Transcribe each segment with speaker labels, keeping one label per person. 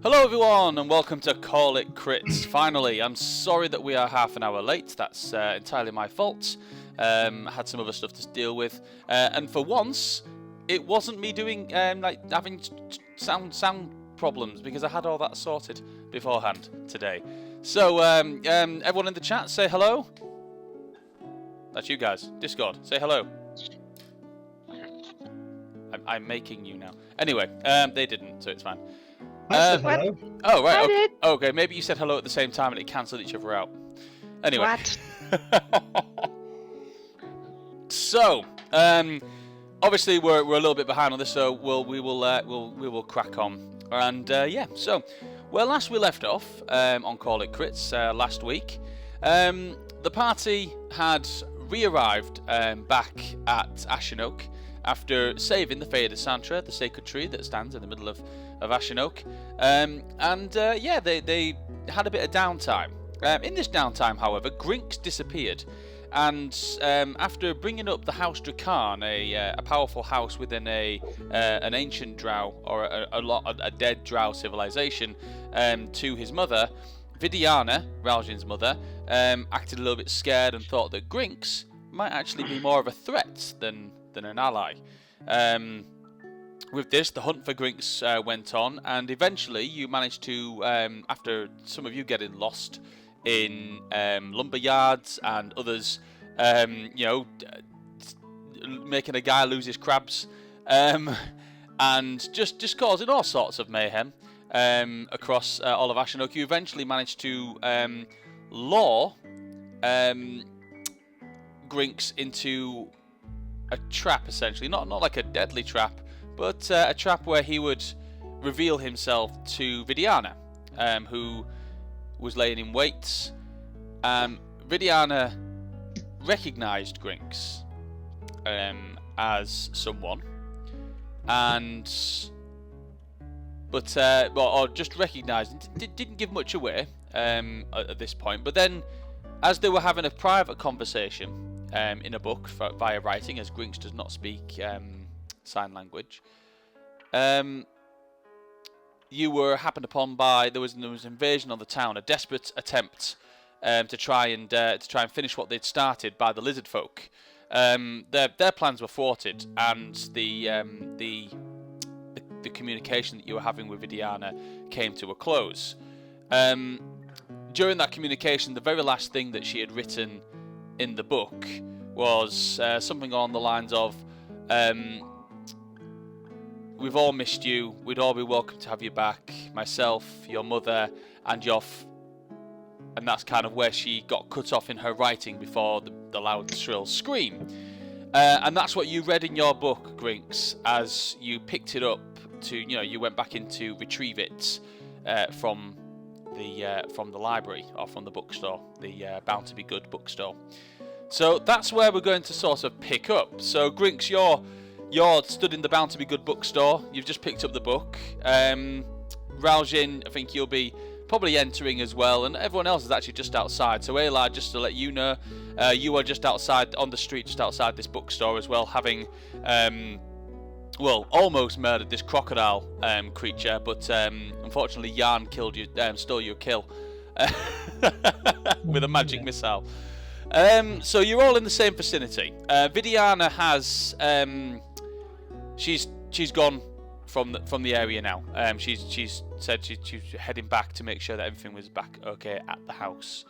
Speaker 1: Hello everyone and welcome to Call It Crits. Finally, I'm sorry that we are half an hour late. That's entirely my fault. I had some other stuff to deal with, and for once, it wasn't me doing like having sound problems because I had all that sorted beforehand today. So everyone in the chat, say hello. That's you guys. Discord, say hello. I'm making you now. Anyway, they didn't, so it's fine.
Speaker 2: I said hello.
Speaker 1: Oh, right.
Speaker 3: I
Speaker 1: Okay.
Speaker 3: did.
Speaker 1: Okay, maybe you said hello at the same time and it cancelled each other out. Anyway.
Speaker 3: What?
Speaker 1: So, obviously we're a little bit behind on this, so we will crack on. And yeah, so where last we left off on Call It Crits last week, the party had re-arrived back at Ashenoak after saving the Faya de Santra, the sacred tree that stands in the middle of Ashenoak. Yeah, they had a bit of downtime. In this downtime, however, Grinks disappeared, and after bringing up the House Drakan, a powerful house within an ancient drow, or a dead drow civilization, to his mother, Vidiana, Raljin's mother, acted a little bit scared and thought that Grinks might actually be more of a threat than an ally. With this, the hunt for Grinks went on, and eventually you managed to, after some of you getting lost in lumber yards and others, making a guy lose his crabs, and just causing all sorts of mayhem across all of Ashenoak, you eventually managed to lure Grinks into a trap, essentially. Not like a deadly trap, but a trap where he would reveal himself to Vidiana, who was laying in wait. Vidiana recognised Grinks as someone, or just recognised, didn't give much away at this point. But then, as they were having a private conversation in a book via writing, as Grinks does not speak sign language, you were happened upon by there was an invasion on the town, a desperate attempt to try and finish what they'd started by the lizard folk. Their plans were thwarted, and the communication that you were having with Vidiana came to a close. During that communication, the very last thing that she had written in the book was something along the lines of, "We've all missed you. We'd all be welcome to have you back. Myself, your mother, and and that's kind of where she got cut off in her writing before the loud, shrill scream. And that's what you read in your book, Grinks, as you picked it up to, you went back in to retrieve it from the library, or from the bookstore, the Bound to Be Good bookstore. So that's where we're going to sort of pick up. So Grinks, you're stood in the Bound to Be Good bookstore. You've just picked up the book. Raljin, I think you'll be probably entering as well, and everyone else is actually just outside. So Aelar, just to let you know, you are just outside on the street, just outside this bookstore as well, having almost murdered this crocodile creature, but unfortunately Yarn killed you, stole your kill with a magic missile. So you're all in the same vicinity. Vidiana has she's gone from the area now. She's said she's heading back to make sure that everything was back okay at the house.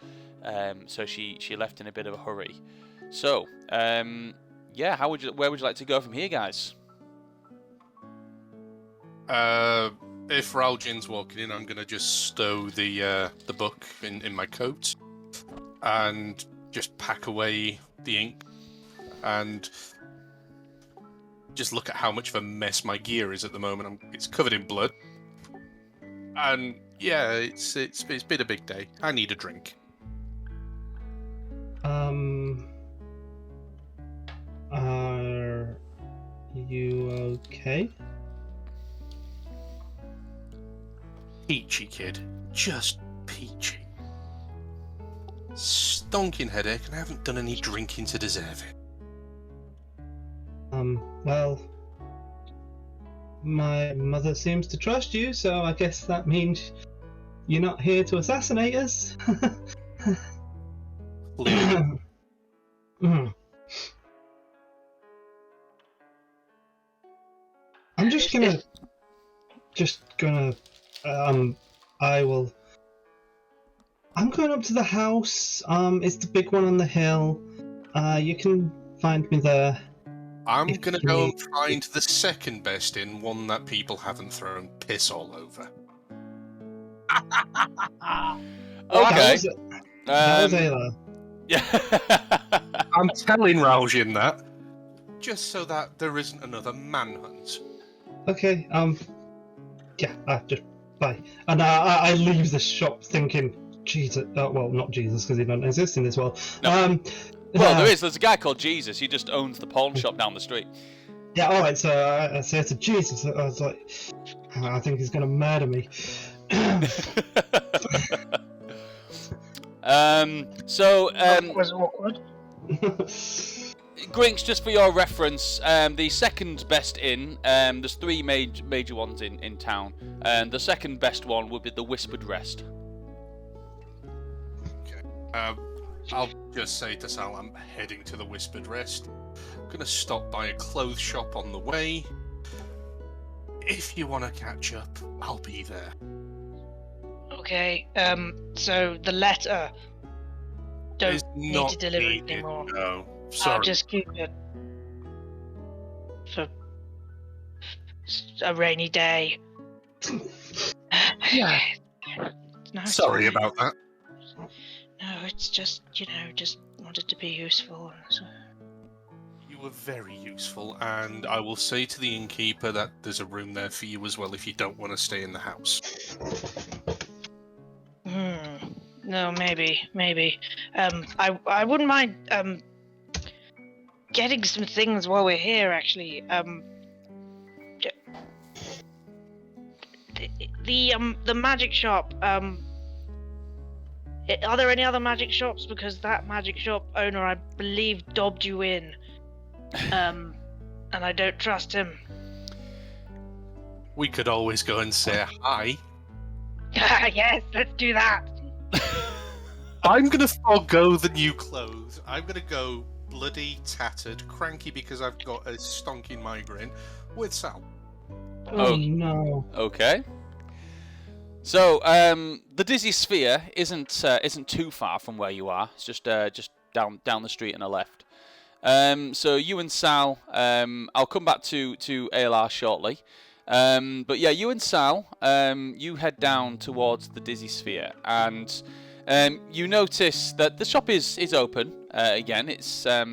Speaker 1: So she left in a bit of a hurry. So yeah, where would you like to go from here, guys?
Speaker 2: If Raljin's walking in, I'm gonna just stow the book in my coat and just pack away the ink and just look at how much of a mess my gear is at the moment. It's covered in blood, and yeah, it's been a big day. I need a drink.
Speaker 4: Are you okay?
Speaker 2: Peachy, kid. Just peachy. Stonking headache, and I haven't done any drinking to deserve it.
Speaker 4: Well, my mother seems to trust you, so I guess that means you're not here to assassinate us.
Speaker 2: Clearly.
Speaker 4: I'm just gonna, I'm going up to the house. It's the big one on the hill. You can find me there.
Speaker 2: I'm
Speaker 4: If
Speaker 2: gonna
Speaker 4: you
Speaker 2: go
Speaker 4: need-
Speaker 2: and find the second best inn, one that people haven't thrown piss all over.
Speaker 1: Okay.
Speaker 4: That was Aelar.
Speaker 1: Yeah.
Speaker 2: I'm telling Raljin that, just so that there isn't another manhunt.
Speaker 4: Okay. Yeah. Just bye. And I leave the shop thinking, Jesus. Well, not Jesus because he doesn't exist in this world.
Speaker 1: No. Well, there's a guy called Jesus. He just owns the pawn shop down the street.
Speaker 4: Yeah. All right. So I say to Jesus, I was like, I think he's gonna murder me.
Speaker 3: That was awkward.
Speaker 1: Grinks, just for your reference, the second best inn, there's three major ones in town, and the second best one would be the Whispered Rest.
Speaker 2: I'll just say to Sal, I'm heading to the Whispered Rest. I'm gonna stop by a clothes shop on the way. If you want to catch up, I'll be there.
Speaker 3: Okay, so the letter don't
Speaker 2: It's
Speaker 3: need
Speaker 2: not
Speaker 3: to deliver it
Speaker 2: needed,
Speaker 3: anymore.
Speaker 2: No,
Speaker 3: I'll
Speaker 2: sorry.
Speaker 3: just keep it for a rainy day.
Speaker 2: Yeah.
Speaker 3: No, it's
Speaker 2: Sorry
Speaker 3: fine.
Speaker 2: about that.
Speaker 3: No, it's just, just wanted to be useful. So.
Speaker 2: You were very useful, and I will say to the innkeeper that there's a room there for you as well if you don't want to stay in the house.
Speaker 3: No, maybe. I wouldn't mind getting some things while we're here. Actually, the magic shop. Are there any other magic shops? Because that magic shop owner, I believe, dobbed you in, and I don't trust him.
Speaker 2: We could always go and say hi.
Speaker 3: Yes, let's do that.
Speaker 2: I'm gonna forgo the new clothes. I'm gonna go bloody tattered, cranky because I've got a stonking migraine with Sal.
Speaker 4: Oh no.
Speaker 1: Okay. So, the Dizzy Sphere isn't too far from where you are. It's just down the street on the left. So you and Sal, I'll come back to Aelar shortly. But yeah, you and Sal, you head down towards the Dizzy Sphere, and you notice that the shop is open again. It's I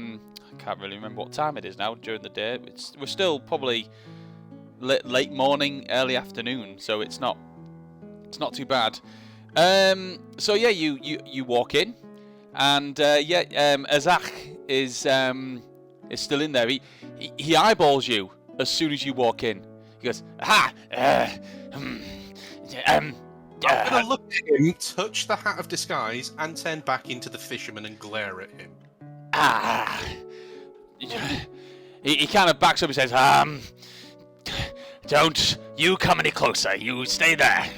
Speaker 1: can't really remember what time it is now during the day. We're still probably late morning, early afternoon, so it's not too bad. So yeah, you walk in, and Azak is still in there. He eyeballs you as soon as you walk in. He goes, "Aha!
Speaker 2: I'm gonna look at him, touch the hat of disguise, and turn back into the fisherman and glare at him.
Speaker 1: Ah." He kind of backs up and says, "Don't you come any closer. You stay there.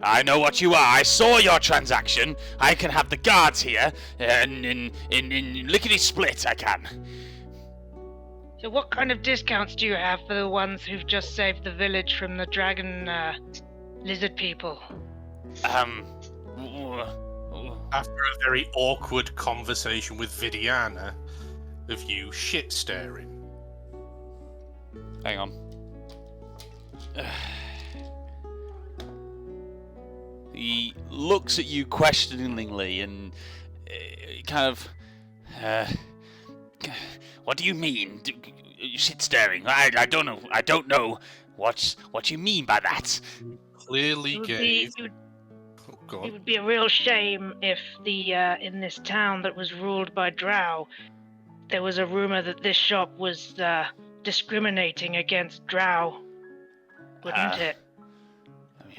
Speaker 1: I know what you are. I saw your transaction. I can have the guards here, and in lickety-split I can."
Speaker 3: So what kind of discounts do you have for the ones who've just saved the village from the dragon lizard people?
Speaker 2: After a very awkward conversation with Vidiana, of you shit staring.
Speaker 1: Hang on. He looks at you questioningly and kind of. What do you mean? Shit staring? I don't know. I don't know what you mean by that.
Speaker 2: Clearly gave. Oh, go
Speaker 3: It
Speaker 2: on.
Speaker 3: would be a real shame if in this town that was ruled by Drow, there was a rumor that this shop was discriminating against Drow, wouldn't it?
Speaker 1: I mean,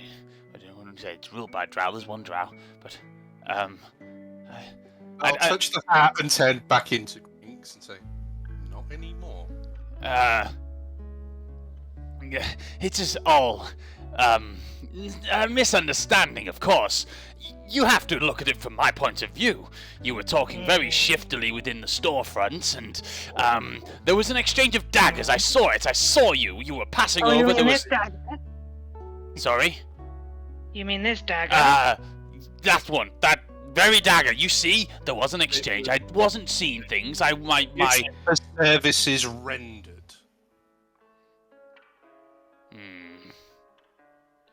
Speaker 1: I wouldn't say it's ruled by Drow. There's one Drow, but
Speaker 2: I'll touch the hat and turn back into Grinks and say, not anymore.
Speaker 1: it is all a misunderstanding, of course. You have to look at it from my point of view. You were talking very shiftily within the storefront, and there was an exchange of daggers. I saw it. I saw you. You were passing over.
Speaker 3: You mean
Speaker 1: There was.
Speaker 3: this dagger?
Speaker 1: Sorry.
Speaker 3: You mean this dagger?
Speaker 1: That one. That very dagger. You see, there was an exchange. I wasn't seeing things. My.
Speaker 2: The service is rendered.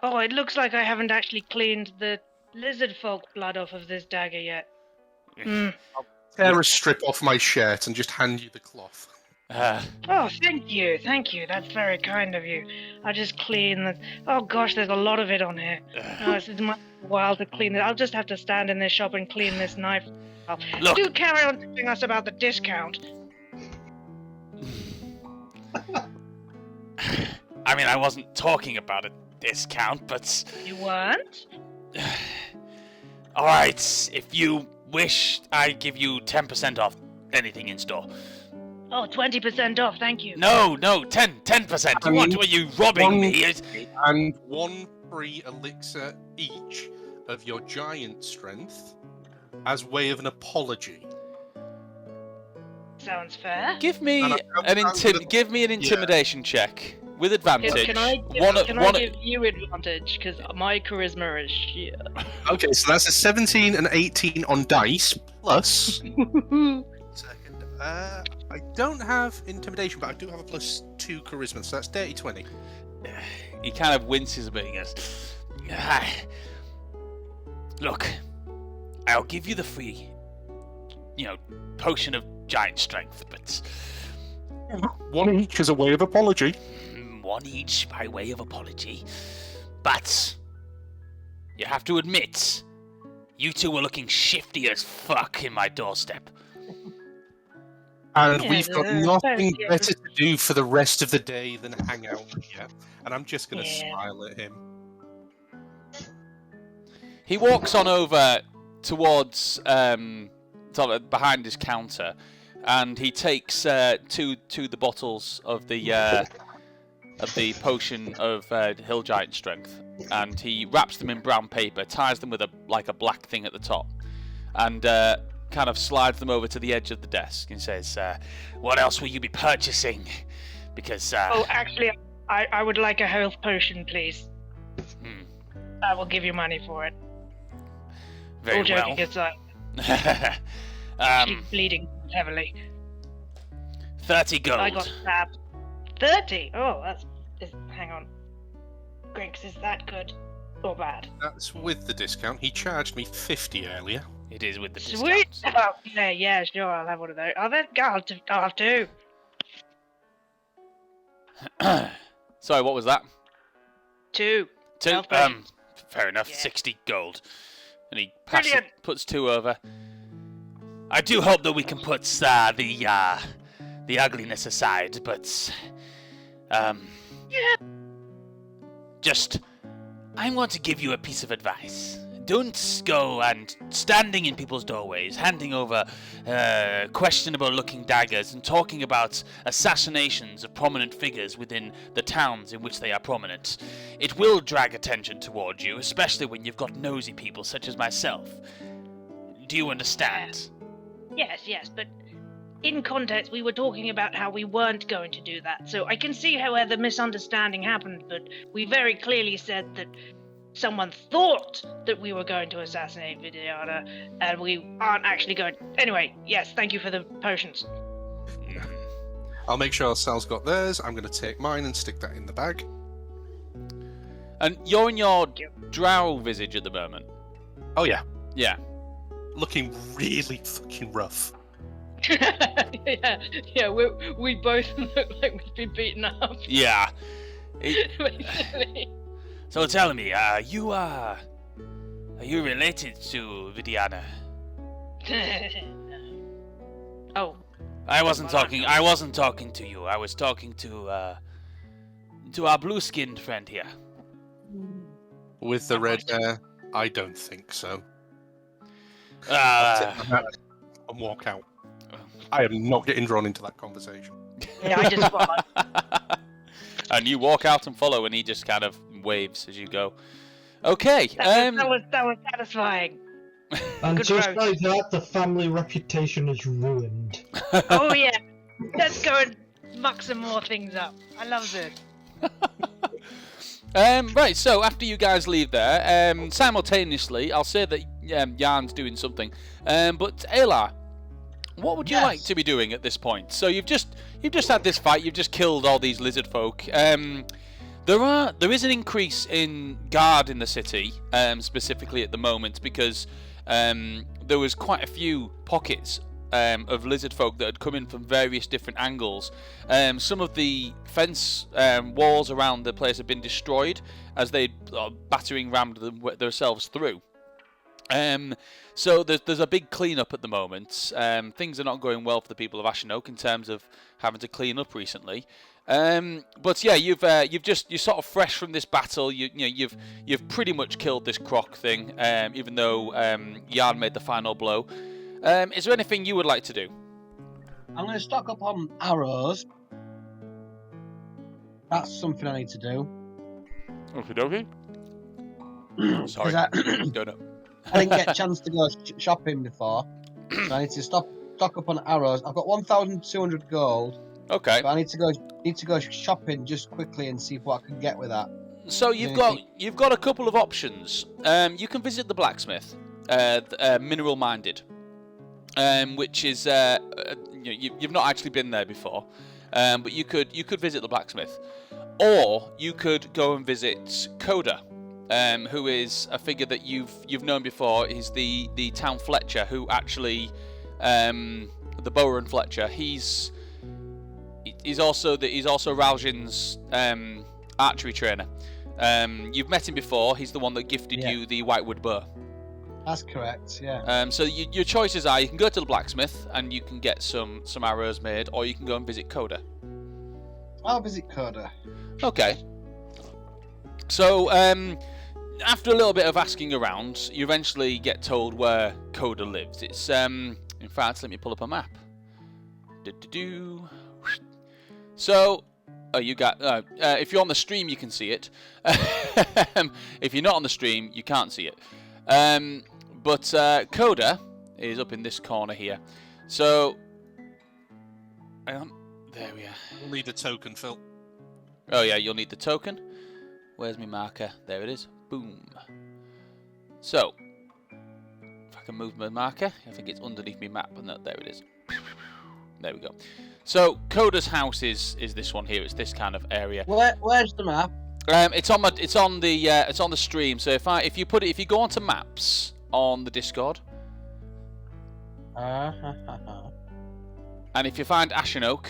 Speaker 3: Oh, it looks like I haven't actually cleaned the lizard folk blood off of this dagger yet.
Speaker 2: Tear a strip off my shirt and just hand you the cloth.
Speaker 3: Oh, thank you. That's very kind of you. I'll just clean the... Oh gosh, there's a lot of it on here. It's a while to clean it. I'll just have to stand in this shop and clean this knife.
Speaker 1: Look.
Speaker 3: Do carry on telling us about the discount.
Speaker 1: I mean, I wasn't talking about a discount, but...
Speaker 3: You weren't?
Speaker 1: Alright, if you wish, I give you 10% off anything in store.
Speaker 3: Oh, 20% off, thank you.
Speaker 1: No, 10%. What were you robbing me?
Speaker 2: And 1 free elixir each of your giant strength as way of an apology.
Speaker 3: Sounds fair.
Speaker 1: Give me an intimidation check with advantage.
Speaker 3: Can I give you advantage? Because my charisma is shit.
Speaker 2: Okay, so that's a 17 and 18 on dice, plus... Second, I don't have intimidation, but I do have a +2 charisma, so that's dirty 20.
Speaker 1: He kind of winces a bit and goes, look, I'll give you the free, potion of giant strength, but...
Speaker 2: 1 each as a way of apology.
Speaker 1: 1 each by way of apology. But you have to admit, you two were looking shifty as fuck in my doorstep.
Speaker 2: And we've got nothing better to do for the rest of the day than hang out here. And I'm just going to smile at him.
Speaker 1: He walks on over towards behind his counter, and he takes two the bottles of the potion of hill giant strength, and he wraps them in brown paper, ties them with a black thing at the top, and kind of slides them over to the edge of the desk and says, "What else will you be purchasing? Because
Speaker 3: oh, actually, I would like a health potion, please. I will give you money for it.
Speaker 1: Very
Speaker 3: All joking aside, she's bleeding heavily.
Speaker 1: 30 gold.
Speaker 3: I got stabbed. 30? Oh, hang on. Griggs, is that good or bad?
Speaker 2: That's with the discount. He charged me 50 earlier.
Speaker 1: It is with the
Speaker 3: Sweet!
Speaker 1: discount.
Speaker 3: Oh, yeah, sure, I'll have one of those. I'll have 2.
Speaker 1: Sorry, what was that?
Speaker 3: 2.
Speaker 1: 2?
Speaker 3: Health potions.
Speaker 1: Fair enough,
Speaker 3: Yeah.
Speaker 1: 60 gold. And he
Speaker 3: Brilliant.
Speaker 1: puts 2 over. I do hope that we can put the ugliness aside, but just I want to give you a piece of advice. Don't go and standing in people's doorways, handing over questionable-looking daggers and talking about assassinations of prominent figures within the towns in which they are prominent. It will drag attention towards you, especially when you've got nosy people such as myself. Do you understand?
Speaker 3: Yes, but in context, we were talking about how we weren't going to do that. So I can see how the misunderstanding happened, but we very clearly said that someone thought that we were going to assassinate Vidiana, and we aren't actually going. Anyway, yes, thank you for the potions.
Speaker 2: I'll make sure Sal's got theirs. I'm going to take mine and stick that in the bag.
Speaker 1: And you're in your drow visage at the moment.
Speaker 2: Oh, yeah.
Speaker 1: Yeah.
Speaker 2: Looking really fucking rough.
Speaker 3: yeah, we both look like we've been beaten up.
Speaker 1: Yeah.
Speaker 3: Basically.
Speaker 1: So tell me, are you related to Vidiana?
Speaker 3: Oh.
Speaker 1: I wasn't talking to you. I was talking to our blue-skinned friend here.
Speaker 2: With the red hair? I don't think so. And walk out. I am not getting drawn into that conversation.
Speaker 3: Yeah, I just
Speaker 1: And you walk out and follow, and he just kind of waves as you go. Okay.
Speaker 3: That was satisfying.
Speaker 4: And
Speaker 3: Good
Speaker 4: just
Speaker 3: roast.
Speaker 4: like that, the family reputation is ruined.
Speaker 3: Oh yeah. Let's go and muck some more things up. I love this.
Speaker 1: Right, so after you guys leave there, simultaneously, I'll say that Yarn's doing something. But Aelar, what would you like to be doing at this point? So you've just had this fight. You've just killed all these lizard folk. There is an increase in guard in the city, specifically at the moment, because there was quite a few pockets of lizard folk that had come in from various different angles. Some of the fence walls around the place have been destroyed as they battering rammed themselves through. So there's a big clean-up at the moment. Things are not going well for the people of Ashenok in terms of having to clean up recently. But yeah, you're sort of fresh from this battle. You've pretty much killed this croc thing, even though Yarn made the final blow. Is there anything you would like to do?
Speaker 5: I'm going to stock up on arrows. That's something I need to do.
Speaker 1: Okie dokie. Sorry. Go no.
Speaker 5: I didn't get a chance to go shopping before, so I need to stock up on arrows. I've got 1,200 gold.
Speaker 1: Okay.
Speaker 5: But I need to go shopping just quickly and see what I can get with that.
Speaker 1: So you've got a couple of options. You can visit the blacksmith, mineral minded, which is you've not actually been there before, but you could visit the blacksmith, or you could go and visit Coda. Who is a figure that you've known before. He's the town Fletcher, who actually the Bowen Fletcher. He's also Raljin's archery trainer. You've met him before. He's the one that gifted you the Whitewood bow.
Speaker 5: That's correct. Yeah.
Speaker 1: So your choices are: you can go to the blacksmith and you can get some arrows made, or you can go and visit Coda.
Speaker 5: I'll visit Coda.
Speaker 1: Okay. So, after a little bit of asking around, you eventually get told where Coda lives. It's, in fact, let me pull up a map. So, if you're on the stream, you can see it. If you're not on the stream, you can't see it. But Coda is up in this corner here. So, hang on. There we are.
Speaker 2: We'll need a token, Phil.
Speaker 1: Oh yeah, you'll need the token. Where's my marker? There it is. Boom. So, if I can move my marker, I think it's underneath my map. No, there it is. There we go. So, Coda's house is this one here. It's this kind of area.
Speaker 5: Where's the map?
Speaker 1: It's on the stream. So if you go onto maps on the Discord, and if you find Ashenok.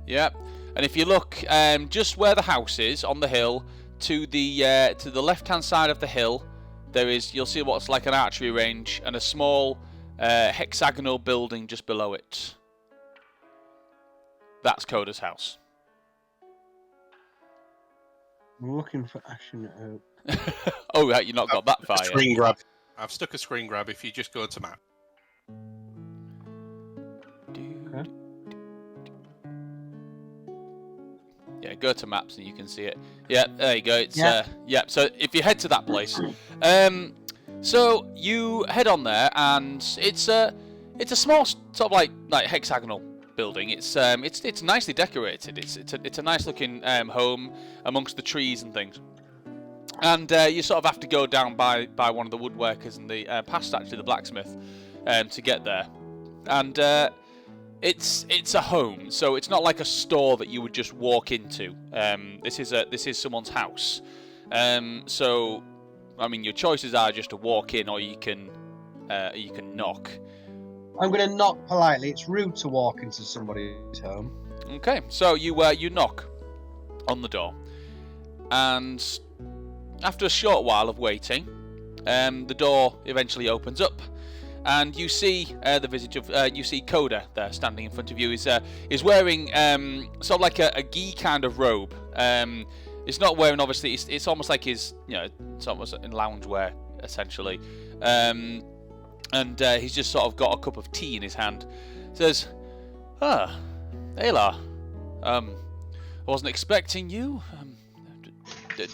Speaker 1: Yep, and if you look just where the house is on the hill, to the left-hand side of the hill, you'll see what's like an archery range and a small hexagonal building just below it. That's Coda's house.
Speaker 5: I'm looking for action.
Speaker 1: Oh, right, you've not got that far yet.
Speaker 2: Screen grab. I've stuck a screen grab if you just go to map.
Speaker 5: Okay.
Speaker 1: Yeah, go to maps and you can see it. Yeah, there you go. It's
Speaker 5: Yeah.
Speaker 1: So if you head to that place, so you head on there, and it's a small sort of like hexagonal building. It's nicely decorated. It's a nice looking home amongst the trees and things. And you sort of have to go down by one of the woodworkers and past actually the blacksmith to get there. And it's a home, so it's not like a store that you would just walk into. This is someone's house. So, I mean, your choices are just to walk in, or you can knock.
Speaker 5: I'm going to knock politely. It's rude to walk into somebody's home.
Speaker 1: Okay, so you knock on the door, and after a short while of waiting, the door eventually opens up. And you see the visage of you see Coda there standing in front of you. Is wearing sort of like a gi kind of robe. It's not wearing, obviously. It's almost like it's almost in loungewear essentially. And he's just sort of got a cup of tea in his hand. Says, "Ah, Aelar. I wasn't expecting you.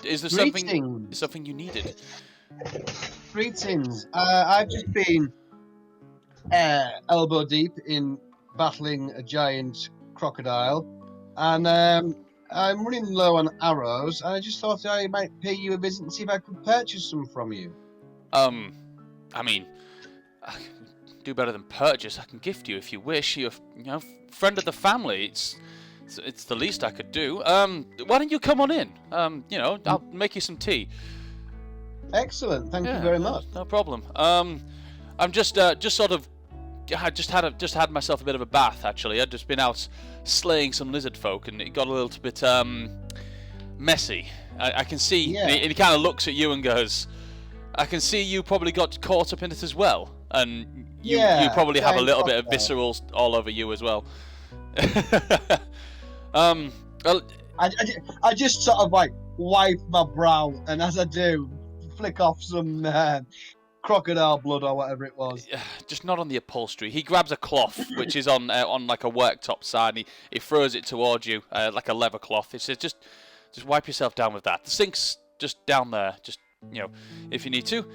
Speaker 1: Is there something you needed?"
Speaker 5: Greetings. I've just been elbow deep in battling a giant crocodile, and I'm running low on arrows. And I just thought I might pay you a visit and see if I could purchase some from you.
Speaker 1: I mean, I can do better than purchase. I can gift you if you wish. You're, friend of the family. It's the least I could do. Why don't you come on in? I'll make you some tea.
Speaker 5: Excellent. Thank you very much.
Speaker 1: No problem. I'm just sort of. I just had myself a bit of a bath. Actually, I'd just been out slaying some lizard folk, and it got a little bit messy. I can see.
Speaker 5: Yeah.
Speaker 1: And he kind of looks at you and goes, "I can see you probably got caught up in it as well, and you probably have a little bit of viscerals all over you as well." Well,
Speaker 5: I just sort of like wipe my brow, and as I do, flick off some crocodile blood or whatever it was.
Speaker 1: just not on the upholstery. He grabs a cloth which is on like a worktop side. And he throws it towards you like a leather cloth. He says, "Just wipe yourself down with that. The sink's just down there. Just if you need to.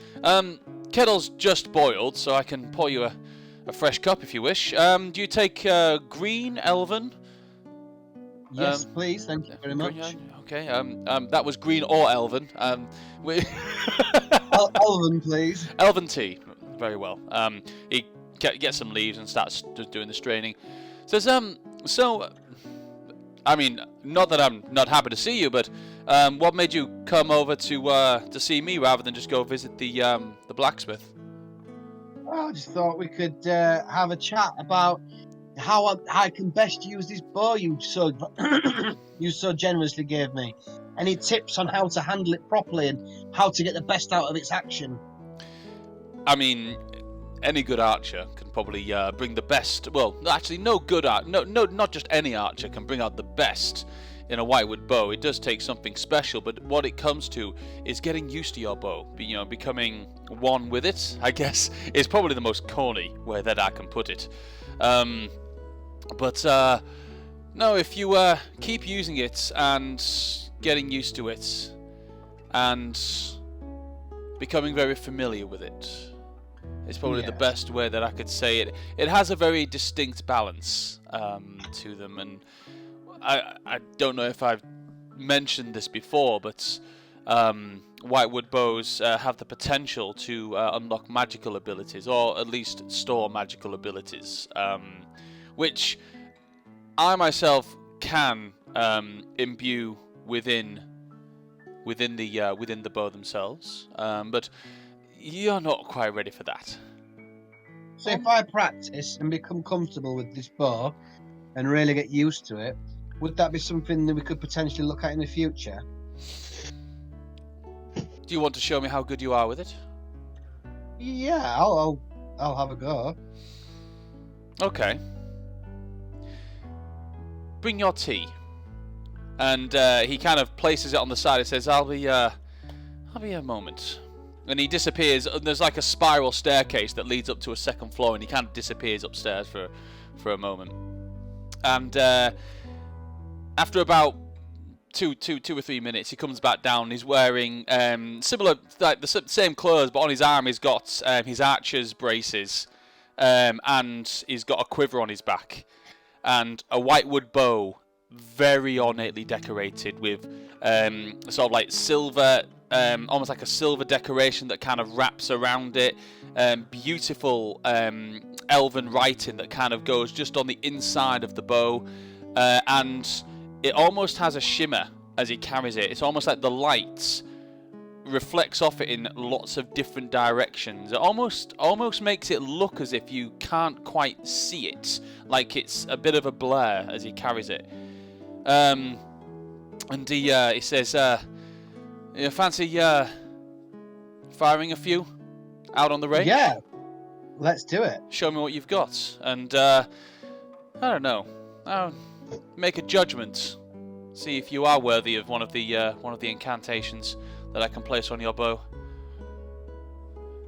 Speaker 1: Kettle's just boiled, so I can pour you a fresh cup if you wish. Do you take green, elven?"
Speaker 5: Yes, please. Thank you very much.
Speaker 1: Okay. That was green or elven.
Speaker 5: Elven, please.
Speaker 1: Elven tea. Very well. He gets some leaves and starts doing the straining. Says, so, I mean, not that I'm not happy to see you, but what made you come over to see me rather than just go visit the blacksmith?
Speaker 5: Well, I just thought we could have a chat about how I can best use this bow you so generously gave me. Any tips on how to handle it properly and how to get the best out of its action?
Speaker 1: I mean, any good archer can probably bring the best. Well, actually, not just any archer can bring out the best in a whitewood bow. It does take something special, but what it comes to is getting used to your bow. Becoming one with it, I guess, is probably the most corny way that I can put it. No, if you keep using it and getting used to it and becoming very familiar with it, it's probably the best way that I could say it. It has a very distinct balance to them, and I don't know if I've mentioned this before, but whitewood bows have the potential to unlock magical abilities, or at least store magical abilities, which I myself can imbue within the bow themselves, but you're not quite ready for that.
Speaker 5: So if I practice and become comfortable with this bow and really get used to it, would that be something that we could potentially look at in the future?
Speaker 1: Do you want to show me how good you are with it?
Speaker 5: Yeah, I'll have a go.
Speaker 1: Okay. Bring your tea. And he kind of places it on the side and says, I'll be a moment. And he disappears, and there's like a spiral staircase that leads up to a second floor, and he kind of disappears upstairs for a moment. And after about two or 3 minutes, he comes back down. He's wearing similar, like the same clothes, but on his arm he's got his archer's braces, and he's got a quiver on his back, and a whitewood bow, very ornately decorated with sort of like silver, almost like a silver decoration that kind of wraps around it. Beautiful elven writing that kind of goes just on the inside of the bow, and it almost has a shimmer as he carries it. It's almost like the light reflects off it in lots of different directions. It almost makes it look as if you can't quite see it, like it's a bit of a blur as he carries it. And he says, you fancy firing a few out on the range?
Speaker 5: Yeah, let's do it.
Speaker 1: Show me what you've got, and I don't know. I'll make a judgment. See if you are worthy of one of the incantations that I can place on your bow.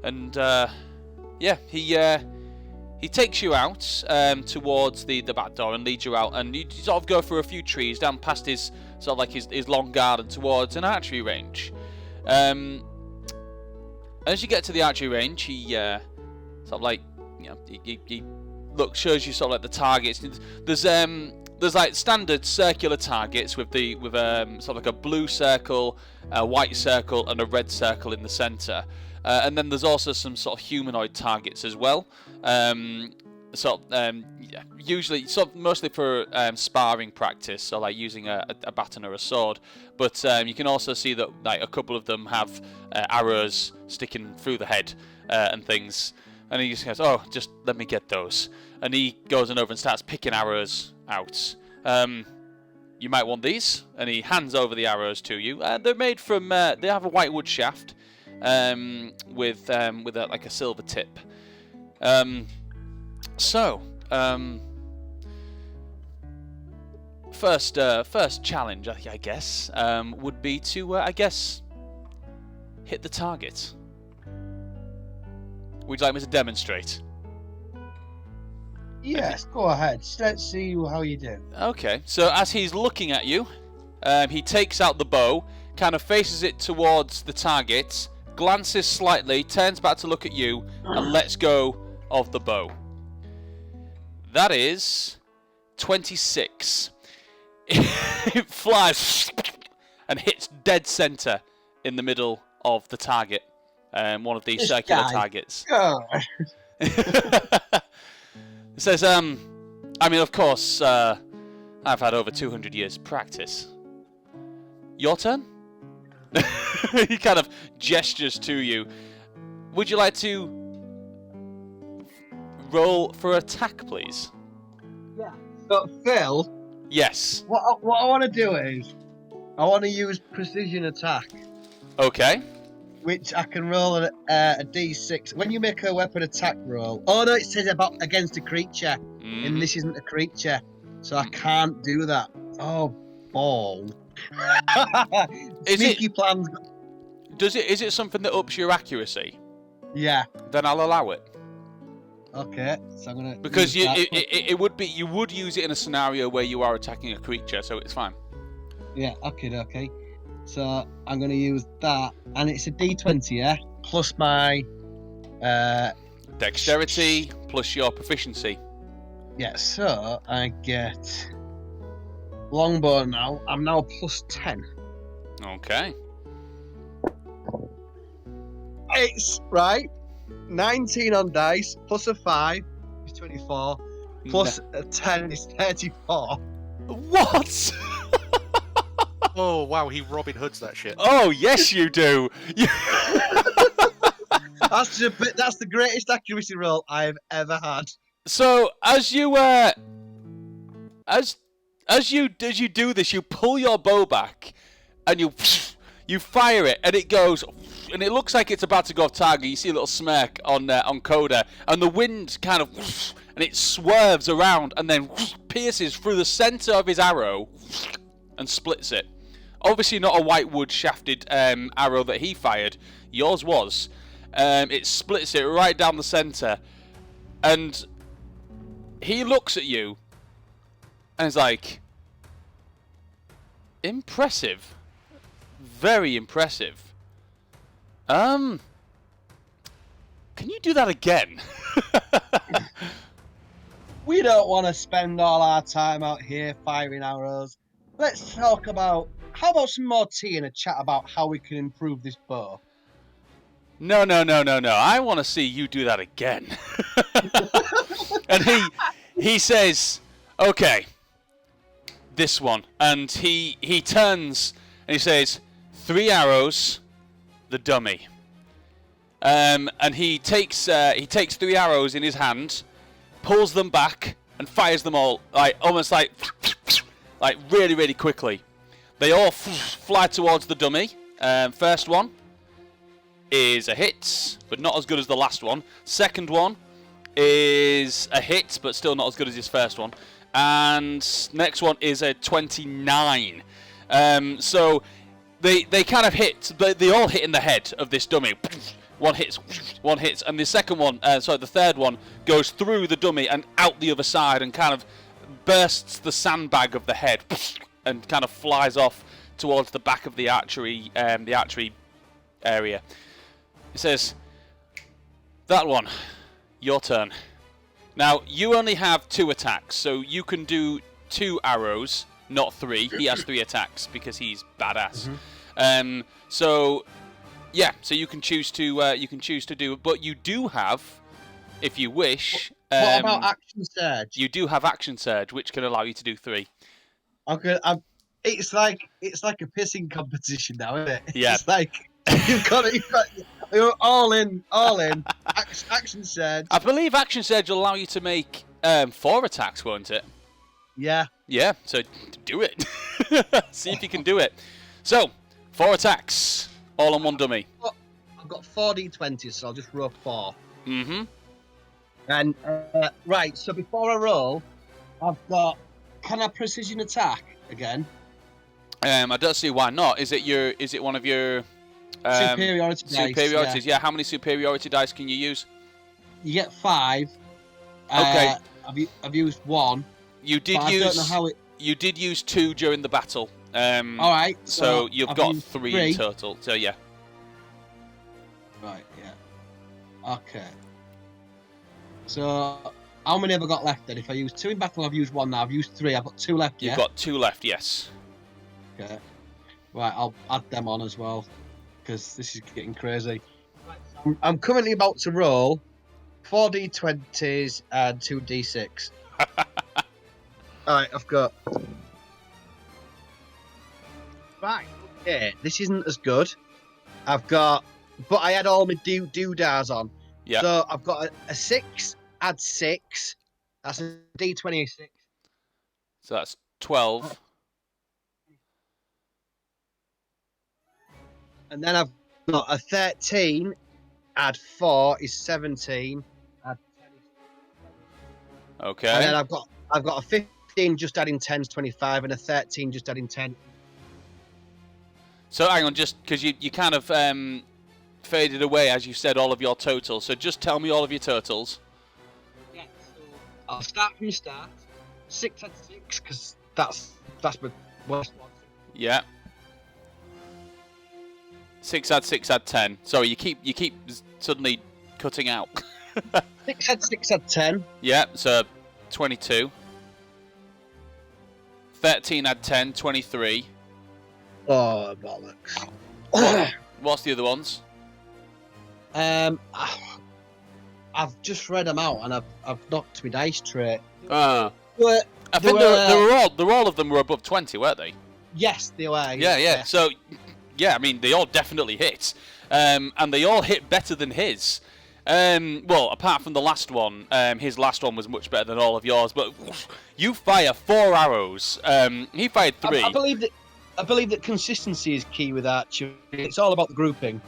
Speaker 1: And yeah, he takes you out towards the back door and leads you out, and you sort of go through a few trees down past his sort of like his long garden towards an archery range. As you get to the archery range, he sort of like, you know, he shows you sort of like the targets. There's like standard circular targets with sort of like a blue circle, a white circle, and a red circle in the centre. And then there's also some sort of humanoid targets as well. Usually, mostly for sparring practice, so like using a baton or a sword. But you can also see that like a couple of them have arrows sticking through the head and things. And he just goes, "Oh, just let me get those." And he goes over and starts picking arrows out. You might want these, and he hands over the arrows to you. They're made from. They have a white wood shaft with like a silver tip. First challenge, I guess, would be to hit the target. Would you like me to demonstrate?
Speaker 5: Yes, go ahead. Let's see how you do.
Speaker 1: Okay, so as he's looking at you, he takes out the bow, kind of faces it towards the target, glances slightly, turns back to look at you, and lets go of the bow. That is 26. It flies and hits dead center in the middle of the target. One of these
Speaker 5: This
Speaker 1: circular
Speaker 5: guy.
Speaker 1: targets.
Speaker 5: Oh.
Speaker 1: It says, I mean, of course, I've had over 200 years of practice. Your turn? He kind of gestures to you. Would you like to roll for attack, please?
Speaker 5: Yeah. But Phil,
Speaker 1: Yes.
Speaker 5: what I want to do is, I want to use precision attack,
Speaker 1: Okay.
Speaker 5: which I can roll a d6. When you make a weapon attack roll, oh no, it says about against a creature, and this isn't a creature, so I can't do that. Oh, ball.
Speaker 1: Is
Speaker 5: Sneaky plans.
Speaker 1: Is it something that ups your accuracy?
Speaker 5: Yeah.
Speaker 1: Then I'll allow it.
Speaker 5: Okay. So I'm gonna.
Speaker 1: Because
Speaker 5: use that.
Speaker 1: it would be, you would use it in a scenario where you are attacking a creature, so it's fine.
Speaker 5: Yeah. Okay. So I'm gonna use that, and it's a d20, yeah, plus my.
Speaker 1: Dexterity plus your proficiency.
Speaker 5: Yeah. So I get. Longbow now. I'm now plus 10.
Speaker 1: Okay.
Speaker 5: It's right. 19 on dice plus a 5 is 24. Plus a 10 is 34.
Speaker 1: What?
Speaker 2: Oh wow, he Robin Hoods that shit.
Speaker 1: Oh yes, you do.
Speaker 5: That's the greatest accuracy roll I've ever had.
Speaker 1: So as you as you do this, you pull your bow back, and you fire it, and it goes, and it looks like it's about to go off target. You see a little smirk on Coda, and the wind kind of, and it swerves around, and then pierces through the center of his arrow, and splits it. Obviously not a white wood shafted arrow that he fired. Yours was. It splits it right down the center, and he looks at you. And it's like, impressive. Very impressive. Can you do that again?
Speaker 5: We don't want to spend all our time out here firing arrows. Let's talk about, how about some more tea and a chat about how we can improve this bow?
Speaker 1: No. I want to see you do that again. And he says, okay. This one, and he turns and he says, 3 arrows, the dummy. And he takes 3 arrows in his hand, pulls them back, and fires them all almost like really quickly. They all fly towards the dummy. First one is a hit, but not as good as the last one. Second one is a hit, but still not as good as his first one. And next one is a 29. So they kind of hit. They all hit in the head of this dummy. One hits, and the second one, the third one goes through the dummy and out the other side and kind of bursts the sandbag of the head and kind of flies off towards the back of the archery area. It says, "That one, your turn." Now, you only have 2 attacks, so you can do 2 arrows, not 3. He has 3 attacks because he's badass. So you can choose to do it, but you do have, if you wish.
Speaker 5: What about action surge?
Speaker 1: You do have action surge, which can allow you to do 3.
Speaker 5: Okay, it's like a pissing competition now, isn't it?
Speaker 1: Yeah.
Speaker 5: It's like you're all in. Action surge.
Speaker 1: I believe action surge will allow you to make 4 attacks, won't it?
Speaker 5: Yeah.
Speaker 1: Yeah, so do it. See if you can do it. So, 4 attacks, all on one dummy.
Speaker 5: I've got 4 d20s, so I'll just roll 4.
Speaker 1: Mm-hmm.
Speaker 5: And right, so before I roll, I've got. Can I precision attack again?
Speaker 1: I don't see why not. Is it one of your
Speaker 5: Superiority dice.
Speaker 1: superiorities? Yeah. How many superiority dice can you use?
Speaker 5: You get 5.
Speaker 1: Okay.
Speaker 5: I've used 1.
Speaker 1: You did
Speaker 5: I
Speaker 1: use.
Speaker 5: don't know how it.
Speaker 1: You did use 2 during the battle.
Speaker 5: All right.
Speaker 1: So you've
Speaker 5: I've
Speaker 1: got
Speaker 5: used
Speaker 1: 3 in total. So yeah.
Speaker 5: Right. Yeah. Okay. So how many have I got left then? If I use 2 in battle, I've used 1 now. I've used 3. I've got 2 left.
Speaker 1: You've
Speaker 5: Yeah.
Speaker 1: got 2 left. Yes.
Speaker 5: Okay. Right. I'll add them on as well because this is getting crazy. I'm currently about to roll 4 d20s and 2 d6. Alright, I've got. Right, okay, this isn't as good. I've got. But I had all my doodads on.
Speaker 1: Yeah.
Speaker 5: So I've got a 6, add 6. That's a d26.
Speaker 1: So that's 12.
Speaker 5: And then I've got a 13, add 4 is 17. Add 10
Speaker 1: Okay.
Speaker 5: And then I've got a 15 just adding 10 is 25, and a 13 just adding 10.
Speaker 1: So hang on, just because you kind of faded away as you said all of your totals. So just tell me all of your totals.
Speaker 5: Yeah, so I'll start from the start. 6 add 6, because that's my worst one.
Speaker 1: Yeah. 6 add 10. Sorry, you keep suddenly cutting out.
Speaker 5: 6 add 10.
Speaker 1: Yeah, so 22. 13 add 10, 23.
Speaker 5: Oh, bollocks.
Speaker 1: What's the other ones?
Speaker 5: I've just read them out and I've knocked my dice tray.
Speaker 1: I
Speaker 5: But
Speaker 1: think they were all of them were above 20, weren't they?
Speaker 5: yes, they were.
Speaker 1: Yeah. So, yeah, I mean, they all definitely hit. And they all hit better than his. Well, apart from the last one, his last one was much better than all of yours. But you fire 4 arrows. He fired 3.
Speaker 5: I believe that consistency is key with Archer. It's all about the grouping.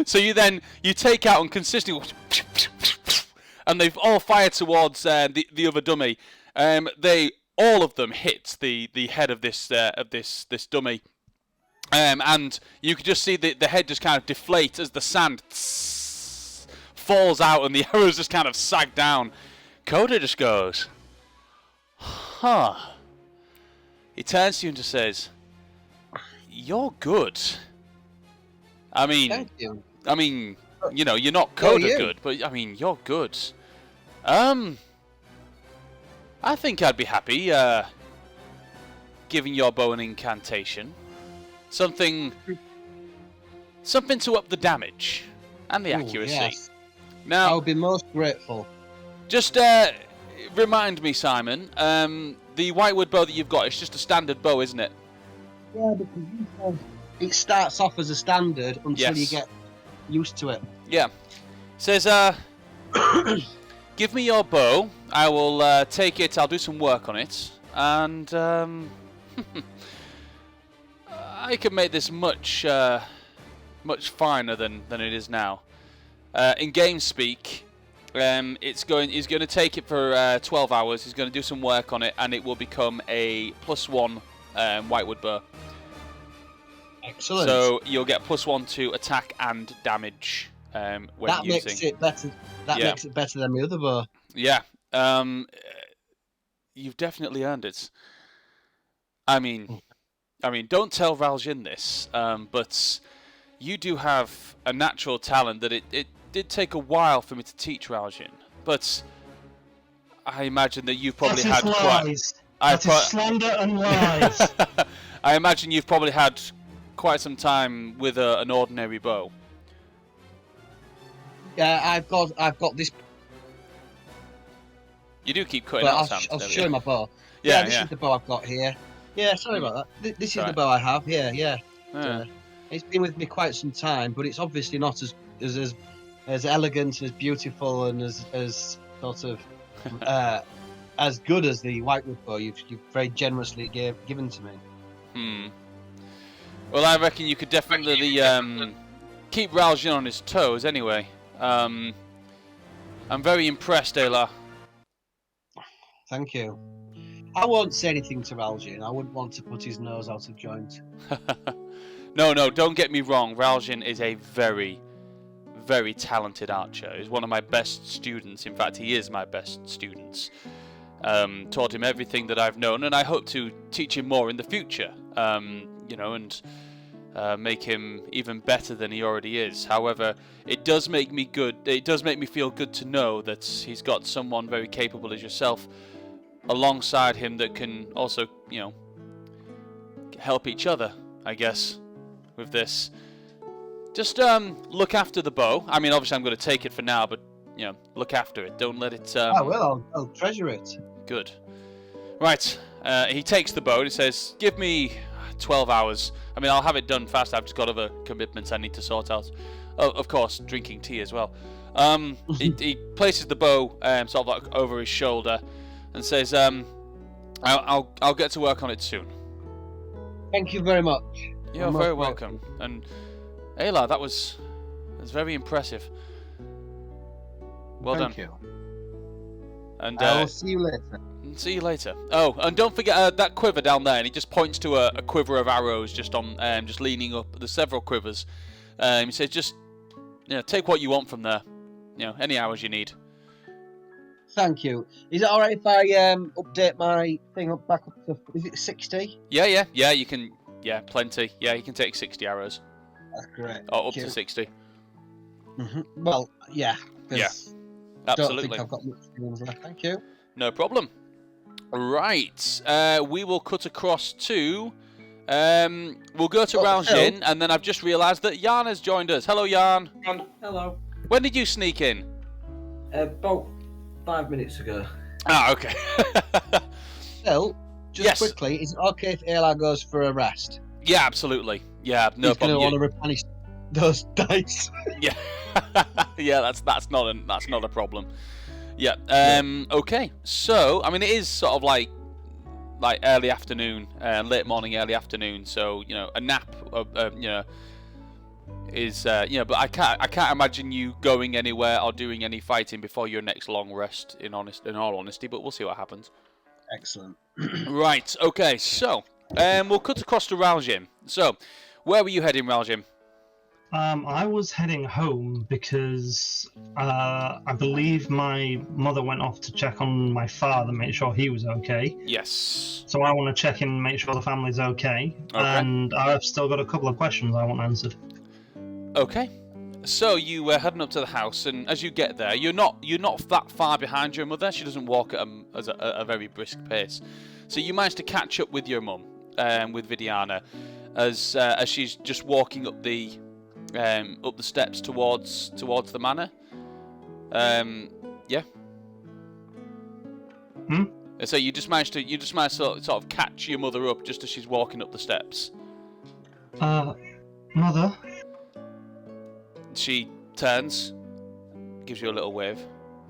Speaker 1: So you take out and consistently, and they've all fired towards the other dummy. All of them hit the head of this dummy. And you can just see the head just kind of deflate as the sand falls out and the arrows just kind of sag down. Coda just goes, huh. He turns to you and just says, "You're good." I mean,
Speaker 5: Thank you.
Speaker 1: You know, you're not Coda
Speaker 5: you?
Speaker 1: good, but I mean, you're good. I think I'd be happy giving your bow an incantation. Something to up the damage and the accuracy.
Speaker 5: Yes. I
Speaker 1: Now,
Speaker 5: would be most grateful.
Speaker 1: just remind me, Simon. The whitewood bow that you've got, it's just a standard bow, isn't it?
Speaker 5: Yeah, because you said it starts off as a standard until you
Speaker 1: Yes.
Speaker 5: get used to it.
Speaker 1: Yeah. Says, give me your bow. I will take it. I'll do some work on it, and I can make this much finer than it is now. In game speak, he's going to take it for 12 hours. He's going to do some work on it, and it will become a +1 whitewood bow.
Speaker 5: Excellent.
Speaker 1: So you'll get +1 to attack and damage when
Speaker 5: that
Speaker 1: using.
Speaker 5: makes it better. That
Speaker 1: Yeah.
Speaker 5: makes it better than the other bow.
Speaker 1: Yeah. You've definitely earned it. I mean, don't tell Raljin this, but you do have a natural talent that it did take a while for me to teach Raljin. But I imagine that you've probably
Speaker 4: That is
Speaker 1: had quite.
Speaker 4: lies. That is slander and lies.
Speaker 1: I imagine you've probably had quite some time with an ordinary bow.
Speaker 5: Yeah, I've got this.
Speaker 1: You do keep cutting
Speaker 5: But
Speaker 1: out, Sam.
Speaker 5: I'll show you my bow.
Speaker 1: Yeah,
Speaker 5: This is the bow I've got here. Yeah, sorry about that. This is
Speaker 1: Sorry.
Speaker 5: the bow I have. Yeah.
Speaker 1: Yeah.
Speaker 5: It's been with me quite some time, but it's obviously not as elegant, as beautiful, and as sort of as good as the whitewood bow you've very generously given to me.
Speaker 1: Well, I reckon you could definitely keep Raljin on his toes. Anyway, I'm very impressed, Aelar.
Speaker 5: Thank you. I won't say anything to Raljin. I wouldn't want to put his nose out of joint.
Speaker 1: No, don't get me wrong. Raljin is a very, very talented archer. He's one of my best students. In fact, he is my best student. Taught him everything that I've known, and I hope to teach him more in the future. And make him even better than he already is. However, it does make me good. It does make me feel good to know that he's got someone very capable as yourself alongside him that can also, help each other, I guess, with this. Just look after the bow. I mean, obviously I'm going to take it for now, but, look after it. Don't let it...
Speaker 5: I will. I'll treasure it.
Speaker 1: Good. Right. He takes the bow and he says, give me 12 hours. I mean, I'll have it done fast. I've just got other commitments I need to sort out. Oh, of course, drinking tea as well. He places the bow sort of like over his shoulder and says, I'll get to work on it soon.
Speaker 5: Thank you very much.
Speaker 1: You're very welcome. And Aelar, that was very impressive. Well done.
Speaker 5: Thank you.
Speaker 1: And
Speaker 5: I will see you later.
Speaker 1: See you later. Oh, and don't forget that quiver down there. And he just points to a quiver of arrows just leaning up. There's several quivers. He says, just take what you want from there. Any arrows you need.
Speaker 5: Thank you. Is it all right if I update my thing back up to? Is it 60?
Speaker 1: Yeah. You can. Yeah, plenty. Yeah, you can take 60 arrows.
Speaker 5: That's great.
Speaker 1: Or up to 60.
Speaker 5: Well, yeah.
Speaker 1: Yeah.
Speaker 5: I
Speaker 1: Absolutely.
Speaker 5: don't think I've got much things left. Thank you.
Speaker 1: No problem. Right. We will cut across to. We'll go to Raljin, and then I've just realised that Jan has joined us. Hello, Jan.
Speaker 6: Hello.
Speaker 1: When did you sneak in?
Speaker 6: About 5 minutes ago.
Speaker 1: Ah, okay.
Speaker 5: Phil, just
Speaker 1: Yes.
Speaker 5: quickly, is it okay if Aelar goes for a rest?
Speaker 1: Yeah, absolutely. Yeah, no
Speaker 5: He's going to
Speaker 1: problem.
Speaker 5: want to replenish those dice.
Speaker 1: Yeah, yeah, that's not a problem. Yeah. Okay. So, I mean, it is sort of like early afternoon, late morning, early afternoon. So, a nap, is but I can't imagine you going anywhere or doing any fighting before your next long rest. In all honesty, but we'll see what happens.
Speaker 5: Excellent.
Speaker 1: Right. Okay. So, we'll cut across to Raljin. So, where were you heading, Raljin?
Speaker 4: I was heading home because I believe my mother went off to check on my father, make sure he was okay.
Speaker 1: Yes.
Speaker 4: So I want to check in and make sure the family's okay. And I've still got a couple of questions I want answered.
Speaker 1: Okay. So you were heading up to the house, and as you get there, you're not that far behind your mother. She doesn't walk at a very brisk pace. So you managed to catch up with your mum, with Vidiana, as she's just walking up the steps towards the manor. Yeah. So you just managed to sort of catch your mother up just as she's walking up the steps.
Speaker 4: Mother?
Speaker 1: She turns, gives you a little wave,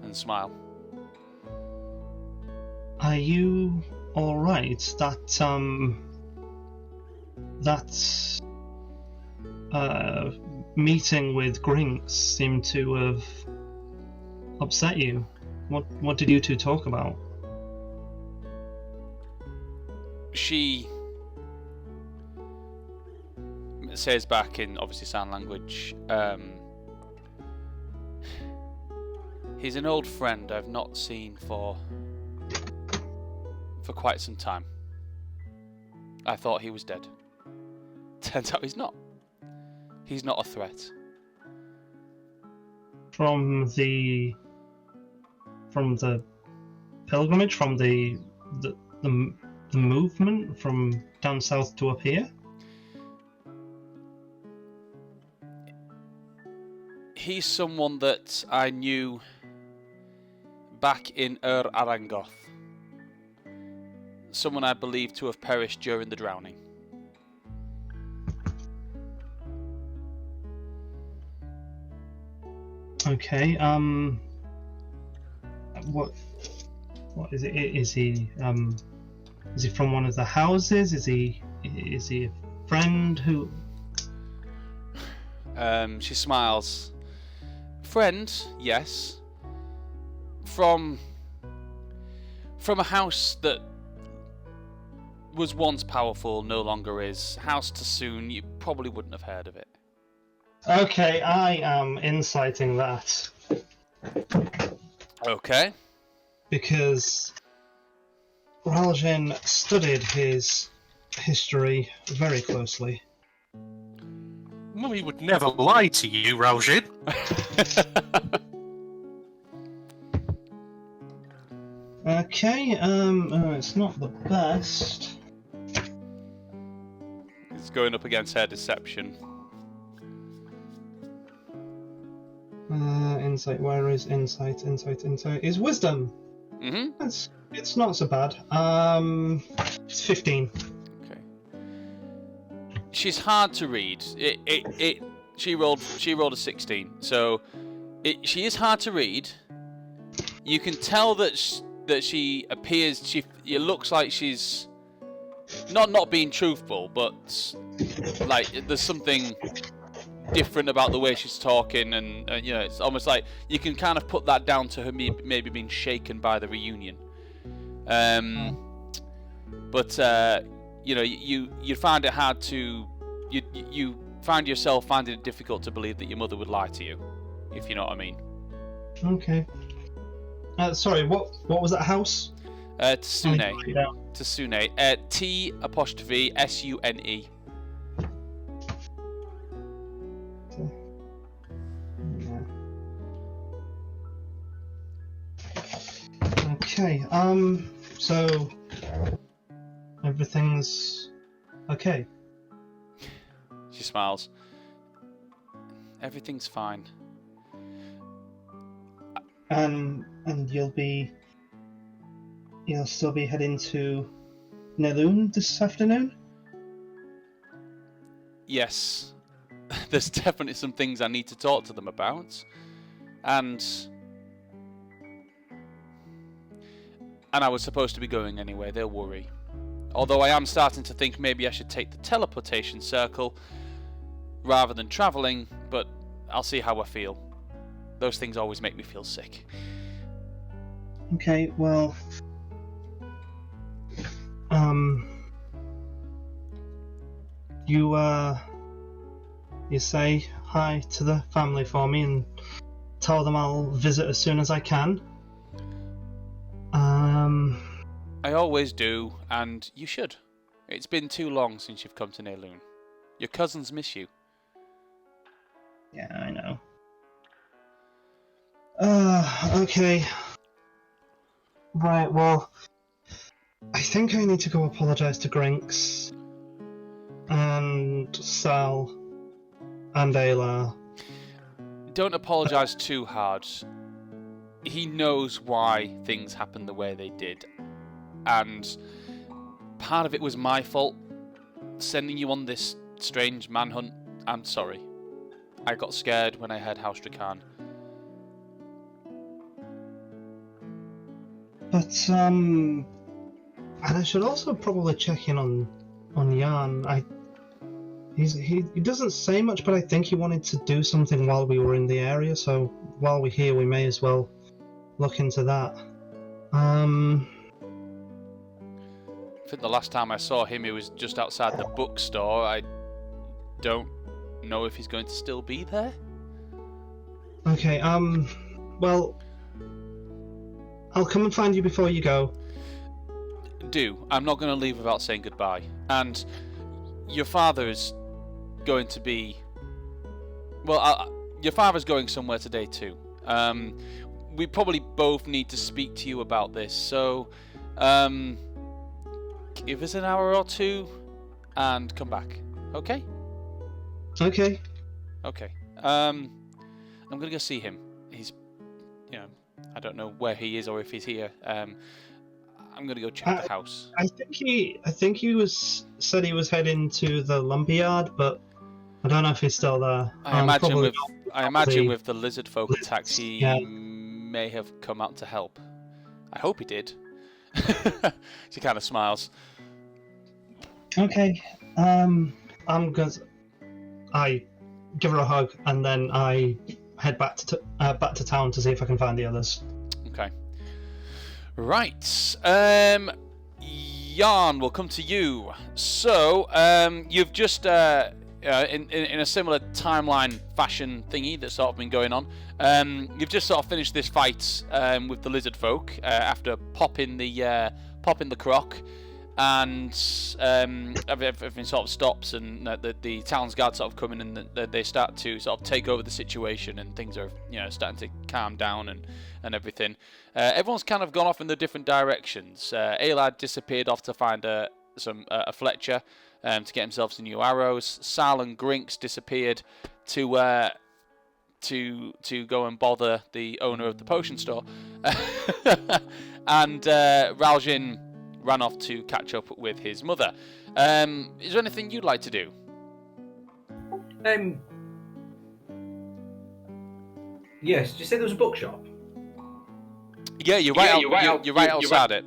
Speaker 1: and smile.
Speaker 4: Are you all right? That meeting with Grinks seemed to have upset you. What did you two talk about?
Speaker 1: She says back in obviously sign language, He's an old friend I've not seen for quite some time. I thought he was dead. Turns out he's not. He's not a threat.
Speaker 4: From the pilgrimage, from the movement from down south to up here.
Speaker 1: He's someone that I knew back in Arangoth. Someone I believe to have perished during the drowning.
Speaker 4: Okay. What is it? Is he from one of the houses? Is he a friend who?
Speaker 1: She smiles. Friend, yes. From a house that was once powerful, no longer is. House Tassoon, you probably wouldn't have heard of it.
Speaker 4: Okay, I am inciting that.
Speaker 1: Okay.
Speaker 4: Because Raljin studied his history very closely.
Speaker 2: Mummy would never lie to you, Raljin.
Speaker 4: Okay, it's not the best.
Speaker 1: It's going up against her deception.
Speaker 4: Insight, where is insight? Insight is wisdom.
Speaker 1: Mm-hmm.
Speaker 4: It's not so bad. It's 15.
Speaker 1: Okay. She's hard to read. She rolled a 16, so she is hard to read. You can tell that she appears. It looks like she's not being truthful, but like there's something different about the way she's talking, and you know, it's almost like you can kind of put that down to her maybe being shaken by the reunion. But you know, you find it hard to you find yourself finding it difficult to believe that your mother would lie to you, if you know what I mean.
Speaker 4: Okay. Sorry, what was that house?
Speaker 1: Tsune. Tsune. T''Sune.
Speaker 4: Okay, so everything's okay.
Speaker 1: She smiles. Everything's fine.
Speaker 4: And you'll still be heading to Neloon this afternoon?
Speaker 1: Yes. There's definitely some things I need to talk to them about. And I was supposed to be going anyway, they'll worry. Although I am starting to think maybe I should take the teleportation circle rather than travelling, but I'll see how I feel. Those things always make me feel sick.
Speaker 4: Okay, well... You say hi to the family for me and tell them I'll visit as soon as I can.
Speaker 1: I always do, and you should. It's been too long since you've come to Neloon. Your cousins miss you.
Speaker 4: Yeah, I know. Okay. Right, well, I think I need to go apologise to Grinks and Sal and Aelar.
Speaker 1: Don't apologise too hard. He knows why things happened the way they did. And part of it was my fault, sending you on this strange manhunt. I'm sorry. I got scared when I heard House Drakan.
Speaker 4: But, and I should also probably check in on Jan. He doesn't say much, but I think he wanted to do something while we were in the area, so while we're here we may as well look into that.
Speaker 1: I think the last time I saw him, he was just outside the bookstore. I don't know if he's going to still be there.
Speaker 4: Okay, well, I'll come and find you before you go.
Speaker 1: Do. I'm not going to leave without saying goodbye. And your father is going to be... Well, your father's going somewhere today too. We probably both need to speak to you about this, so give us an hour or two and come back. Okay?
Speaker 4: Okay.
Speaker 1: Okay. I'm gonna go see him. He's, I don't know where he is or if he's here. I'm gonna go check the house.
Speaker 4: I think he said he was heading to the lumberyard, but I don't know if he's still there.
Speaker 1: I imagine
Speaker 4: probably
Speaker 1: with the lizard folk attacks, he may have come out to help. I hope he did. She kind of smiles.
Speaker 4: Okay. I give her a hug and then I head back to town to see if I can find the others.
Speaker 1: Okay. Right. Yarn, we'll come to you. So, you've just in a similar timeline fashion thingy that's sort of been going on. You've just sort of finished this fight with the lizard folk after popping the croc, and everything sort of stops, and the town's guard sort of come in, and they start to sort of take over the situation, and things are starting to calm down and everything. Everyone's kind of gone off in the different directions. Aelar disappeared off to find a Fletcher. To get himself some new arrows. Sal and Grinks disappeared to go and bother the owner of the potion store, and Raljin ran off to catch up with his mother. Is there anything you'd like to do?
Speaker 6: Yes. Did you say there was a bookshop?
Speaker 1: Yeah, you're right outside it.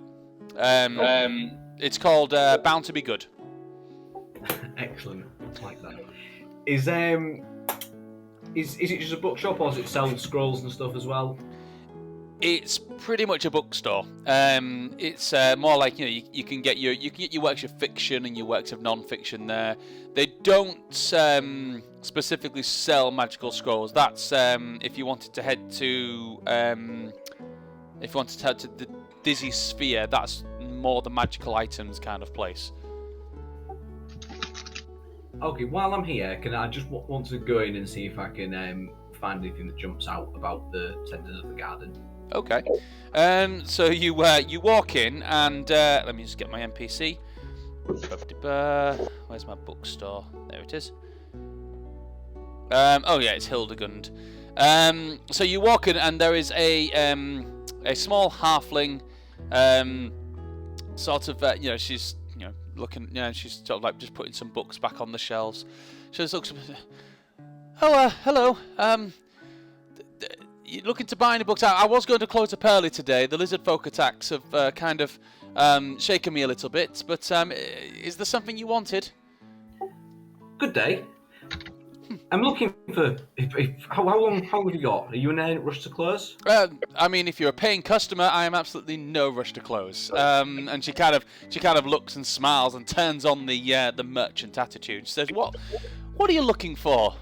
Speaker 1: It's called Bound to Be Good.
Speaker 6: Excellent. I like that. Is it just a bookshop, or does it sell scrolls and stuff as well?
Speaker 1: It's pretty much a bookstore. It's more like you can get your works of fiction and your works of non-fiction there. They don't specifically sell magical scrolls. That's if you wanted to head to the Dizzy Sphere. That's more the magical items kind of place.
Speaker 6: Okay, while I'm here, can I just want to go in and see if I can find anything that jumps out about the tenders of the garden?
Speaker 1: Okay. So you walk in, and let me just get my NPC. Where's my bookstore? There it is. Oh yeah, it's Hildegund. So you walk in, and there is a small halfling, sort of she's looking, she's sort of like just putting some books back on the shelves. She just looks. Oh, hello. You looking to buy any books? I was going to close up early today. The lizard folk attacks have kind of shaken me a little bit. But is there something you wanted?
Speaker 6: Good day. I'm looking for. How long have you got? Are you in a rush to close?
Speaker 1: I mean, if you're a paying customer, I am absolutely no rush to close. And she kind of looks and smiles and turns on the merchant attitude. She says, "What are you looking for?"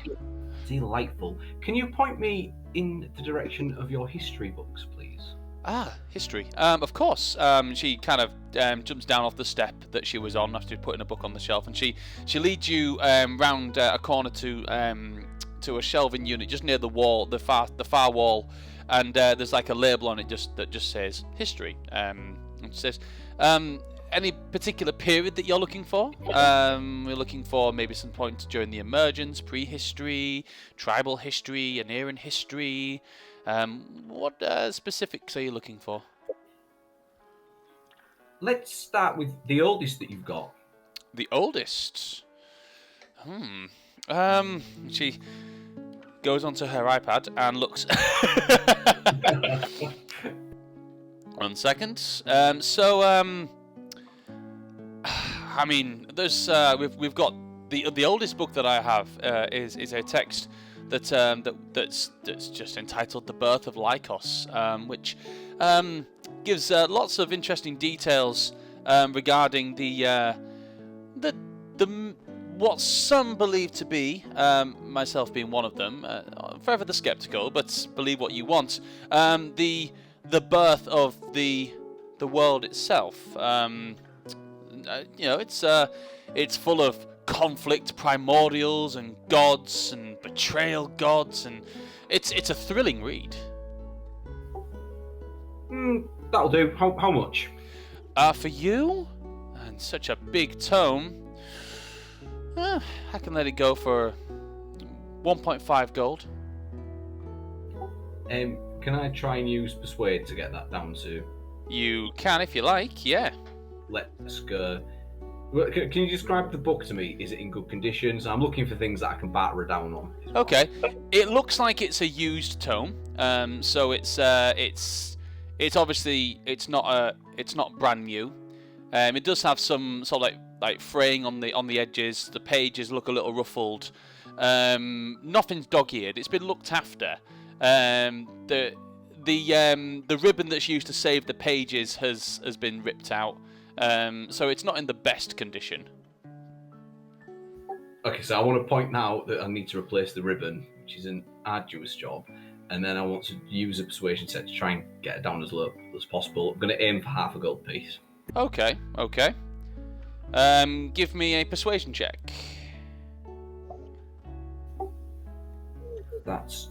Speaker 6: Delightful. Can you point me in the direction of your history books, please?
Speaker 1: Ah, history. Of course. She kind of jumps down off the step that she was on after putting a book on the shelf, and she leads you round a corner to a shelving unit just near the wall, the far wall, and there's like a label on it that just says history. And it says, any particular period that you're looking for? We're looking for maybe some point during the emergence, prehistory, tribal history, Aelar history. What specifics are you looking for?
Speaker 6: Let's start with the oldest that you've got.
Speaker 1: The oldest? She goes onto her iPad and looks. 1 second. I mean, there's we've got the oldest book that I have is a text that's just entitled "The Birth of Lycos," which gives lots of interesting details regarding the what some believe to be, myself being one of them, forever the skeptical, but believe what you want, the the birth of the world itself. It's full of conflict, primordials, and gods, and betrayal gods, and it's a thrilling read.
Speaker 6: That'll do. How much?
Speaker 1: For you, and such a big tome, I can let it go for 1.5 gold.
Speaker 6: Can I try and use persuade to get that down to?
Speaker 1: You can if you like, yeah.
Speaker 6: Let's go. Can you describe the book to me? Is it in good conditions? I'm looking for things that I can barter it down on.
Speaker 1: Okay, it looks like it's a used tome. So it's obviously it's not brand new. It does have some sort of like fraying on the edges. The pages look a little ruffled. Nothing's dog-eared. It's been looked after. The ribbon that's used to save the pages has been ripped out. So it's not in the best condition.
Speaker 6: Okay, so I want to point out that I need to replace the ribbon, which is an arduous job, and then I want to use a persuasion set to try and get it down as low as possible. I'm going to aim for half a gold piece.
Speaker 1: Okay. Give me a persuasion check.
Speaker 6: That's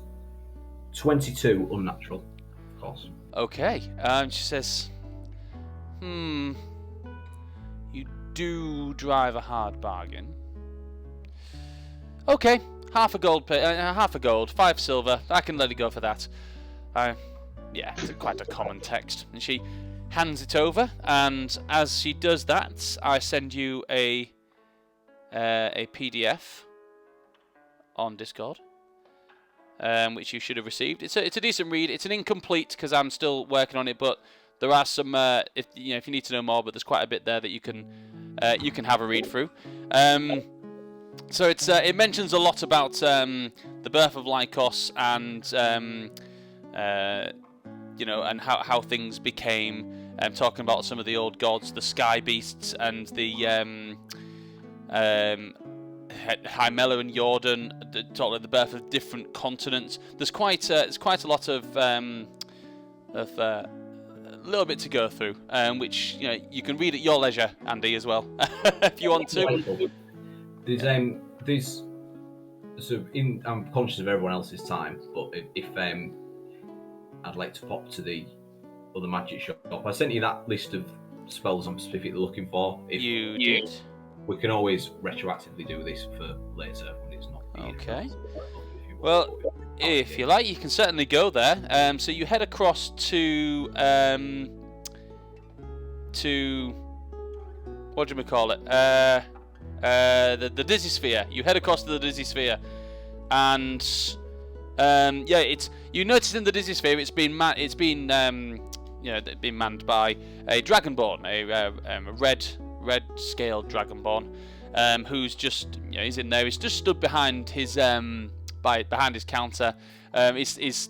Speaker 6: 22 unnatural, of course.
Speaker 1: Okay. She says, you do drive a hard bargain. Okay, half a gold, 5 silver. I can let it go for that. Yeah, it's quite a common text. And she hands it over, and as she does that, I send you a PDF on Discord, which you should have received. It's a decent read. It's an incomplete because I'm still working on it, but there are some if you need to know more, but there's quite a bit there that you can have a read through. So it mentions a lot about the birth of Lycos and and how things became. Talking about some of the old gods, the sky beasts, and the Hymela and Jordan, the birth of different continents. There's quite a lot of a little bit to go through, which you can read at your leisure, Andy, as well, if you want to.
Speaker 6: I'm conscious of everyone else's time, but if I'd like to pop to the other magic shop. I sent you that list of spells I'm specifically looking for.
Speaker 1: You did.
Speaker 6: We can always retroactively do this for later when it's not.
Speaker 1: Okay. Well, if you like, you can certainly go there. So you head across to what do we call it? The Dizzy Sphere. You head across to the Dizzy Sphere, and you notice in the Dizzy Sphere it's been manned by a Dragonborn, a red scaled Dragonborn, who's just he's in there. He's just stood behind his behind his counter. He's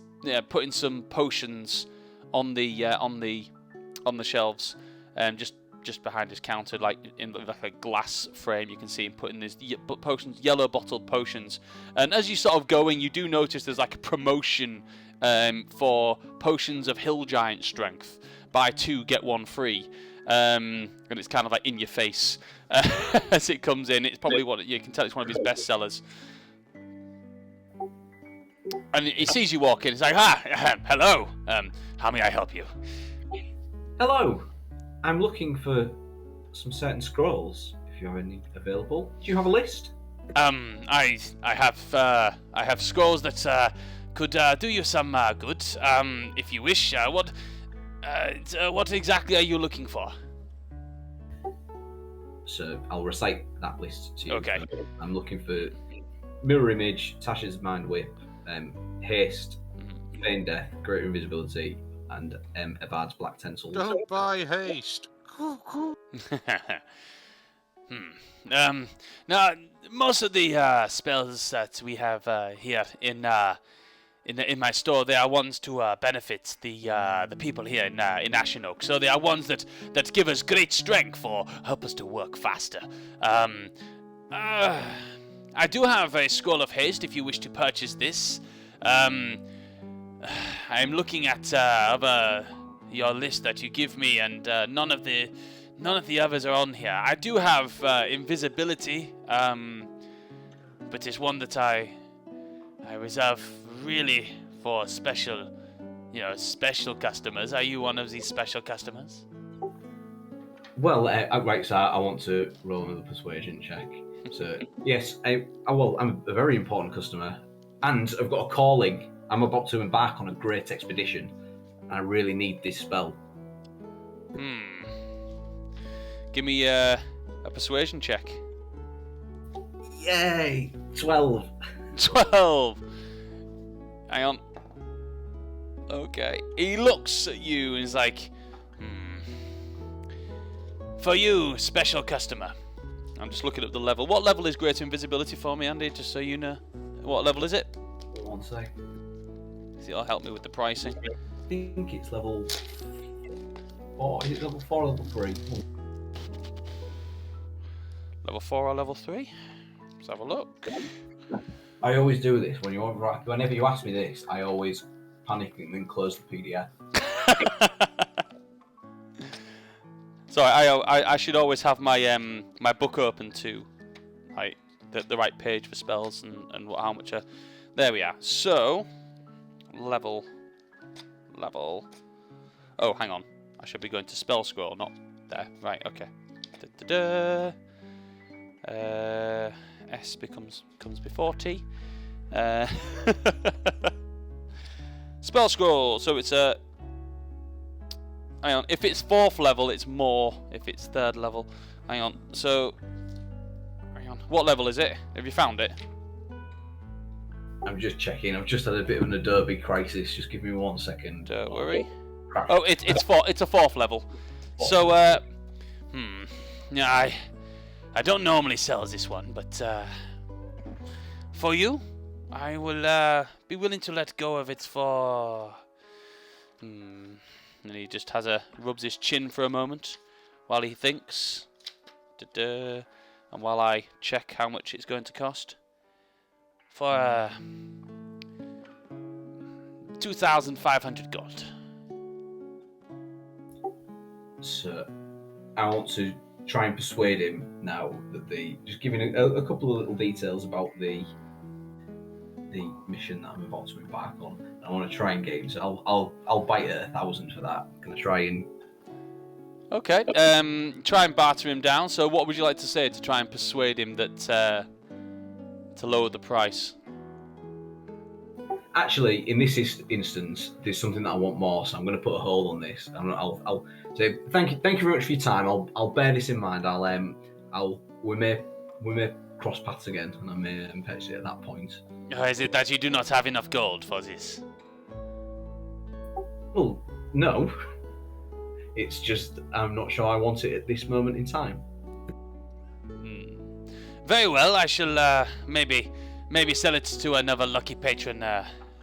Speaker 1: putting some potions on the shelves, just behind his counter, like in like a glass frame. You can see him putting these potions, yellow bottled potions. And as you sort of going, you do notice there's like a promotion for potions of hill giant strength. Buy 2 get 1 free. And it's kind of like in your face as it comes in. It's probably you can tell it's one of his best sellers. And he sees you walk in. He's like, hello. How may I help you?
Speaker 6: Hello. I'm looking for some certain scrolls. If you have any available, do you have a list?
Speaker 1: I have scrolls that could do you some good. If you wish. What exactly are you looking for?
Speaker 6: So I'll recite that list to you.
Speaker 1: Okay.
Speaker 6: I'm looking for Mirror Image, Tasha's Mind Whip, Haste, Feign Death, Greater Invisibility, and Evard's Black Tensils.
Speaker 2: Don't buy haste.
Speaker 1: Now, most of the spells that we have here in my store, they are ones to benefit the people here in Ashenok. So they are ones that give us great strength or help us to work faster. I do have a scroll of haste if you wish to purchase this. I'm looking at your list that you give me, and none of the others are on here. I do have invisibility, but it's one that I reserve really for special, special customers. Are you one of these special customers?
Speaker 6: Well, right, so I want to roll another persuasion check. So, yes, I'm a very important customer, and I've got a calling. I'm about to embark on a great expedition, and I really need this spell.
Speaker 1: Give me a persuasion check.
Speaker 6: Yay! 12.
Speaker 1: 12! Hang on. Okay. He looks at you and is like, For you, special customer. I'm just looking at the level. What level is greater invisibility for me, Andy? Just so you know. What level is it?
Speaker 6: 1 sec.
Speaker 1: It'll help me with the pricing.
Speaker 6: I think it's level 4. Is it level 4 or level 3?
Speaker 1: Level 4 or level 3? Let's have a look.
Speaker 6: I always do this. Whenever you ask me this, I always panic and then close the PDF.
Speaker 1: Sorry, I should always have my my book open to like the right page for spells and how much are. There we are. So level. Oh, hang on. I should be going to spell scroll, not there. Right. Okay. S comes before T. Spell scroll. So it's a. Hang on. If it's 4th level, it's more. If it's 3rd level, hang on. So, hang on. What level is it? Have you found it?
Speaker 6: I'm just checking. I've just had a bit of an Adobe crisis. Just give me 1 second.
Speaker 1: Don't worry. Oh, it's a 4th level. So, yeah, I don't normally sell this one, but for you, I will be willing to let go of it for. And he just rubs his chin for a moment while he thinks. And while I check how much it's going to cost. For 2,500 gold.
Speaker 6: So, I want to try and persuade him now that just giving a couple of little details about the mission that I'm about to embark on. I want to try and get him, so I'll bite at 1,000 for that. Can I try and?
Speaker 1: Okay. Try and barter him down. So, what would you like to say to try and persuade him that to lower the price?
Speaker 6: Actually, in this instance, there's something that I want more, so I'm going to put a hold on this. I'll say thank you very much for your time. I'll bear this in mind. We may cross paths again, and I may purchase it at that point.
Speaker 1: Or is it that you do not have enough gold for this?
Speaker 6: Well, no. It's just I'm not sure I want it at this moment in time.
Speaker 1: Very well. I shall maybe sell it to another lucky patron.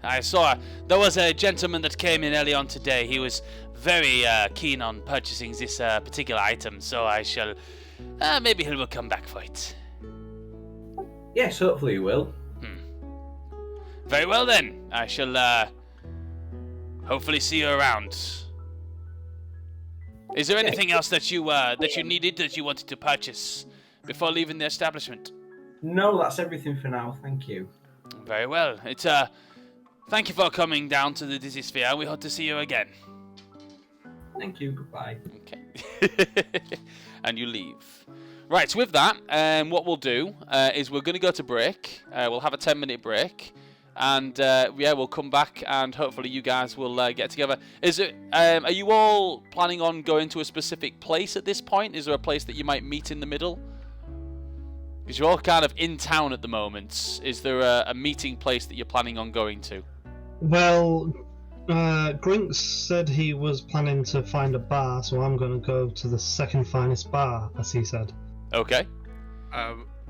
Speaker 1: I saw there was a gentleman that came in early on today. He was very keen on purchasing this particular item, so I shall maybe he will come back for it.
Speaker 6: Yes, hopefully he will.
Speaker 1: Very well then. I shall hopefully see you around. Is there anything else that you needed that you wanted to purchase before leaving the establishment?
Speaker 6: No, that's everything for now. Thank you.
Speaker 1: Very well. It's thank you for coming down to the Dizzy Sphere. We hope to see you again.
Speaker 6: Thank you. Goodbye.
Speaker 1: Okay. And you leave. Right. So with that, what we'll do is we're going to go to break. We'll have a 10-minute break. And we'll come back and hopefully you guys will get together. Are you all planning on going to a specific place at this point? Is there a place that you might meet in the middle? Because you're all kind of in town at the moment. Is there a meeting place that you're planning on going to?
Speaker 4: Well, Grinks said he was planning to find a bar, so I'm going to go to the second finest bar, as he said.
Speaker 1: Okay.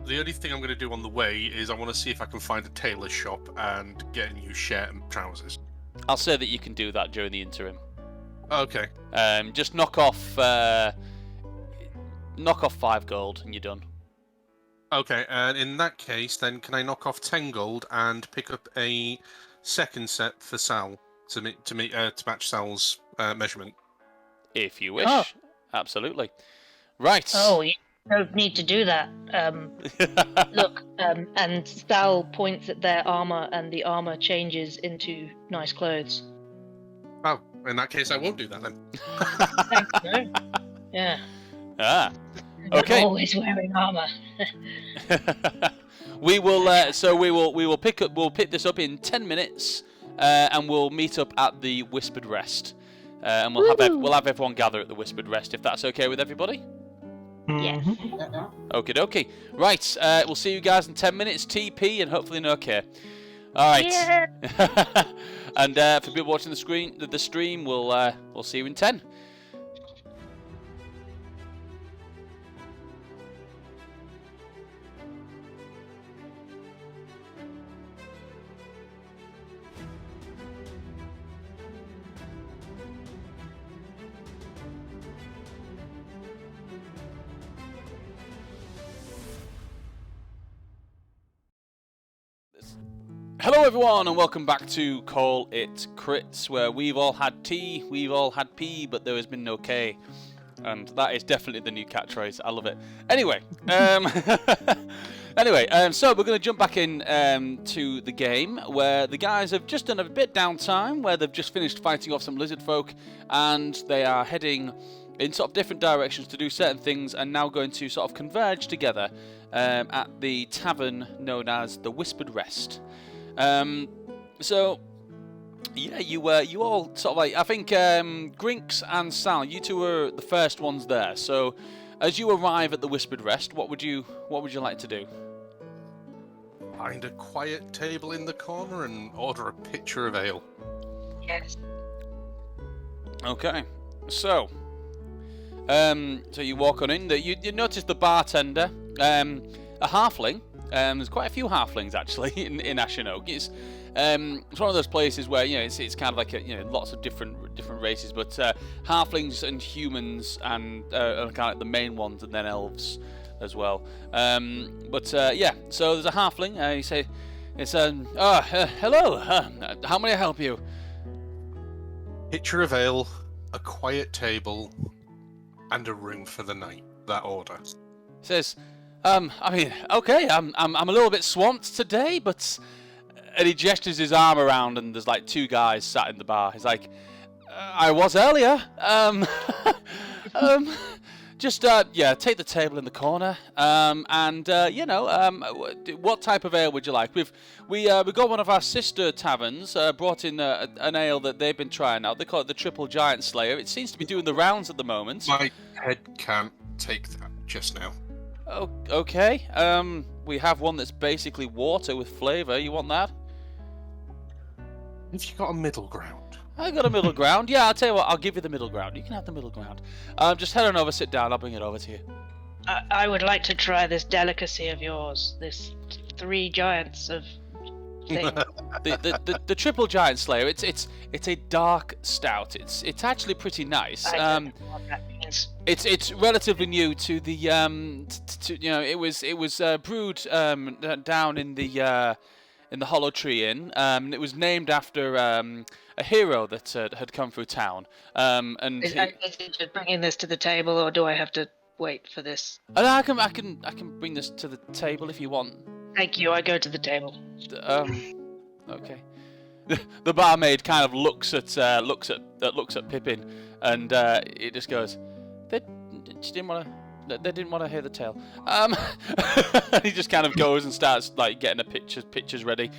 Speaker 2: The only thing I'm going to do on the way is I want to see if I can find a tailor shop and get a new shirt and trousers.
Speaker 1: I'll say that you can do that during the interim.
Speaker 2: Okay.
Speaker 1: Just knock off 5 gold and you're done.
Speaker 2: Okay, and in that case, then can I knock off 10 gold and pick up a second set for Sal? to match Sal's measurement.
Speaker 1: If you wish.
Speaker 3: Oh.
Speaker 1: Absolutely. Right.
Speaker 3: Oh, you don't need to do that. Look, and Sal points at their armor, and the armor changes into nice clothes.
Speaker 2: Oh, in that case, I won't do that then.
Speaker 3: Thanks, no? Yeah.
Speaker 1: Ah.
Speaker 3: They're
Speaker 1: Okay.
Speaker 3: always wearing armor.
Speaker 1: We will. So we will pick up. We'll pick this up in 10 minutes, and we'll meet up at the Whispered Rest, and we'll have everyone gather at the Whispered Rest if that's okay with everybody.
Speaker 3: Yes.
Speaker 1: Okie dokie. Right. We'll see you guys in 10 minutes. TP and hopefully no okay. All right.
Speaker 3: Yeah.
Speaker 1: And for people watching the stream, we'll see you in 10. Hello everyone and welcome back to Call It Crits, where we've all had T, we've all had P, but there has been no K. And that is definitely the new catchphrase. I love it. Anyway, so we're going to jump back in to the game, where the guys have just done a bit downtime, where they've just finished fighting off some lizard folk, and they are heading in sort of different directions to do certain things, and now going to sort of converge together at the tavern known as the Whispered Rest. So, yeah, you all sort of like, I think Grinks and Sal, you two were the first ones there. So, as you arrive at the Whispered Rest, what would you like to do?
Speaker 2: Find a quiet table in the corner and order a pitcher of ale.
Speaker 3: Yes.
Speaker 1: Okay, so you walk on in. You notice the bartender, a halfling. There's quite a few halflings actually in Ashenok. It's one of those places where it's kind of like lots of different races, but halflings and humans and are kind of the main ones, and then elves as well. Yeah, so there's a halfling. You say, it's hello. How may I help you?
Speaker 2: Pitcher of ale, a quiet table, and a room for the night. That order.
Speaker 1: He says, I mean, okay, I'm a little bit swamped today, but... And he gestures his arm around, and there's like two guys sat in the bar. He's like, I was earlier. Just take the table in the corner. What type of ale would you like? We got one of our sister taverns, brought in an ale that they've been trying out. They call it the Triple Giant Slayer. It seems to be doing the rounds at the moment.
Speaker 2: My head can't take that just now.
Speaker 1: Oh, okay. We have one that's basically water with flavour. You want that?
Speaker 2: Have you got a middle ground?
Speaker 1: I got a middle ground. Yeah, I'll tell you what. I'll give you the middle ground. You can have the middle ground. Just head on over, sit down. I'll bring it over to you.
Speaker 3: I would like to try this delicacy of yours. This three giants of thing.
Speaker 1: the Triple Giant Slayer. It's a dark stout. It's actually pretty nice.
Speaker 3: I don't know what that means.
Speaker 1: It's relatively new to the it was brewed down in the Hollow Tree Inn. It was named after a hero that had come through town.
Speaker 3: Is it just bringing this to the table, or do I have to wait for this?
Speaker 1: I can bring this to the table if you want.
Speaker 3: Thank you. I go to the table.
Speaker 1: Okay. The barmaid kind of looks at Pippin, and it just goes, They didn't want to hear the tale. He just kind of goes and starts like getting pictures ready.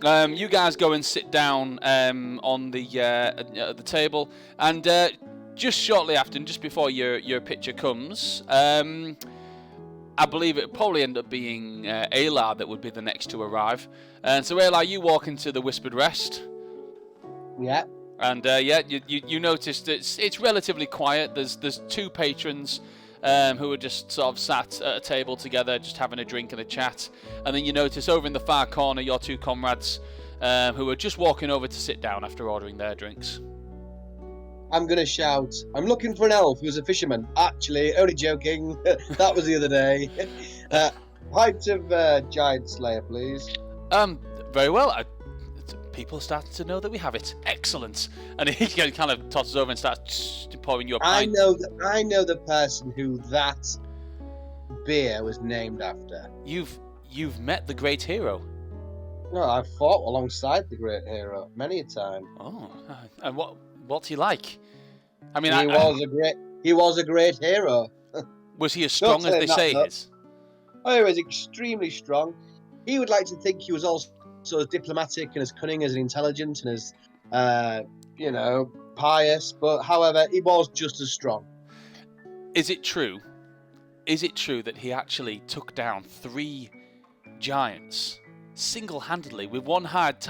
Speaker 1: You guys go and sit down on the table, and just shortly after, and just before your picture comes, I believe it probably end up being Aelar that would be the next to arrive. And so Aelar, you walk into the Whispered Rest.
Speaker 5: Yeah.
Speaker 1: And you notice that it's relatively quiet. There's two patrons who are just sort of sat at a table together, just having a drink and a chat. And then you notice over in the far corner your two comrades who are just walking over to sit down after ordering their drinks.
Speaker 5: I'm going to shout, I'm looking for an elf who's a fisherman. Actually, only joking. That was the other day. Pint of Giant Slayer, please.
Speaker 1: Very well. people are starting to know that we have it. Excellent. And he kind of tosses over and starts pouring you a
Speaker 5: I
Speaker 1: pint.
Speaker 5: know the person who that beer was named after.
Speaker 1: You've met the great hero.
Speaker 5: No, I've fought alongside the great hero many a time.
Speaker 1: Oh, and what's he like? I mean,
Speaker 5: He was a great hero.
Speaker 1: was he as strong as they say he is?
Speaker 5: Oh, he was extremely strong. He would like to think he was also as diplomatic and as cunning as intelligent and as, pious. But however, he was just as strong.
Speaker 1: Is it true? Is it true that he actually took down 3 giants single-handedly with one hand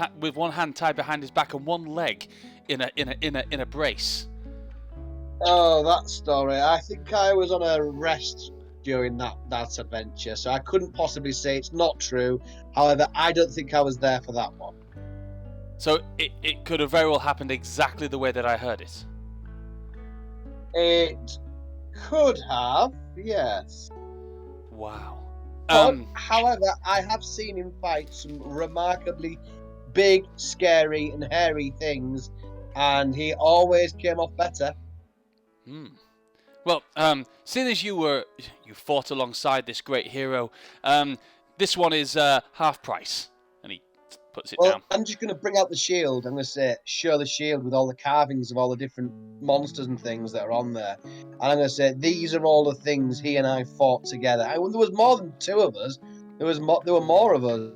Speaker 1: tied behind his back and one leg in a brace?
Speaker 5: Oh, that story. I think I was on a rest during that adventure, so I couldn't possibly say it's not true. However, I don't think I was there for that one.
Speaker 1: So it could have very well happened exactly the way that I heard it.
Speaker 5: It could have, yes.
Speaker 1: Wow.
Speaker 5: However, I have seen him fight some remarkably big, scary, and hairy things, and he always came off better.
Speaker 1: Well, seeing as you fought alongside this great hero, this one is half price, and he puts it down.
Speaker 5: I'm just going to bring out the shield. I'm going to show the shield with all the carvings of all the different monsters and things that are on there. And I'm going to say, these are all the things he and I fought together. There was more than 2 of us. There were more of us.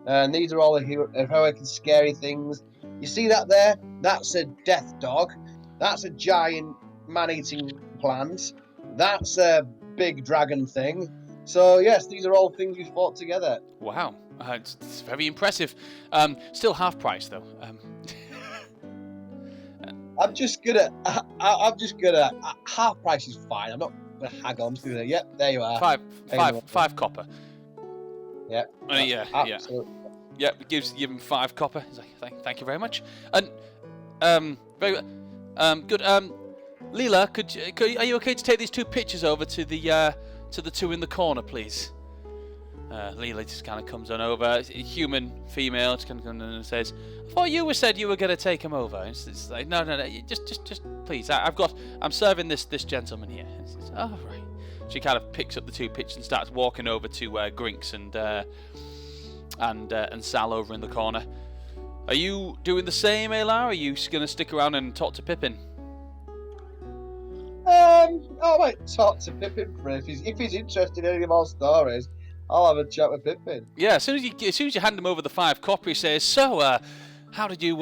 Speaker 5: And these are all the heroic and scary things. You see that there? That's a death dog. That's a giant man-eating plant. That's a big dragon thing. So, yes, these are all things we fought together.
Speaker 1: Wow. It's very impressive. Still half price though.
Speaker 5: I'm just gonna half price is fine. I'm not gonna hag on. I'm just gonna yep, there you are.
Speaker 1: Five copper.
Speaker 5: Yeah.
Speaker 1: Absolutely. Yeah, give him 5 copper. He's like, thank you very much. And very good. Leela, are you okay to take these 2 pictures over to the 2 in the corner, please? Leela just kind of comes on over. Human, female, just kind of comes on and says, "I thought you said you were going to take him over." It's like, no, just please. I'm serving this gentleman here. Says, oh right. She kind of picks up the 2 pictures and starts walking over to Grinks and Sal over in the corner. Are you doing the same, Aelar? Are you going to stick around and talk to Pippin?
Speaker 5: I might talk to Pippin for if he's interested in any of our stories. I'll have a chat with Pippin.
Speaker 1: Yeah, as soon as you hand him over the 5 copper, he says, "So, how did you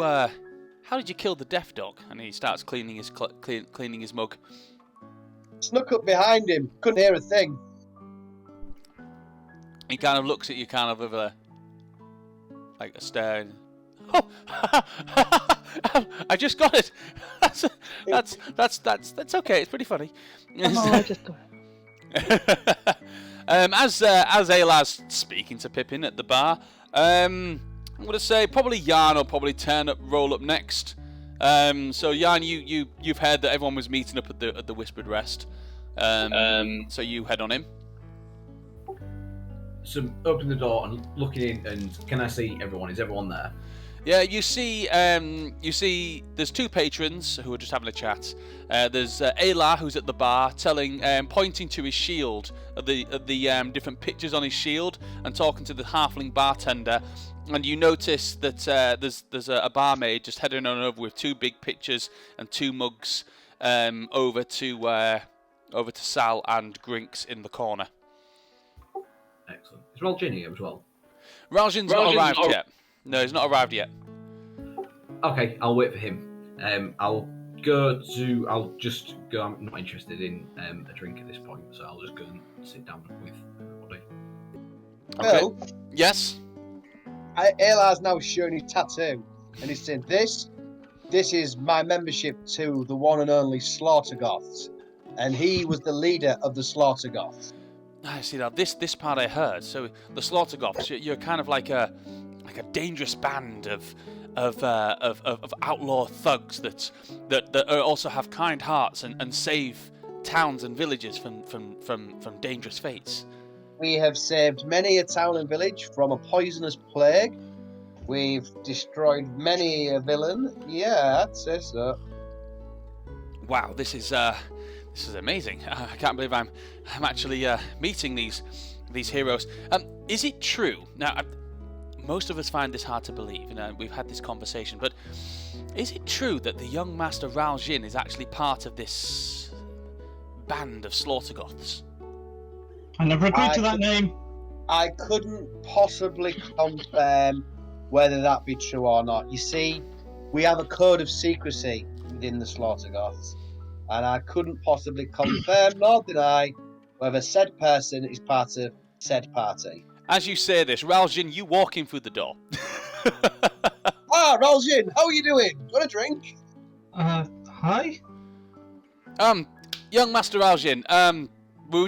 Speaker 1: kill the deaf dog?" And he starts cleaning his mug.
Speaker 5: Snuck up behind him, couldn't hear a thing.
Speaker 1: He kind of looks at you, kind of with a stare. Oh, I just got it. That's okay. It's pretty funny.
Speaker 3: Oh, I just got it.
Speaker 1: As Aelar's speaking to Pippin at the bar, I'm going to say probably Jan will probably roll up next. So Jan, you've heard that everyone was meeting up at the Whispered Rest. So you head on in.
Speaker 6: So open the door and looking in, and can I see everyone? Is everyone there?
Speaker 1: Yeah, you see there's 2 patrons who are just having a chat. There's Aelar, who's at the bar, pointing to his shield, at the different pictures on his shield, and talking to the halfling bartender. And you notice that there's a barmaid just heading on over with 2 big pictures and 2 mugs over to Sal and Grinks in the corner.
Speaker 6: Excellent. Is Raljin here as well?
Speaker 1: Raljin's not arrived yet. No, he's not arrived yet.
Speaker 6: Okay, I'll wait for him. I'll just go. I'm not interested in a drink at this point, so I'll just go and sit down with everybody.
Speaker 1: Okay.
Speaker 5: Phil,
Speaker 1: Yes.
Speaker 5: Aelar's now showing his tattoo, and he's saying, "This is my membership to the one and only Slaughtergoths," and he was the leader of the Slaughtergoths.
Speaker 1: I see now. This part I heard. So the Slaughtergoths, you're kind of like a dangerous band of outlaw thugs that also have kind hearts and save towns and villages from dangerous fates.
Speaker 5: We have saved many a town and village from a poisonous plague. We've destroyed many a villain. Yeah, I'd say so.
Speaker 1: Wow, this is amazing. I can't believe I'm actually meeting these heroes. Is it true? Now, most of us find this hard to believe, and we've had this conversation, but is it true that the young Master Raljin is actually part of this band of Slaughtergoths?
Speaker 4: I never agreed to that name.
Speaker 5: I couldn't possibly confirm whether that be true or not. You see, we have a code of secrecy within the Slaughtergoths, and I couldn't possibly confirm nor deny whether said person is part of said party.
Speaker 1: As you say this, Raljin, you walk in through the door.
Speaker 5: Ah, Raljin, how are you doing? Want a drink?
Speaker 4: Hi?
Speaker 1: Young Master Raljin, we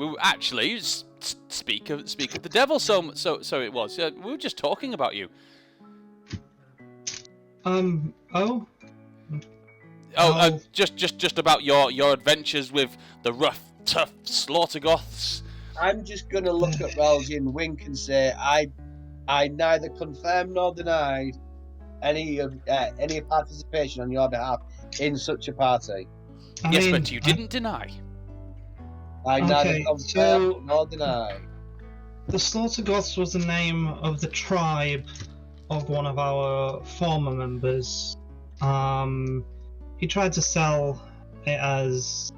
Speaker 1: were actually speak of the devil. So it was. We were just talking about you.
Speaker 4: Oh?
Speaker 1: Just about your adventures with the rough, tough Slaughtergoths.
Speaker 5: I'm just gonna look at Raljin, wink, and say I neither confirm nor deny any participation on your behalf in such a party.
Speaker 1: Yes, but you didn't deny.
Speaker 5: I neither confirm nor deny.
Speaker 4: The Slaughtergoths was the name of the tribe of one of our former members. He tried to sell it as...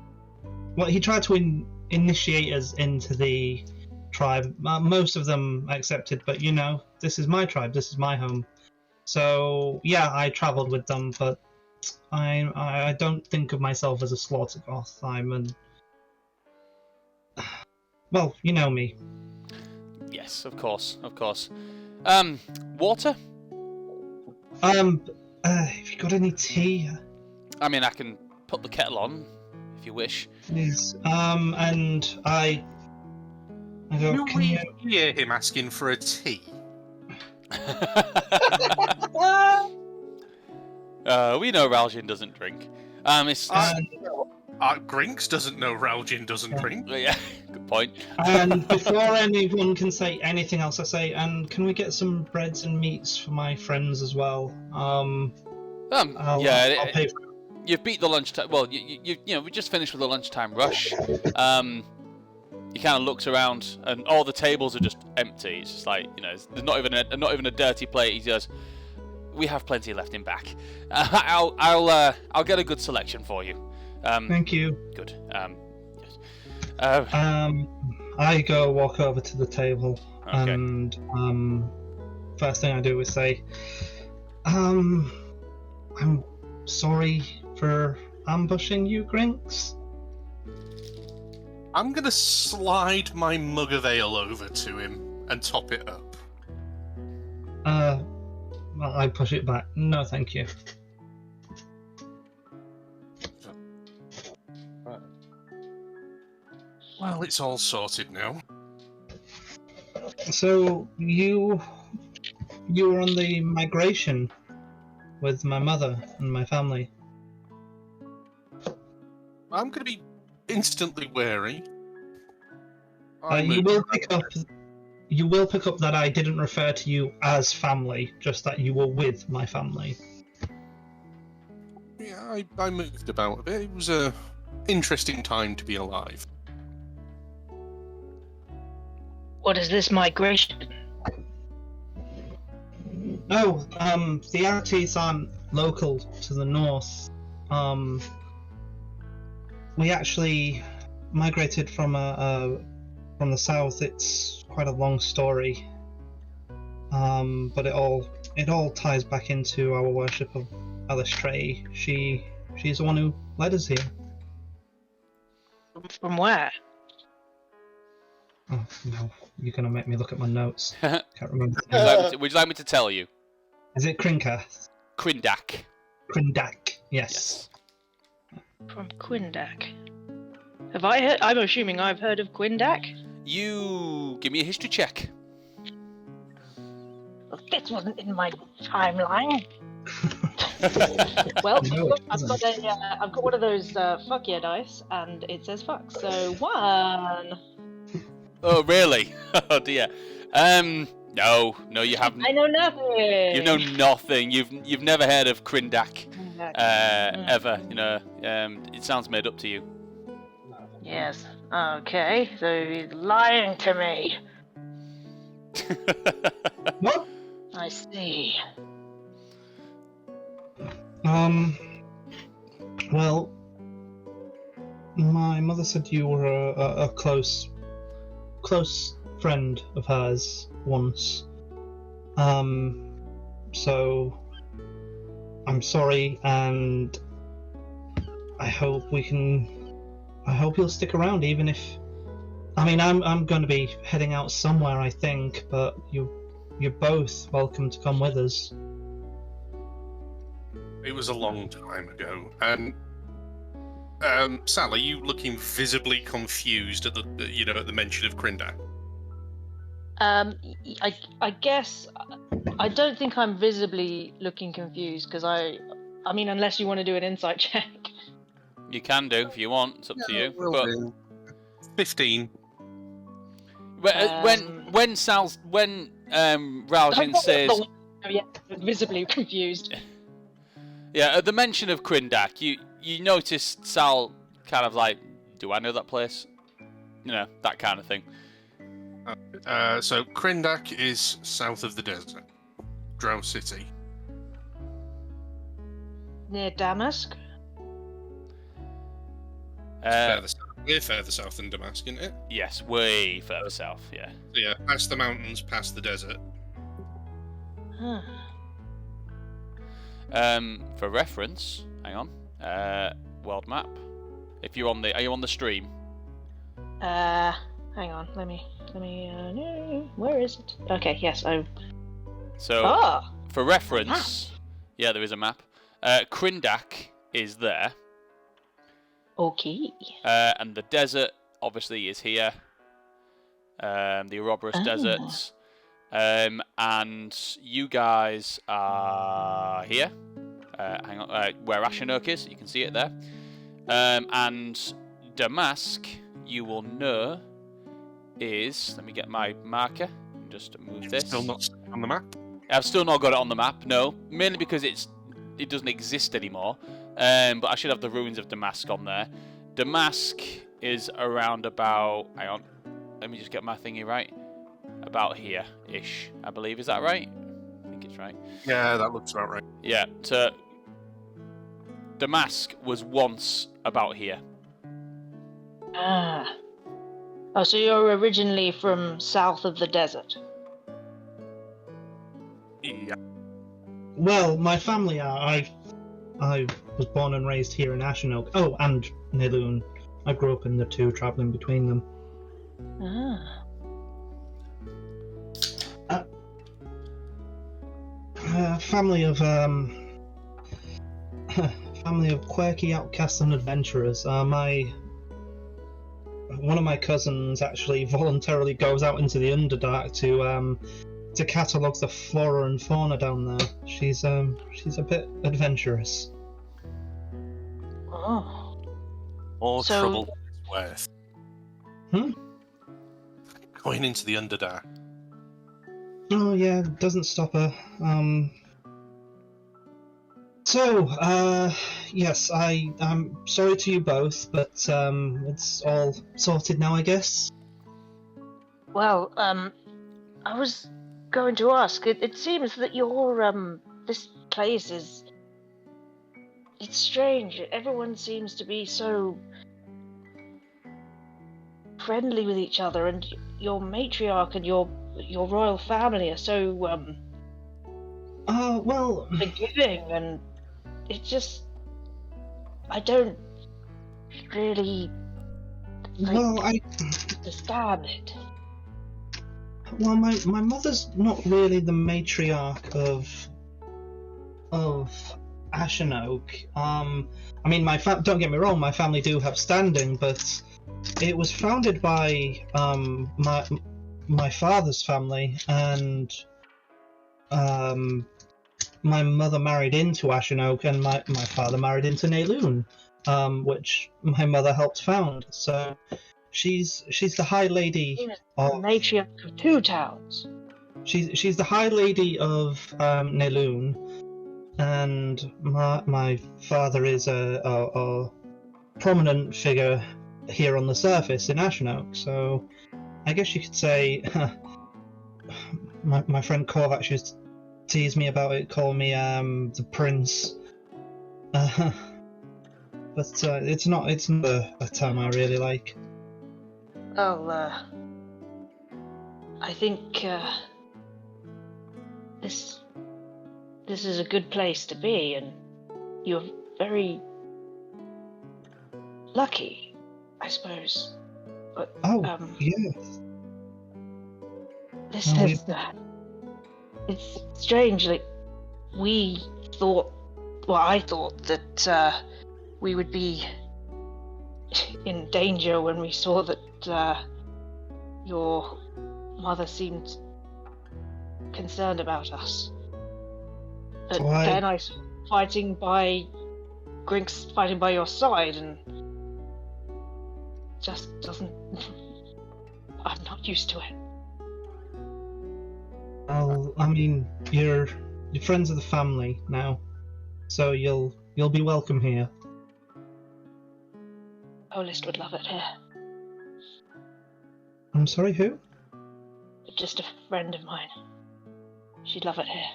Speaker 4: Well, he tried to initiate us into the tribe. Most of them accepted, but you know, this is my tribe, this is my home. So, yeah, I travelled with them, but I don't think of myself as a Slaughtergoth. I'm an... Well, you know me.
Speaker 1: Yes, of course. Water?
Speaker 4: Have you got any tea?
Speaker 1: I mean, I can put the kettle on, if you wish.
Speaker 4: Please. And I go, can you...
Speaker 2: hear him asking for a tea?
Speaker 1: We know Raljin doesn't drink.
Speaker 2: Grinks doesn't know Raljin doesn't drink.
Speaker 1: Yeah, good point.
Speaker 4: And before anyone can say anything else, I say, and can we get some breads and meats for my friends as well? I'll pay for it.
Speaker 1: You've beat the lunchtime. Well, you know, we just finished with the lunchtime rush. He kind of looks around, and all the tables are just empty. It's just like, you know, there's not even a dirty plate. He goes, "We have plenty left in back. I'll get a good selection for you."
Speaker 4: Thank you.
Speaker 1: Good.
Speaker 4: I go walk over to the table,
Speaker 1: Okay.
Speaker 4: and first thing I do is say, I'm sorry for ambushing you, Grinks.
Speaker 2: I'm gonna slide my mug of ale over to him and top it up.
Speaker 4: Well, I push it back. No, thank you.
Speaker 2: Well, it's all sorted now.
Speaker 4: So you were on the migration with my mother and my family.
Speaker 2: I'm gonna be instantly wary.
Speaker 4: You will pick up that I didn't refer to you as family, just that you were with my family.
Speaker 2: Yeah, I moved about a bit. It was a interesting time to be alive.
Speaker 3: What is this migration?
Speaker 4: Oh, the Arties aren't local to the north. We actually migrated from the south. It's quite a long story, but it all ties back into our worship of Aelar. She's the one who led us here.
Speaker 3: From where?
Speaker 4: Oh no, you're gonna make me look at my notes. Can't remember.
Speaker 1: Would you like me to tell you?
Speaker 4: Is it Krinkath?
Speaker 1: Quindak.
Speaker 4: Krindak, yes.
Speaker 3: From Quindak. Have I heard? I'm assuming I've heard of Quindak.
Speaker 1: You give me a history check.
Speaker 3: Well, this wasn't in my timeline. Well,
Speaker 4: No,
Speaker 3: look,
Speaker 4: it
Speaker 3: I've got one of those fuck yeah dice, and it says fuck. So 1.
Speaker 1: Oh really? Oh dear. No, you haven't.
Speaker 3: I know nothing.
Speaker 1: You know nothing. You've never heard of Krindak,
Speaker 3: Mm.
Speaker 1: ever. You know, it sounds made up to you.
Speaker 3: Yes. Okay. So he's lying to me.
Speaker 4: What?
Speaker 3: I see.
Speaker 4: Well, my mother said you were a close friend of hers once. So I'm sorry, and I hope you'll stick around, even if. I mean, I'm going to be heading out somewhere, I think, but you're both welcome to come with us.
Speaker 2: It was a long time ago, and Sal, are you looking visibly confused at the mention of Krindak?
Speaker 3: I guess I don't think I'm visibly looking confused because I mean, unless you want to do an insight check.
Speaker 1: You can do if you want. It's up to you. But
Speaker 2: Do. 15.
Speaker 1: when Raljin says,
Speaker 3: Yeah, visibly confused.
Speaker 1: yeah, at the mention of Krindak, you notice Sal kind of like, do I know that place? You know, that kind of thing.
Speaker 2: So Krindak is south of the desert, Drow City.
Speaker 3: Near Damask.
Speaker 2: We're further south than Damask, isn't it?
Speaker 1: Yes, way further south. Yeah.
Speaker 2: So yeah, past the mountains, past the desert.
Speaker 3: Huh.
Speaker 1: For reference, hang on. World map. If you're on are you on the stream?
Speaker 3: Hang on. Let me. Where is it? Okay. Yes.
Speaker 1: So for reference, yeah, there is a map. Krindak is there.
Speaker 3: Okay.
Speaker 1: And the desert obviously is here. The Ouroboros Desert. And you guys are here. Hang on, where Ashenok is, you can see it there. And Damask, you will know, is. Let me get my marker. Just to move this.
Speaker 2: Still not on the map.
Speaker 1: I've still not got it on the map. No, mainly because it doesn't exist anymore. But I should have the ruins of Damask on there. Damask is around about. Hang on. Let me just get my thingy right. About here-ish, I believe. Is that right? I think it's right.
Speaker 2: Yeah, that looks about right.
Speaker 1: Yeah, so Damask was once about here.
Speaker 3: Ah. Oh, so you're originally from south of the desert.
Speaker 2: Yeah.
Speaker 4: Well, my family are. I was born and raised here in Ashenok. Oh, and Niloon. I grew up in the two, travelling between them.
Speaker 3: Ah.
Speaker 4: Family of quirky outcasts and adventurers. One of my cousins actually voluntarily goes out into the Underdark to catalogue the flora and fauna down there. She's a bit adventurous.
Speaker 3: Oh.
Speaker 2: More
Speaker 3: So-
Speaker 2: trouble than it's worth. Going into the Underdark.
Speaker 4: Oh yeah, doesn't stop her. Yes, I'm sorry to you both, but it's all sorted now, I guess.
Speaker 3: Well, I was going to ask. It seems that your this place is. It's strange. Everyone seems to be so friendly with each other, and your matriarch and your royal family are so
Speaker 4: Well,
Speaker 3: forgiving, and it just I don't really
Speaker 4: well,
Speaker 3: understand it.
Speaker 4: Well, my mother's not really the matriarch of Ashenok. I mean, don't get me wrong, my family do have standing, but it was founded by my father's family, and my mother married into Ashenok, and my father married into Niloon, which my mother helped found. So she's the High Lady of.
Speaker 3: Matriarch of two towns.
Speaker 4: she's the High Lady of Neloon, and my father is a prominent figure here on the surface in Ashenoak. So I guess you could say my friend Korvac used to tease me about it, call me the prince. But it's not a term I really like.
Speaker 3: Well, I think this is a good place to be, and you're very lucky, I suppose. But
Speaker 4: Yes.
Speaker 3: this is it's strange. Like I thought that we would be in danger when we saw that your mother seemed concerned about us. But
Speaker 4: Why?
Speaker 3: then I saw Grinks fighting by your side, and just doesn't. I'm not used to it.
Speaker 4: Well, I mean, you're friends of the family now, so you'll be welcome here.
Speaker 3: Olist would love it here.
Speaker 4: I'm sorry, who?
Speaker 3: Just a friend of mine. She'd love it here.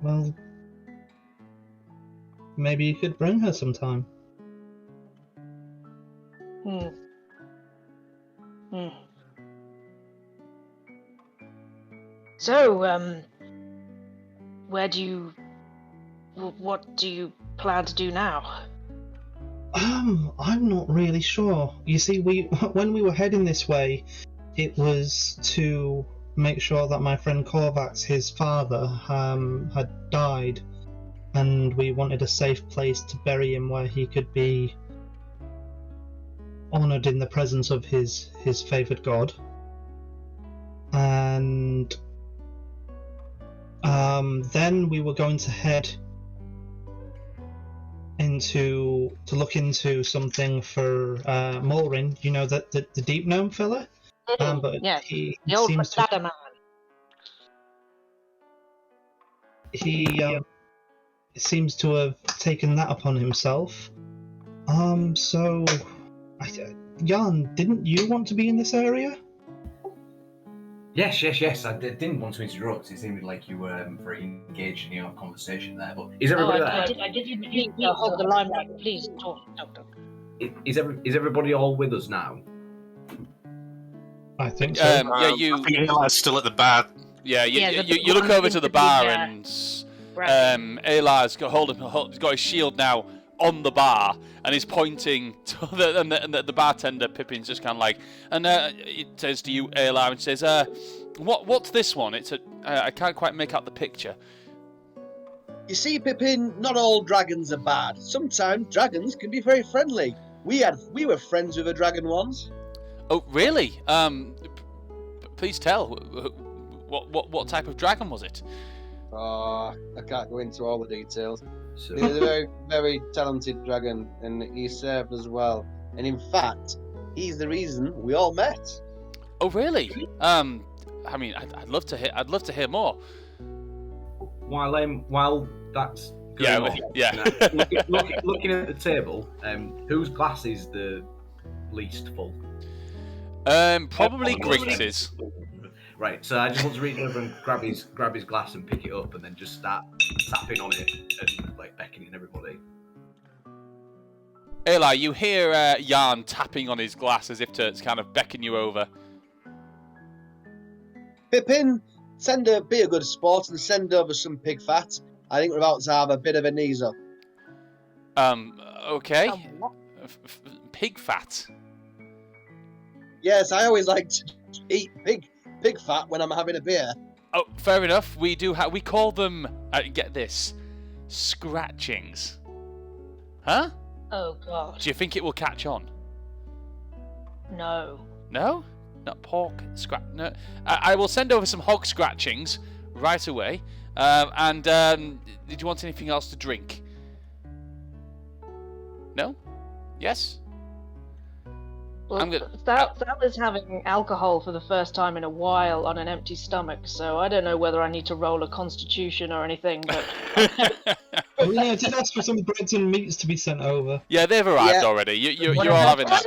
Speaker 4: Well, maybe you could bring her sometime.
Speaker 3: Hmm. So, what do you plan to do now?
Speaker 4: I'm not really sure. You see, when we were heading this way, it was to make sure that my friend Korvac, his father, had died, and we wanted a safe place to bury him where he could be honoured in the presence of his favoured god. And then we were going to head to look into something for Mulrin, you know, the deep gnome fella. But
Speaker 3: yeah,
Speaker 4: he
Speaker 3: the old
Speaker 4: seems
Speaker 3: Masada man.
Speaker 4: he seems to have taken that upon himself. So, Jan, didn't you want to be in this area?
Speaker 6: Yes. I didn't want to interrupt. It seemed like you were very engaged in your conversation there. But is everybody there?
Speaker 3: I didn't mean to hold the limelight. Please talk.
Speaker 6: Is everybody all with us now?
Speaker 4: I think so.
Speaker 2: I think Aelar's still at the bar.
Speaker 1: Yeah,
Speaker 3: Yeah,
Speaker 1: you look over to the bar
Speaker 3: yeah.
Speaker 1: and Aelar's got his shield now on the bar and he's pointing to the bartender Pippin's just kind of like, and it says to you, Aelar, and says, what's this one? It's I can't quite make out the picture.
Speaker 5: You see, Pippin, not all dragons are bad. Sometimes dragons can be very friendly. We were friends with a dragon once.
Speaker 1: Oh, really? Please tell. What type of dragon was it?
Speaker 7: I can't go into all the details.
Speaker 6: So,
Speaker 7: He was a very, very talented dragon, and he served us well. And in fact, he's the reason we all met.
Speaker 1: Oh, really? I mean, I'd love to hear more.
Speaker 6: while that's going on, looking at the table, whose glass is the least full?
Speaker 1: Probably Griggs's.
Speaker 6: Right, so I just want to reach over and grab his glass and pick it up, and then just start tapping on it and like beckoning everybody.
Speaker 1: Aelar, you hear Jan tapping on his glass as if to kind of beckon you over.
Speaker 5: Pippin, be a good sport and send over some pig fat. I think we're about to have a bit of a knees up.
Speaker 1: Okay. Pig fat.
Speaker 5: Yes, I always like to eat pig fat when I'm having a beer.
Speaker 1: Oh, fair enough. We call them. Get this, scratchings. Huh?
Speaker 3: Oh God.
Speaker 1: Do you think it will catch on?
Speaker 3: No.
Speaker 1: No, not pork scratch. No, I will send over some hog scratchings right away. And did you want anything else to drink? No? Yes?
Speaker 3: Well,
Speaker 1: I'm gonna-
Speaker 3: Sal is having alcohol for the first time in a while on an empty stomach, so I don't know whether I need to roll a constitution or anything, but
Speaker 4: Oh, yeah, I did ask for some breads and meats to be sent over.
Speaker 1: Yeah, they've arrived
Speaker 7: Yeah.
Speaker 1: already. You're
Speaker 5: What
Speaker 1: all
Speaker 5: about
Speaker 1: having that.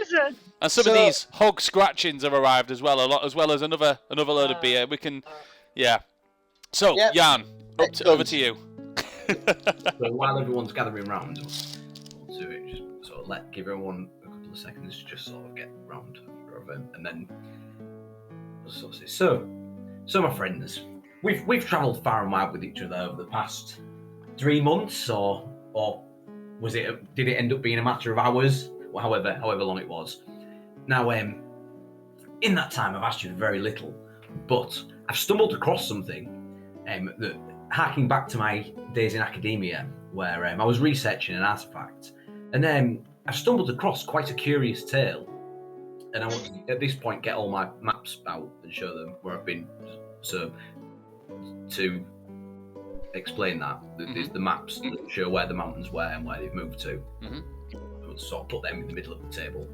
Speaker 1: And some of
Speaker 7: So-
Speaker 1: these hog scratchings have arrived as well, as well as another load of beer. We can, yeah. So,
Speaker 7: Yep.
Speaker 1: Jan, over
Speaker 7: Excellent.
Speaker 1: to you.
Speaker 6: So while everyone's gathering round, we'll do it. Just sort of give everyone a couple of seconds to just sort of get round, and then we'll sort of say, so my friends, we've travelled far and wide with each other over the past 3 months, or did it end up being a matter of hours, or however long it was. Now, in that time, I've asked you very little, but I've stumbled across something that, harking back to my days in academia, where I was researching an artifact, and I've stumbled across quite a curious tale, and I want to, at this point, get all my maps out and show them where I've been. So, to explain that, there's the maps that show where the mountains were and where they've moved to. We'll sort of put them in the middle of the table.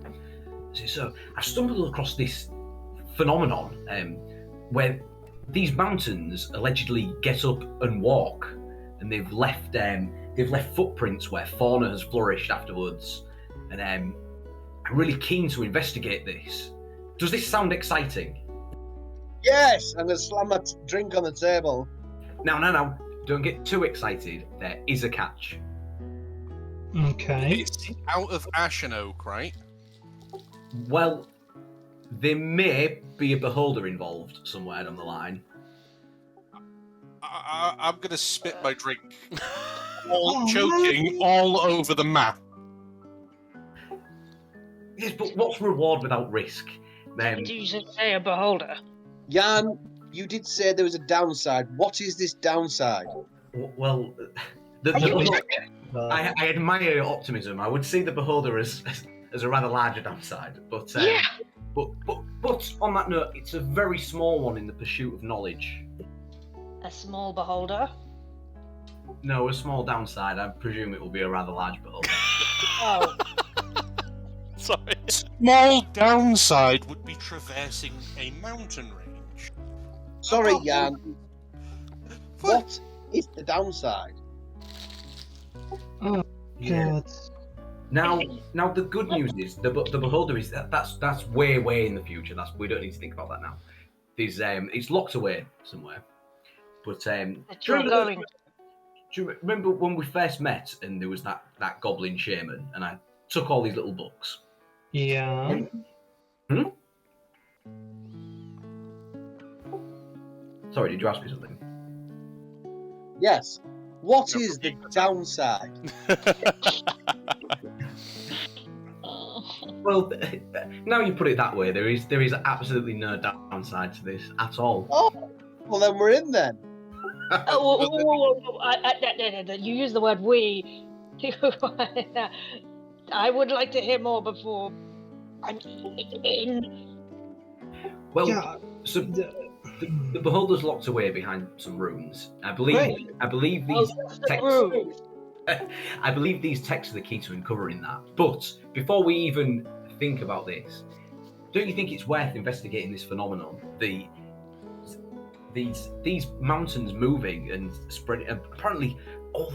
Speaker 6: So, I stumbled across this phenomenon where these mountains allegedly get up and walk, and they've left footprints where fauna has flourished afterwards. And I'm really keen to investigate this. Does this sound exciting?
Speaker 7: Yes, I'm going to slam my drink on the table.
Speaker 6: No. Don't get too excited. There is a catch.
Speaker 4: Okay.
Speaker 2: It's out of ashen oak, right?
Speaker 6: Well, there may be a beholder involved somewhere down the line.
Speaker 2: I'm going to spit my drink,
Speaker 4: Oh,
Speaker 2: choking all over the map.
Speaker 6: Yes, but what's reward without risk?
Speaker 3: did you say a beholder?
Speaker 7: Jan, you did say there was a downside. What is this downside?
Speaker 6: Well, I admire your optimism. I would see the beholder as a rather larger downside, but but on that note, it's a very small one in the pursuit of knowledge.
Speaker 3: A small beholder?
Speaker 6: No, a small downside. I presume it will be a rather large beholder.
Speaker 3: Oh,
Speaker 1: Sorry.
Speaker 2: Small downside would be traversing a mountain range.
Speaker 7: Sorry, Jan. What is the downside?
Speaker 4: Oh, God.
Speaker 6: Now the good news is the beholder is that's way in the future. We don't need to think about that now. It's locked away somewhere. But
Speaker 3: that you're going.
Speaker 6: do you remember when we first met and there was that goblin shaman and I took all these little books?
Speaker 4: Yeah.
Speaker 6: Sorry, did you ask me something?
Speaker 7: Yes. What is the downside?
Speaker 6: Well, now you put it that way, there is absolutely no downside to this at all.
Speaker 7: Oh, well then we're in then.
Speaker 3: You use the word we. I would like to hear more before I'm in.
Speaker 6: Well,
Speaker 4: Yeah.
Speaker 6: so the beholder's locked away behind some runes. I believe these texts.
Speaker 3: Room.
Speaker 6: I believe these texts are the key to uncovering that. But before we even think about this, don't you think it's worth investigating this phenomenon? These mountains moving and spreading. Apparently, all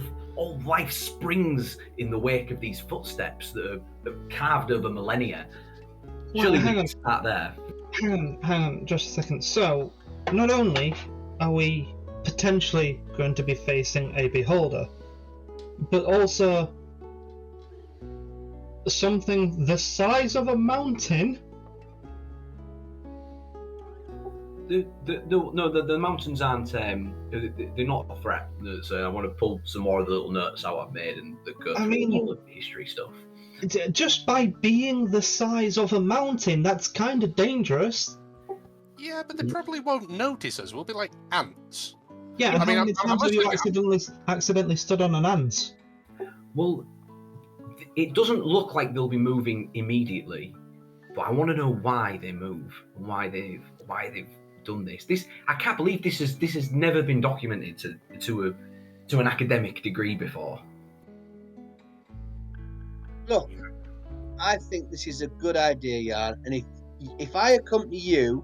Speaker 6: life springs in the wake of these footsteps that are carved over millennia. Surely we can start there.
Speaker 4: Hang on, just a second. So, not only are we potentially going to be facing a beholder, but also something the size of a mountain.
Speaker 6: The mountains aren't. They're not a threat. So I want to pull some more of the little notes out I've made and that go through all the history stuff.
Speaker 4: Just by being the size of a mountain, that's kind of dangerous.
Speaker 2: Yeah, but they probably won't notice us. We'll be like ants.
Speaker 4: Yeah,
Speaker 2: I
Speaker 4: how
Speaker 2: mean,
Speaker 4: many
Speaker 2: I'm
Speaker 4: times have you
Speaker 2: listening.
Speaker 4: accidentally stood on an ant?
Speaker 6: Well, it doesn't look like they'll be moving immediately, but I want to know why they move, and why they've done this. I can't believe this has never been documented to an academic degree before.
Speaker 7: Look, I think this is a good idea, Jan. And if I accompany you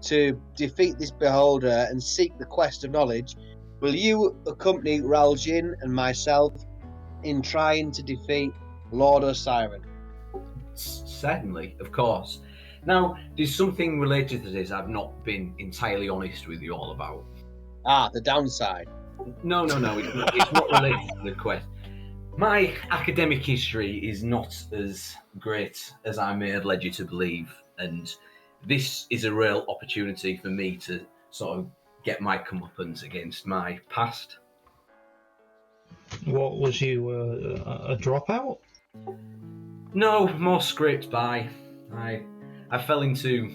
Speaker 7: to defeat this beholder and seek the quest of knowledge, will you accompany Raljin and myself in trying to defeat Lord Osiren?
Speaker 6: Certainly, of course. Now, there's something related to this I've not been entirely honest with you all about.
Speaker 7: Ah, the downside.
Speaker 6: No, it's not related to the quest. My academic history is not as great as I may have led you to believe, and this is a real opportunity for me to sort of get my comeuppance against my past.
Speaker 4: What was you, a dropout?
Speaker 6: No, more script by. I fell into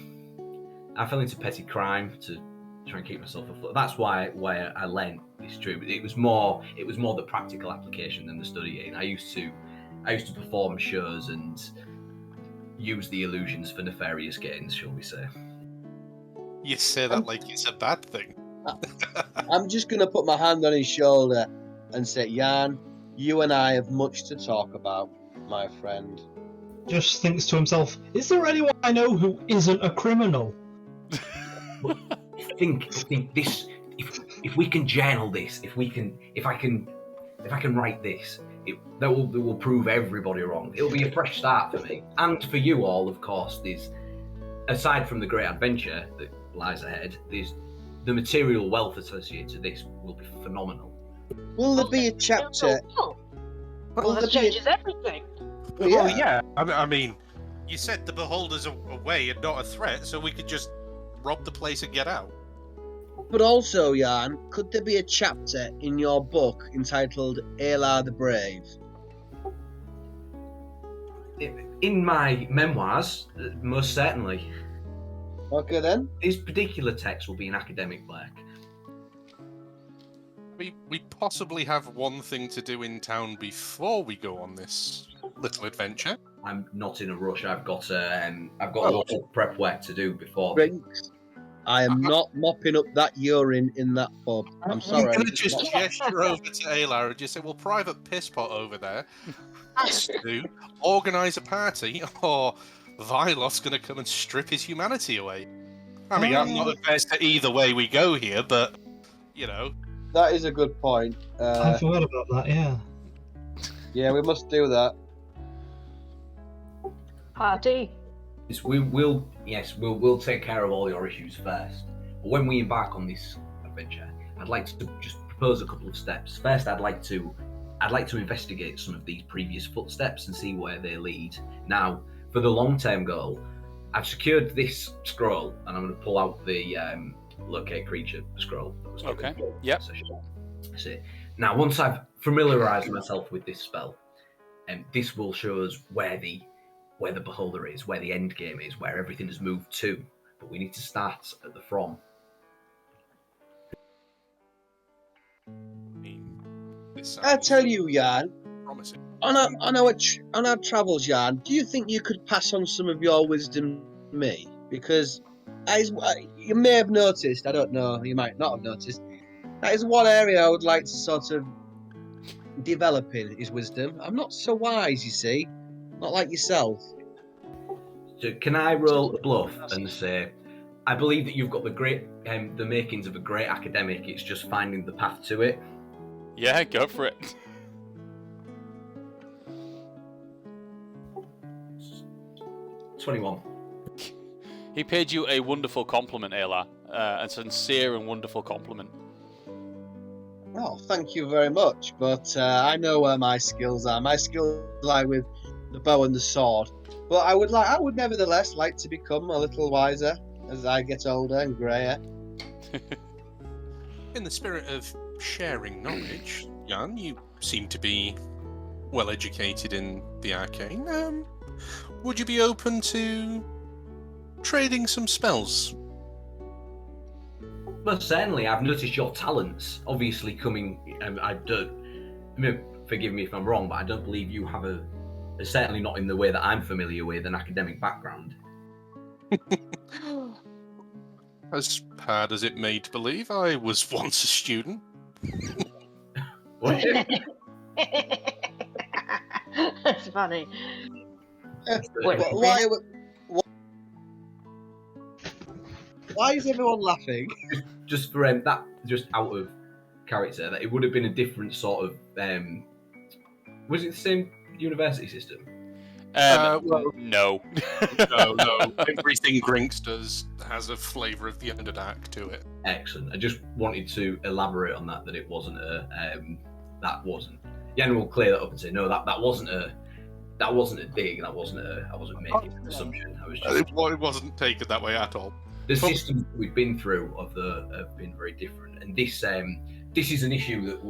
Speaker 6: petty crime to try and keep myself afloat. That's why I lent this true. It was more the practical application than the studying. I used to perform shows and use the illusions for nefarious gains, shall we say.
Speaker 2: You say that like it's a bad thing.
Speaker 7: I'm just going to put my hand on his shoulder and say, Jan, you and I have much to talk about, my friend.
Speaker 4: Just thinks to himself, is there anyone I know who isn't a criminal?
Speaker 6: Think this. If we can journal this, if I can write this, that will prove everybody wrong. It'll be a fresh start for me and for you all, of course. There's, aside from the great adventure that lies ahead, there's the material wealth associated to this will be phenomenal.
Speaker 7: Will there be a chapter?
Speaker 3: Well, that changes everything.
Speaker 2: Well, yeah. I mean, you said the beholder's away and not a threat, so we could just rob the place and get out.
Speaker 7: But also, Jan, could there be a chapter in your book entitled Aelar the Brave?
Speaker 6: In my memoirs, most certainly.
Speaker 7: Okay then.
Speaker 6: This particular text will be an academic work.
Speaker 2: We possibly have one thing to do in town before we go on this little adventure.
Speaker 6: I'm not in a rush. I've got a lot of prep work to do before.
Speaker 7: Drinks. I am not mopping up that urine in that pub. I'm sorry.
Speaker 2: I'm going to just gesture over to Aelar and just say, well, private piss pot over there has to organise a party or Vylof's going to come and strip his humanity away. I mean, I'm not adverse to either way we go here, but, you know.
Speaker 7: That is a good point.
Speaker 4: I forgot about that, yeah.
Speaker 7: Yeah, we must do that.
Speaker 3: Party.
Speaker 6: We'll take care of all your issues first. But when we embark on this adventure, I'd like to just propose a couple of steps. First, I'd like to investigate some of these previous footsteps and see where they lead. Now, for the long-term goal, I've secured this scroll, and I'm going to pull out the locate creature scroll. That was
Speaker 1: Okay. Yep.
Speaker 6: So, now, once I've familiarised myself with this spell, this will show us where the beholder is, where the end game is, where everything has moved to. But we need to start at the from.
Speaker 7: I tell you, Jan,
Speaker 2: Promising.
Speaker 7: on our travels, Jan, do you think you could pass on some of your wisdom to me? Because you may have noticed, I don't know, you might not have noticed, that is one area I would like to sort of develop in, is wisdom. I'm not so wise, you see. Not like yourself.
Speaker 6: So can I roll a bluff and say, I believe that you've got the makings of a great academic. It's just finding the path to it.
Speaker 1: Yeah, go for it.
Speaker 6: 21.
Speaker 1: He paid you a wonderful compliment, Aelar. A sincere and wonderful compliment.
Speaker 7: Oh, thank you very much. But I know where my skills are. My skills lie with the bow and the sword. But I would nevertheless like to become a little wiser as I get older and greyer.
Speaker 2: In the spirit of sharing knowledge, Jan, you seem to be well educated in the arcane. Would you be open to trading some spells?
Speaker 6: Well, certainly, I've noticed your talents. Obviously, coming. Forgive me if I'm wrong, but I don't believe you have certainly not in the way that I'm familiar with, an academic background.
Speaker 2: As hard as it may to believe, I was once a student.
Speaker 6: Was you?
Speaker 3: That's funny.
Speaker 5: Why, why is everyone laughing?
Speaker 6: Just for that, just out of character, that it would have been a different sort of. Was it the same university system?
Speaker 2: Well,
Speaker 1: No.
Speaker 2: no. Everything Grinks does has a flavour of the Underdark to it.
Speaker 6: Excellent. I just wanted to elaborate on that it wasn't a. That wasn't. Yen will clear that up and say no. That wasn't a. That wasn't a dig. I wasn't making an assumption. I was just.
Speaker 2: It wasn't taken that way at all.
Speaker 6: The systems we've been through have been very different, and this is an issue that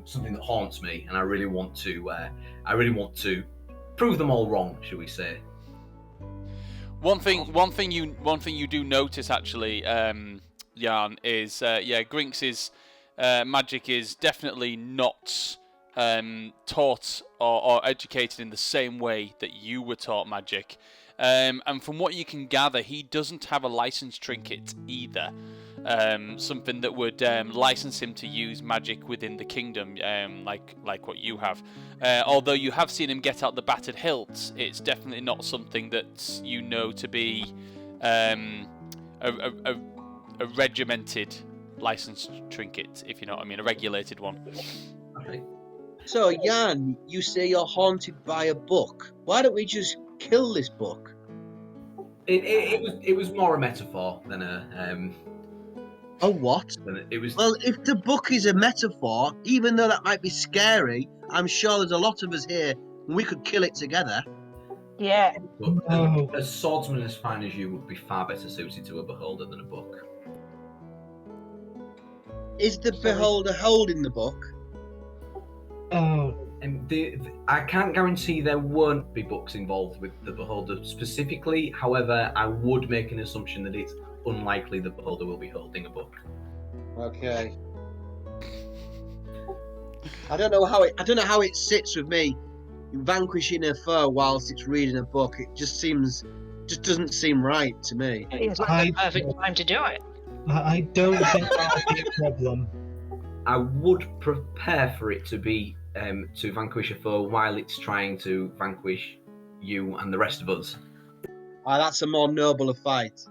Speaker 6: something that haunts me, and I really want to prove them all wrong, shall we say? One
Speaker 1: thing you do notice actually, Jan, is Grinx's magic is definitely not taught or educated in the same way that you were taught magic. And from what you can gather, he doesn't have a license trinket either. Something that would license him to use magic within the kingdom, like what you have. Although you have seen him get out the battered hilt, it's definitely not something that you know to be a regimented license trinket, if you know what I mean, a regulated one.
Speaker 6: Okay.
Speaker 7: So, Jan, you say you're haunted by a book. Why don't we just kill this book?
Speaker 6: It was more a metaphor than a.
Speaker 7: A what?
Speaker 6: It was.
Speaker 7: Well, if the book is a metaphor, even though that might be scary, I'm sure there's a lot of us here and we could kill it together.
Speaker 3: Yeah.
Speaker 6: But a swordsman as fine as you would be far better suited to a beholder than a book.
Speaker 7: Is the beholder holding the book?
Speaker 4: Oh.
Speaker 6: I can't guarantee there won't be books involved with the beholder specifically. However, I would make an assumption that it's unlikely the beholder will be holding a book.
Speaker 7: Okay. I don't know how it sits with me, vanquishing a foe whilst it's reading a book. It just doesn't seem right to me.
Speaker 3: It's like the perfect time to do it.
Speaker 4: I don't think that would be a problem.
Speaker 6: I would prepare for it to be to vanquish a foe while it's trying to vanquish you and the rest of us.
Speaker 7: That's a more noble a fight.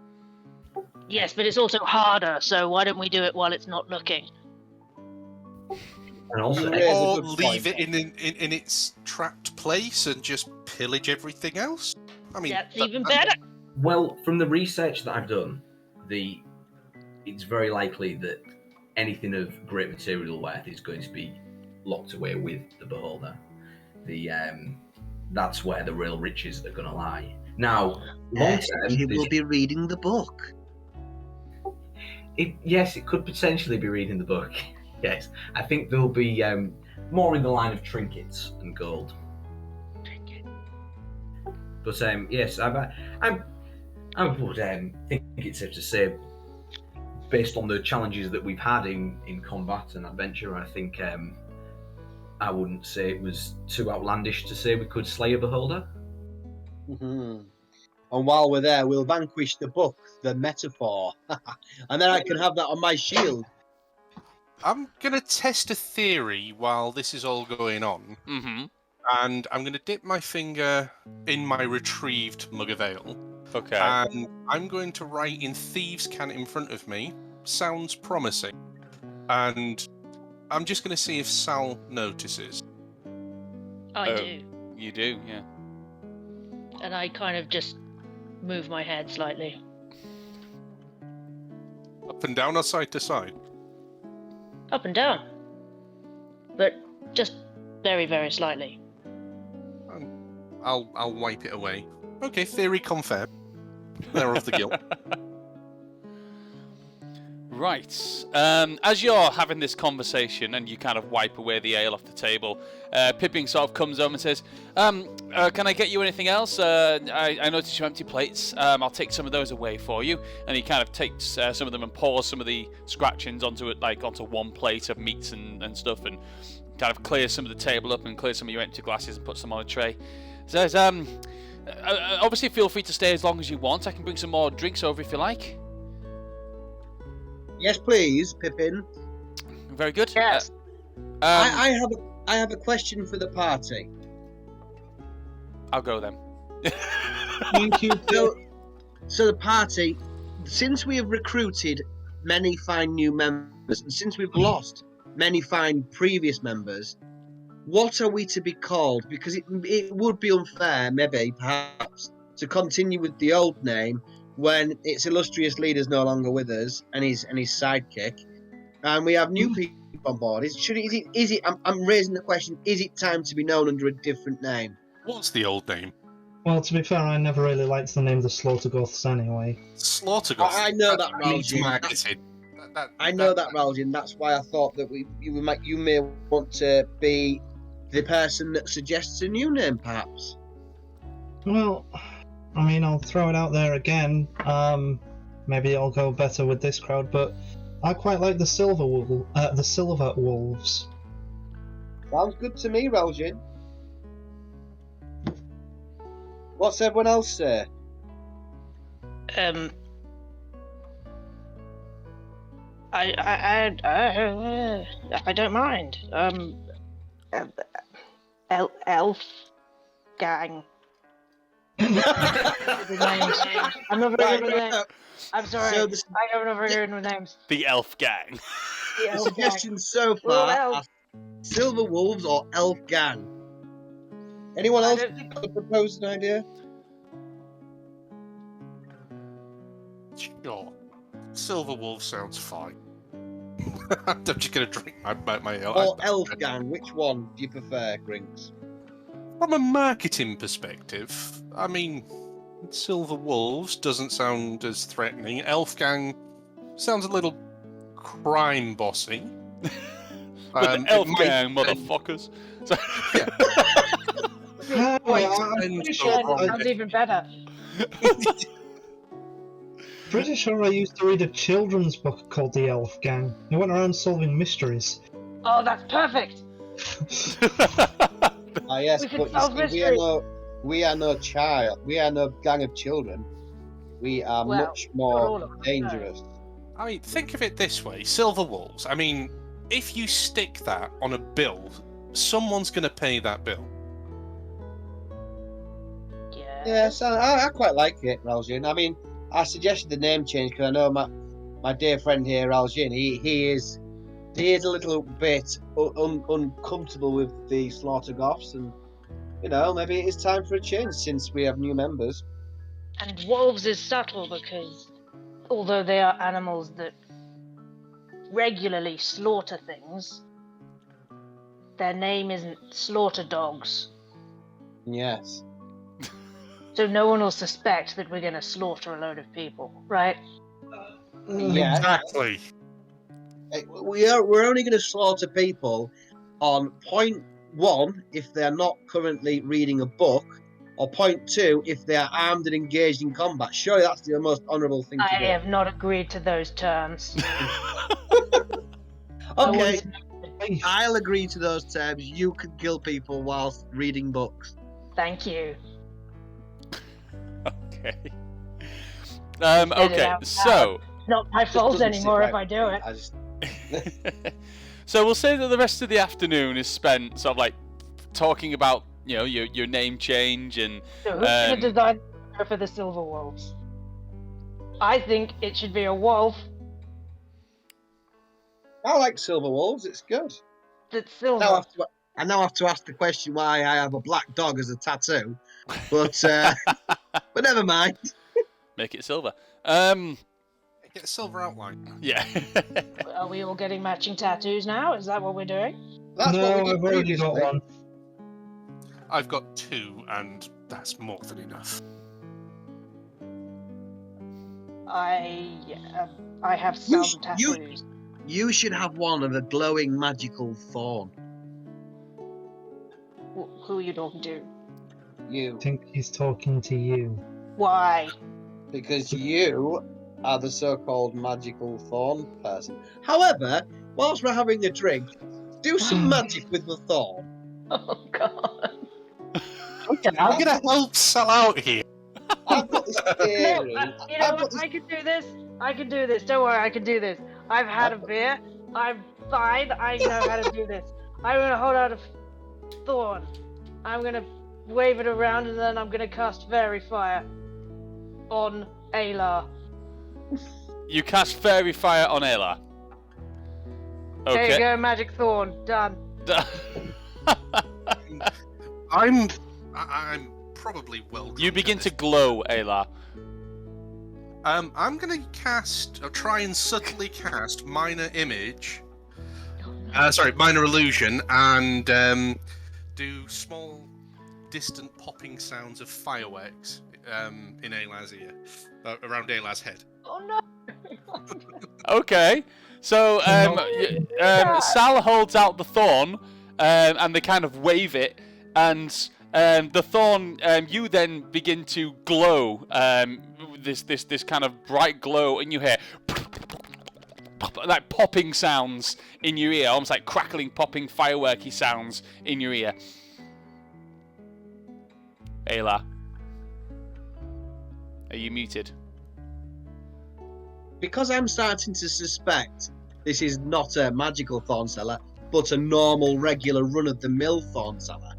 Speaker 3: Yes, but it's also harder, so why don't we do it while it's not looking?
Speaker 6: And also,
Speaker 2: Or leave it in its trapped place and just pillage everything else? I mean,
Speaker 3: That's even better.
Speaker 6: well, from the research that I've done, it's very likely that anything of great material worth is going to be locked away with the beholder. That's where the real riches are going to lie. Now, long term,
Speaker 7: he will be reading the book.
Speaker 6: Yes, it could potentially be reading the book. Yes, I think there'll be more in the line of trinkets and gold. But yes, I would think it's safe to say, based on the challenges that we've had in combat and adventure, I think I wouldn't say it was too outlandish to say we could slay a beholder.
Speaker 7: Mm-hmm. And while we're there, we'll vanquish the book, the metaphor, and then I can have that on my shield.
Speaker 2: I'm going to test a theory while this is all going on.
Speaker 1: Mm-hmm.
Speaker 2: And I'm going to dip my finger in my retrieved mug of ale.
Speaker 1: Okay.
Speaker 2: And I'm going to write in Thieves' Cant in front of me. Sounds promising. And I'm just going to see if Sal notices.
Speaker 3: I do.
Speaker 1: You do, yeah.
Speaker 3: And I kind of just move my head slightly.
Speaker 2: Up and down or side to side?
Speaker 3: Up and down. But just very, very slightly.
Speaker 2: I'll wipe it away. Okay, theory confirmed. They're off the guilt.
Speaker 1: Right. As you're having this conversation and you kind of wipe away the ale off the table, Pippin sort of comes over and says, can I get you anything else? I noticed you empty plates. I'll take some of those away for you. And he kind of takes some of them and pours some of the scratchings onto one plate of meats and stuff, and kind of clears some of the table up and clears some of your empty glasses and puts them on a tray. Says, obviously feel free to stay as long as you want. I can bring some more drinks over if you like.
Speaker 7: Yes, please, Pippin.
Speaker 1: Very good.
Speaker 3: Yes.
Speaker 7: I have a question for the party.
Speaker 1: I'll go then.
Speaker 4: Thank you.
Speaker 7: So the party, since we have recruited many fine new members, and since we've lost many fine previous members, what are we to be called? Because it would be unfair, maybe, perhaps, to continue with the old name when its illustrious leader's no longer with us and his sidekick, and we have new people on board. Is it? I'm raising the question: is it time to be known under a different name?
Speaker 2: What's the old name?
Speaker 4: Well, to be fair, I never really liked the name the Slaughtergoths anyway.
Speaker 2: Slaughtergoth.
Speaker 7: I know that,
Speaker 2: needs
Speaker 7: Raljin.
Speaker 2: marketed.
Speaker 7: I know that, Raljin. That's why I thought that you may want to be the person that suggests a new name, perhaps.
Speaker 4: Well, I mean, I'll throw it out there again. Maybe it'll go better with this crowd, but I quite like the Silver Wolves.
Speaker 7: Sounds good to me, Raljin. What's everyone else say?
Speaker 3: I don't mind. Elf gang. I'm not very good with names. I'm sorry.
Speaker 7: So
Speaker 3: I don't know very good with names.
Speaker 1: The elf gang.
Speaker 3: The
Speaker 7: the
Speaker 3: elf gang.
Speaker 7: suggestions so
Speaker 3: Well,
Speaker 7: far
Speaker 3: elf.
Speaker 7: are Silver Wolves or Elf Gang. Anyone else propose an idea?
Speaker 2: Sure. Silver Wolf sounds fine. I'm just going to drink my ale.
Speaker 7: Or Elf Gang? Which one do you prefer, Grinks?
Speaker 2: From a marketing perspective, I mean, Silver Wolves doesn't sound as threatening. Elf Gang sounds a little crime bossy.
Speaker 1: With the elf
Speaker 2: it might-
Speaker 1: gang, motherfuckers. So-
Speaker 7: I'm
Speaker 4: pretty sure
Speaker 3: Sounds even better.
Speaker 4: Pretty sure I used to read a children's book called The Elf Gang. It went around solving mysteries.
Speaker 3: Oh, that's perfect.
Speaker 7: yes,
Speaker 3: We could
Speaker 7: but you
Speaker 3: solve
Speaker 7: see,
Speaker 3: mysteries.
Speaker 7: we are no child. We are no gang of children. We are
Speaker 3: Well,
Speaker 7: much
Speaker 3: not all
Speaker 7: more
Speaker 3: of them, no.
Speaker 7: dangerous.
Speaker 2: I mean, think of it this way: Silver Wolves. I mean, if you stick that on a bill, someone's going to pay that bill.
Speaker 7: Yes, I quite like it, Raljin. I mean, I suggested the name change because I know my dear friend here, Raljin. He is a little bit uncomfortable with the Slaughtergoths, and maybe it is time for a change since we have new members.
Speaker 3: And wolves is subtle because although they are animals that regularly slaughter things, their name isn't slaughter dogs.
Speaker 7: Yes.
Speaker 3: So no one will suspect that we're going to slaughter a load of people, right?
Speaker 7: Yeah.
Speaker 2: Exactly.
Speaker 7: We're only going to slaughter people on point 1 if they are not currently reading a book, or point 2 if they are armed and engaged in combat. Surely that's the most honourable thing to
Speaker 3: I
Speaker 7: do.
Speaker 3: have not agreed to those terms.
Speaker 7: Okay, I'll agree to those terms. You can kill people whilst reading books.
Speaker 3: Thank you.
Speaker 1: Okay.
Speaker 3: Get it
Speaker 1: Okay,
Speaker 3: out
Speaker 1: so
Speaker 3: Not my fault
Speaker 7: doesn't sit
Speaker 3: anymore
Speaker 7: right
Speaker 3: if I do it.
Speaker 7: I just
Speaker 1: so we'll say that the rest of the afternoon is spent sort of like talking about your name change and
Speaker 3: So who's going to design for the Silver Wolves? I think it should be a wolf
Speaker 7: I like Silver Wolves. It's good.
Speaker 3: that's silver.
Speaker 7: I now have to ask the question why I have a black dog as a tattoo, but but never mind.
Speaker 1: make it silver.
Speaker 2: Get a silver outline.
Speaker 1: Yeah.
Speaker 3: Are we all getting matching tattoos now? Is that what we're doing?
Speaker 7: That's
Speaker 4: no,
Speaker 7: what we did
Speaker 4: I've already got
Speaker 7: previously.
Speaker 4: one.
Speaker 2: I've got 2, and that's more than enough.
Speaker 3: I have some
Speaker 7: You-
Speaker 3: tattoos.
Speaker 7: You should have one of a glowing magical fawn.
Speaker 3: Who are you talking to?
Speaker 7: You,
Speaker 4: I think he's talking to you.
Speaker 3: Why?
Speaker 7: because you are the so-called magical fawn person. However, whilst we're having a drink, do some magic with the thorn.
Speaker 3: Oh God.
Speaker 2: Okay, I'm going to help sell out here.
Speaker 7: I've got this theory.
Speaker 3: No, you know
Speaker 7: I've got
Speaker 3: what?
Speaker 7: this
Speaker 3: I can do this. I can do this. Don't worry, I can do this. I've had a beer. I'm fine. I know how to do this. I'm gonna hold out a thorn. I'm gonna wave it around, and then I'm gonna cast Fairy Fire on Aelar.
Speaker 1: You cast Fairy Fire on Aelar.
Speaker 3: There you
Speaker 1: Okay.
Speaker 3: go, Magic Thorn. Done.
Speaker 2: I'm probably well.
Speaker 1: You begin to glow, Aelar.
Speaker 2: I'm gonna try and subtly cast minor image. Minor illusion, and do small, distant popping sounds of fireworks in Aelar's ear, around Aelar's head.
Speaker 3: Oh no!
Speaker 1: Okay. So Sal holds out the thorn, and they kind of wave it, and the thorn, you then begin to glow, this kind of bright glow, and you hear like popping sounds in your ear, almost like crackling, popping, fireworky sounds in your ear. Aelar, are you muted?
Speaker 7: Because I'm starting to suspect this is not a magical thorn seller, but a normal, regular, run-of-the-mill thorn seller.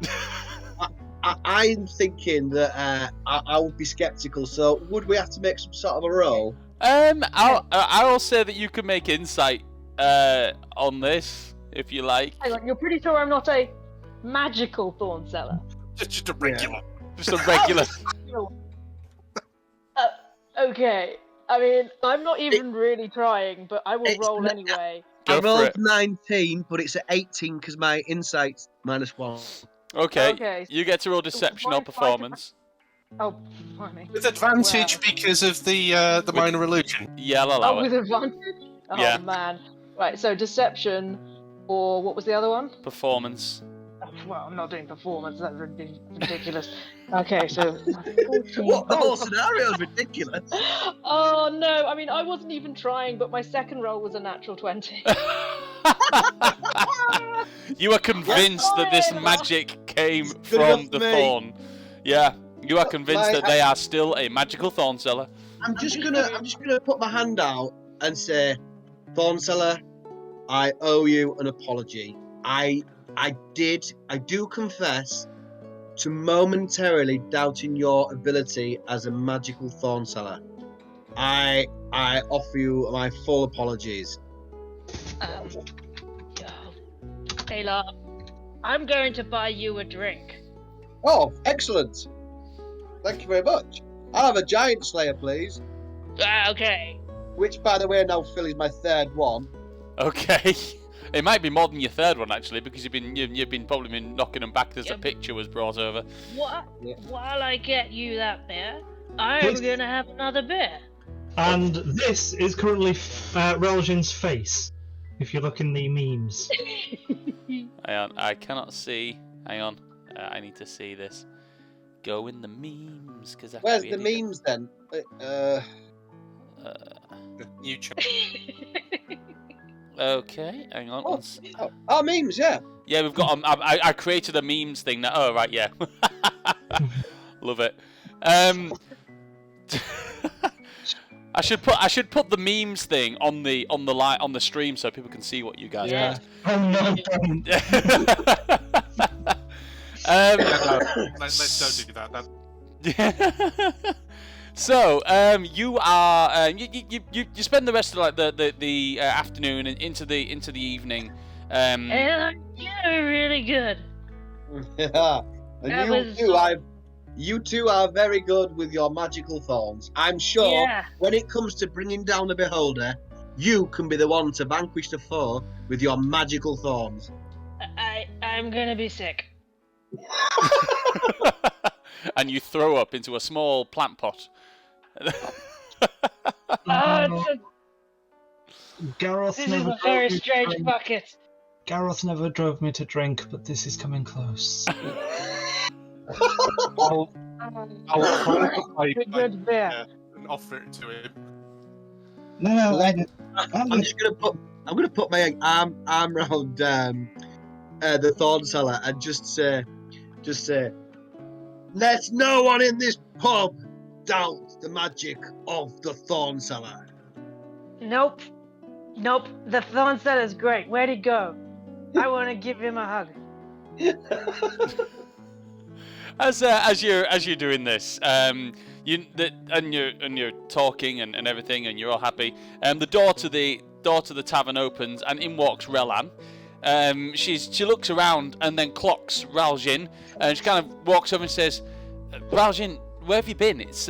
Speaker 7: I'm thinking that I would be skeptical. So, would we have to make some sort of a roll?
Speaker 1: I'll say that you can make insight on this if you like.
Speaker 3: Hang on, you're pretty sure I'm not a magical thorn seller?
Speaker 2: Just a regular.
Speaker 1: Just a regular.
Speaker 3: Okay. I mean, I'm not even really trying, but I will
Speaker 7: It's
Speaker 3: roll
Speaker 7: not-
Speaker 3: anyway.
Speaker 1: Go
Speaker 7: I
Speaker 1: for
Speaker 7: rolled
Speaker 1: it.
Speaker 7: 19, but it's at 18 because my insight's -1.
Speaker 1: Okay.
Speaker 3: Okay.
Speaker 1: You get to roll deception or
Speaker 3: Mine-
Speaker 1: performance.
Speaker 3: Oh, funny.
Speaker 2: With advantage because of the minor illusion.
Speaker 1: Yeah, I'll allow
Speaker 3: Oh,
Speaker 1: it.
Speaker 3: with advantage? Oh,
Speaker 1: Yeah.
Speaker 3: man. Right, so deception, or what was the other one?
Speaker 1: Performance.
Speaker 3: Oh, well, I'm not doing performance, that's ridiculous. Okay, so... 14.
Speaker 7: What? The whole scenario is ridiculous.
Speaker 3: Oh, no, I mean, I wasn't even trying, but my second roll was a natural 20.
Speaker 1: You are convinced that this
Speaker 3: fine.
Speaker 1: magic came
Speaker 7: Good
Speaker 1: from
Speaker 7: enough
Speaker 1: the
Speaker 7: for me.
Speaker 1: thorn. Yeah, you are convinced
Speaker 7: My-
Speaker 1: that they are still a magical thorn seller.
Speaker 7: I'm just gonna put my hand out and say, thorn seller, I owe you an apology. I do confess to momentarily doubting your ability as a magical thorn seller. I offer you my full apologies.
Speaker 3: Aelar, I'm going to buy you a drink.
Speaker 7: Oh, excellent. Thank you very much. I'll have a giant slayer, please.
Speaker 3: Okay.
Speaker 7: Which, by the way, now Phil is my third one.
Speaker 1: Okay. It might be more than your third one actually, because you've been probably been knocking them back as the
Speaker 3: Yep.
Speaker 1: picture was brought over.
Speaker 7: Yeah.
Speaker 3: While I get you that beer, I'm
Speaker 4: Please.
Speaker 3: gonna have another beer.
Speaker 4: And this is currently Raljin's face. If you look in the memes.
Speaker 1: Hang on, I cannot see. Hang on, I need to see this. Go in the memes, because
Speaker 7: Where's the memes then?
Speaker 2: New chat.
Speaker 1: Okay, hang on.
Speaker 7: Oh, oh, memes, yeah.
Speaker 1: Yeah, we've got. I created a memes thing now. Oh right, yeah. Love it. I should put the memes thing on the stream so people can see what you guys
Speaker 3: Yeah.
Speaker 4: Oh no, don't.
Speaker 2: Let's don't do that.
Speaker 1: So, you are you spend the rest of the afternoon and into the evening.
Speaker 3: Aelar, you're really good.
Speaker 7: Yeah.
Speaker 3: That
Speaker 7: And
Speaker 3: was-
Speaker 7: you two are very good with your magical thorns. I'm sure
Speaker 3: Yeah.
Speaker 7: when it comes to bringing down the beholder, you can be the one to vanquish the foe with your magical thorns.
Speaker 3: I'm gonna be sick.
Speaker 1: And you throw up into a small plant pot.
Speaker 4: Gareth
Speaker 3: This is
Speaker 4: never
Speaker 3: a very
Speaker 4: drove me to
Speaker 3: strange
Speaker 4: drink.
Speaker 3: bucket.
Speaker 4: Gareth never drove me to drink, but this is coming close.
Speaker 2: I'll try to put
Speaker 3: Good, good beer.
Speaker 2: and offer it to him.
Speaker 4: No,
Speaker 7: I'm gonna put my arm around the thorn seller and just say, let no one in this pub doubt the magic of the thorn seller.
Speaker 3: Nope. The thorn seller's great. Where'd he go? I want to give him a hug.
Speaker 1: as you're doing this, you're talking and everything, and you're all happy. The door to the tavern opens, and in walks Relan. She looks around and then clocks Raljin, and she kind of walks over and says, "Raljin, where have you been? It's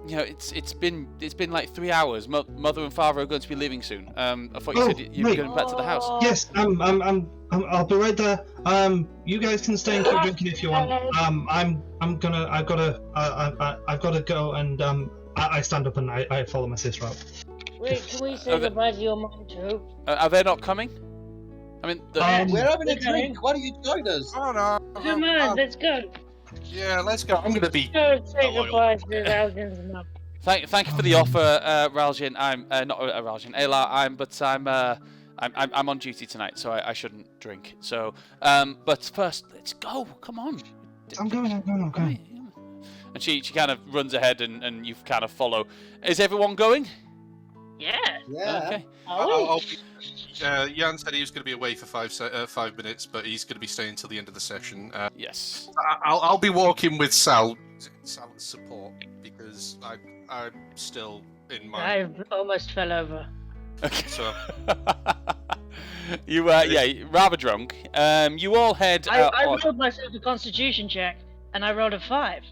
Speaker 1: it's been like 3 hours. Mother and father are going to be leaving soon. I thought you said you were going back to the house."
Speaker 4: Yes, I'll be right there. You guys can stay and keep drinking if you want. I've gotta go, and I stand up and I follow my sister out.
Speaker 8: Wait, can we say goodbye to your mom too?
Speaker 1: Are they not coming? I mean,
Speaker 7: we're having a drink. Why don't you join us?
Speaker 2: Oh no.
Speaker 8: Come on, let's go.
Speaker 2: Yeah, let's go. I'm gonna be.
Speaker 8: Go say goodbye to Raljin's mom.
Speaker 1: Thank you for the offer, Raljin. I'm not Raljin, Aelar. I'm on duty tonight, so I shouldn't drink. So, but first, let's go. Come on.
Speaker 4: I'm going.
Speaker 1: And she kind of runs ahead, and you kind of follow. Is everyone going?
Speaker 3: Yeah.
Speaker 7: Yeah.
Speaker 1: Okay.
Speaker 2: Jan said he was going to be away for 5 minutes, but he's going to be staying until the end of the session.
Speaker 1: Yes.
Speaker 2: I'll be walking with Sal's support because I'm still in my.
Speaker 8: I almost fell over.
Speaker 1: Okay.
Speaker 2: So.
Speaker 1: You rather drunk. You all head out.
Speaker 8: I rolled myself a Constitution check, and I rolled a 5.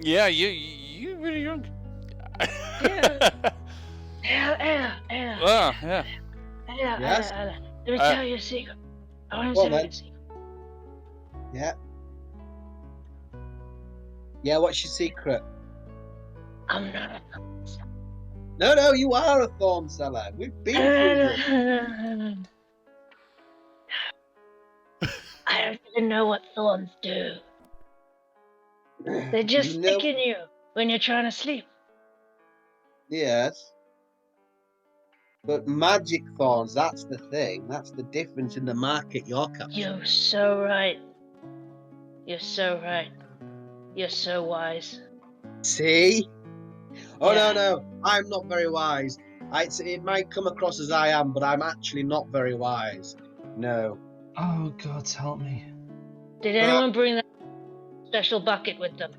Speaker 1: Yeah, you really drunk.
Speaker 8: Yeah.
Speaker 1: Oh, yeah.
Speaker 7: Yes?
Speaker 8: Let me tell you a secret. I want to
Speaker 7: Well,
Speaker 8: tell you
Speaker 7: then.
Speaker 8: a secret.
Speaker 7: Yeah. Yeah, what's your secret?
Speaker 8: I'm not.
Speaker 7: No, you are a thorn seller. We've been through this.
Speaker 8: I don't even know what thorns do. They just
Speaker 7: You know-
Speaker 8: stick in you when you're trying to sleep.
Speaker 7: Yes. But magic thorns, that's the thing. That's the difference in the market you're capturing.
Speaker 8: You're so right. You're so right. You're so wise.
Speaker 7: See? Oh,
Speaker 8: Yeah.
Speaker 7: no. I'm not very wise. It might come across as I am, but I'm actually not very wise. No.
Speaker 4: Oh, God, help me.
Speaker 8: Did anyone bring that special bucket with them?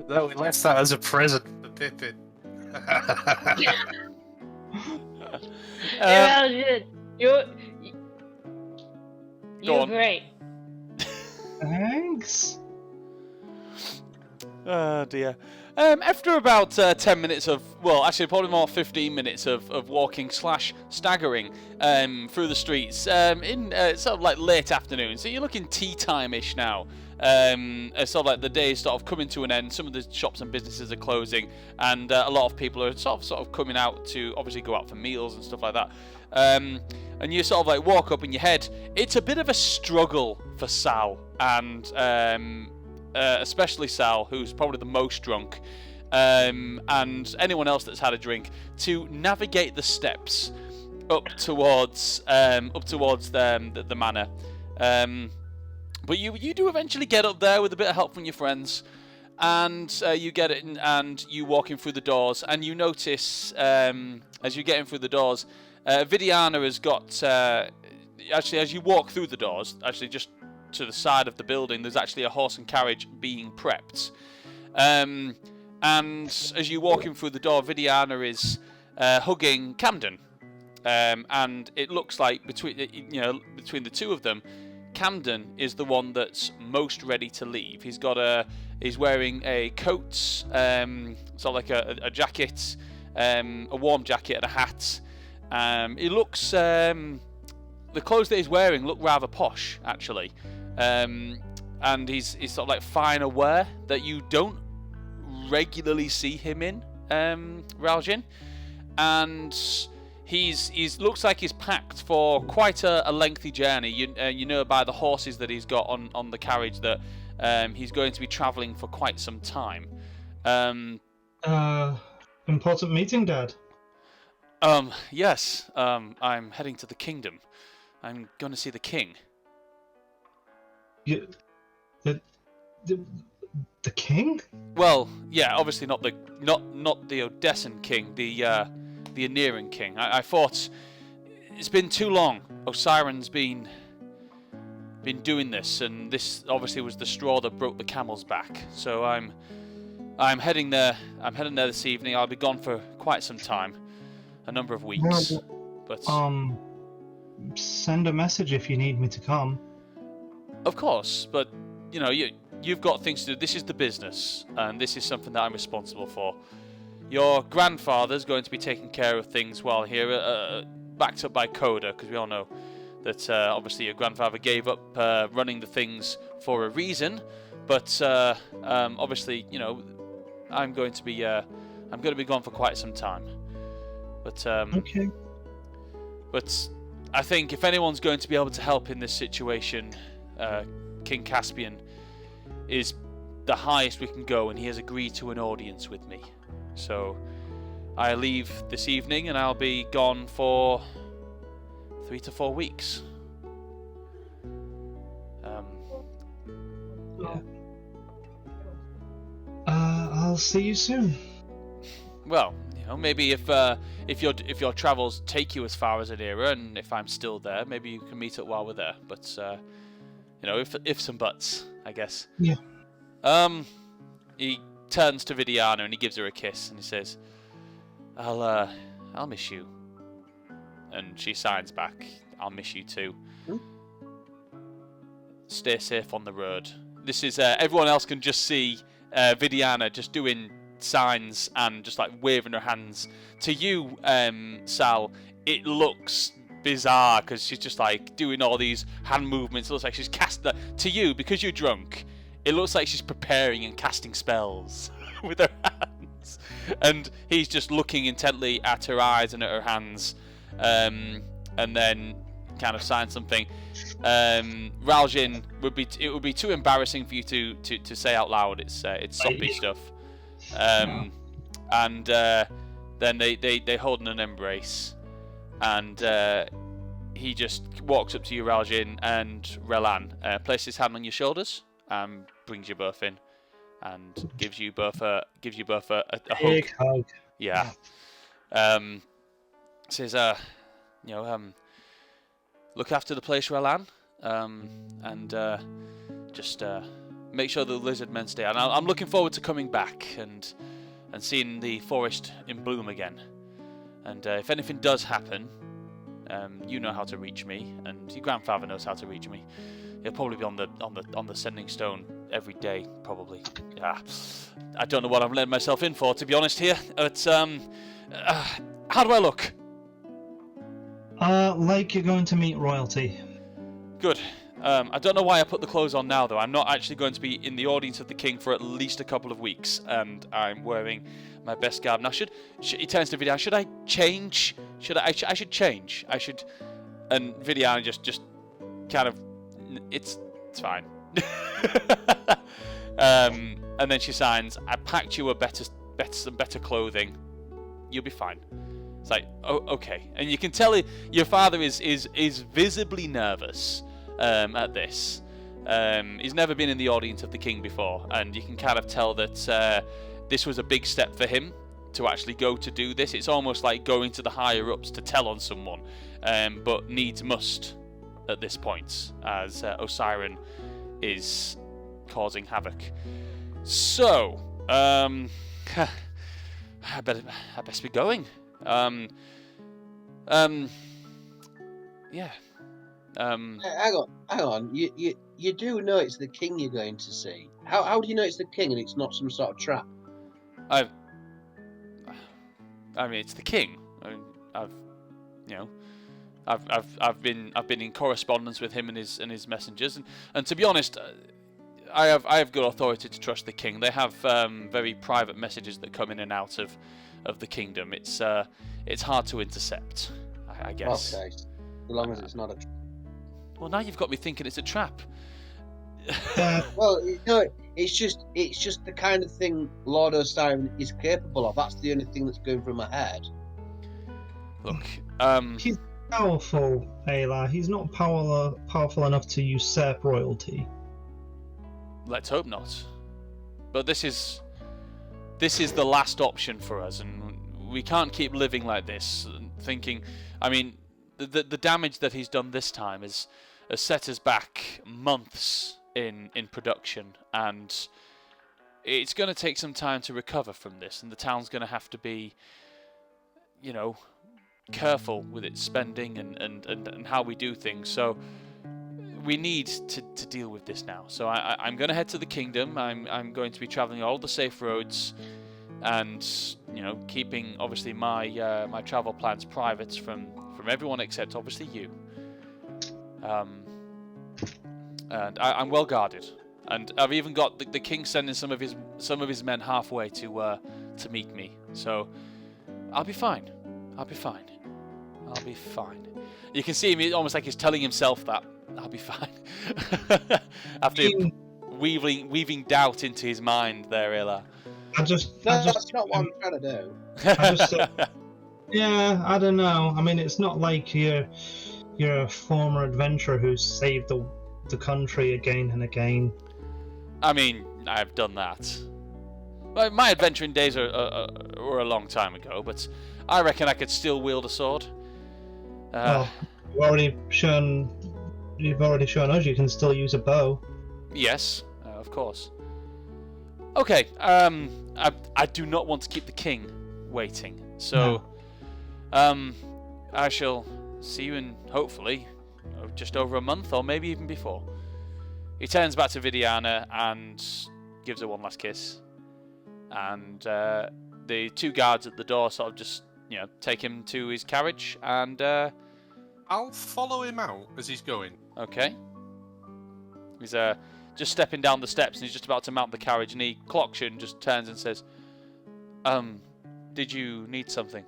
Speaker 2: No, we left that as a present for Pippin.
Speaker 8: You're
Speaker 1: Go on.
Speaker 8: great.
Speaker 4: Thanks.
Speaker 1: Oh dear. After about 10 minutes of, well, actually probably more 15 minutes of walking / staggering through the streets in sort of like late afternoon, so you're looking tea time-ish now. Sort of like the day's sort of coming to an end. Some of the shops and businesses are closing, and a lot of people are sort of coming out to obviously go out for meals and stuff like that. And you sort of like walk up and you head. It's a bit of a struggle for Sal, and especially Sal, who's probably the most drunk, and anyone else that's had a drink, to navigate the steps up towards the manor. But you do eventually get up there with a bit of help from your friends, and you get it, and you walk in through the doors, and you notice as you get in through the doors, Vidiana has got actually, as you walk through the doors, actually just to the side of the building, there's actually a horse and carriage being prepped. And as you walk in through the door, Vidiana is hugging Camden, and it looks like between the two of them, Camden is the one that's most ready to leave. He's wearing a coat, sort of like a jacket, a warm jacket and a hat. He looks, the clothes that he's wearing look rather posh, actually. And he's sort of like finer wear that you don't regularly see him in, Raljin. And he's looks like he's packed for quite a lengthy journey. You know by the horses that he's got on the carriage that he's going to be travelling for quite some time.
Speaker 4: Important meeting, Dad.
Speaker 1: Yes. I'm heading to the kingdom. I'm going to see the king.
Speaker 4: The king?
Speaker 1: Well, yeah, obviously not the Odessan king, the Aeneran king. I thought it's been too long. Osiren's been been doing this, and this obviously was the straw that broke the camel's back. So I'm heading there. I'm heading there this evening. I'll be gone for quite some time, a number of weeks. But
Speaker 4: send a message if you need me to come.
Speaker 1: of course, but you know, you've got things to do. This is the business, and this is something that I'm responsible for. Your grandfather's going to be taking care of things while here, backed up by Coda, because we all know that obviously your grandfather gave up running the things for a reason. But obviously, you know, I'm going to be gone for quite some time. But
Speaker 4: Okay.
Speaker 1: But I think if anyone's going to be able to help in this situation, King Caspian is the highest we can go, and he has agreed to an audience with me. So I leave this evening, and I'll be gone for 3 to 4 weeks. Yeah.
Speaker 4: I'll see you soon.
Speaker 1: Well, you know, maybe if your travels take you as far as Aelar, and if I'm still there, maybe you can meet up while we're there. But you know, if some buts, I guess.
Speaker 4: Yeah.
Speaker 1: He turns to Vidiana and he gives her a kiss and he says, "I'll miss you." And she signs back, "I'll miss you too. Stay safe on the road." This is everyone else can just see Vidiana just doing signs and just like waving her hands. To you, Sal, it looks bizarre because she's just like doing all these hand movements. It looks like she's casting. To you, because you're drunk, it looks like she's preparing and casting spells with her hands. And he's just looking intently at her eyes and at her hands, and then kind of sign something. Raljin would be too embarrassing for you to say out loud. It's soppy stuff. And then they hold in an embrace, and he just walks up to you, Raljin, and Relan places his hand on your shoulders and brings you both in, and gives you both a hug.
Speaker 4: Hug.
Speaker 1: Yeah. Says, you know, look after the place, Relan, and just make sure the lizard men stay. And I'm looking forward to coming back and seeing the forest in bloom again. And if anything does happen, you know how to reach me, and your grandfather knows how to reach me. He'll probably be on the sending stone every day, probably. Yeah, I don't know what I'm letting myself in for, to be honest here. But how do I look?
Speaker 4: Like you're going to meet royalty.
Speaker 1: Good. I don't know why I put the clothes on now, though. I'm not actually going to be in the audience of the king for at least a couple of weeks, and I'm wearing my best garb. Now, he turns to Vidiana. Should I change? I should change. I should. And Vidiana just kind of, it's fine. And then she signs, "I packed you some better clothing. You'll be fine." It's like, oh, okay. And you can tell your father is visibly nervous at this. He's never been in the audience of the king before, and you can kind of tell that this was a big step for him to actually go to do this. It's almost like going to the higher ups to tell on someone, but needs must at this point, as Osiren is causing havoc. So, I best be going. Yeah.
Speaker 7: Hang on. You do know it's the king you're going to see. How do you know it's the king and it's not some sort of trap?
Speaker 1: I mean, it's the king. I've been in correspondence with him and his messengers, and to be honest, I have good authority to trust the king. They have very private messages that come in and out of the kingdom. It's hard to intercept, I guess.
Speaker 7: Okay, as long as it's not a trap.
Speaker 1: Well, now you've got me thinking it's a trap.
Speaker 7: Well, no, it's just the kind of thing Lord Osiren is capable of. That's the only thing that's going through my head.
Speaker 1: Look,
Speaker 4: He's powerful, Aelar. He's not powerful enough to usurp royalty.
Speaker 1: let's hope not. But this is the last option for us, and we can't keep living like this, thinking. I mean, the damage that he's done this time has set us back months in production, and it's going to take some time to recover from this, and the town's going to have to be, you know, careful with its spending and how we do things. So we need to deal with this now. So I'm going to head to the kingdom. I'm going to be traveling all the safe roads, and you know, keeping obviously my my travel plans private from everyone except obviously you. And I'm well guarded, and I've even got the king sending some of his men halfway to meet me. So I'll be fine. I'll be fine. I'll be fine. You can see him almost like he's telling himself that I'll be fine. After weaving doubt into his mind there, Aelar.
Speaker 7: That's not what I'm trying to do.
Speaker 4: Yeah, I don't know. I mean, it's not like you're a former adventurer who's saved the country again and again.
Speaker 1: I mean, I've done that. Well, my adventuring days were a long time ago, but I reckon I could still wield a sword.
Speaker 4: Well, you've already shown us you can still use a bow.
Speaker 1: Yes, of course. Okay, I do not want to keep the king waiting, so I shall see you in, hopefully, just over a month, or maybe even before. He turns back to Vidiana and gives her one last kiss, and the two guards at the door sort of just, you know, take him to his carriage, and
Speaker 2: I'll follow him out as he's going.
Speaker 1: okay. He's just stepping down the steps, and he's just about to mount the carriage, and he clocks you and just turns and says, did you need something?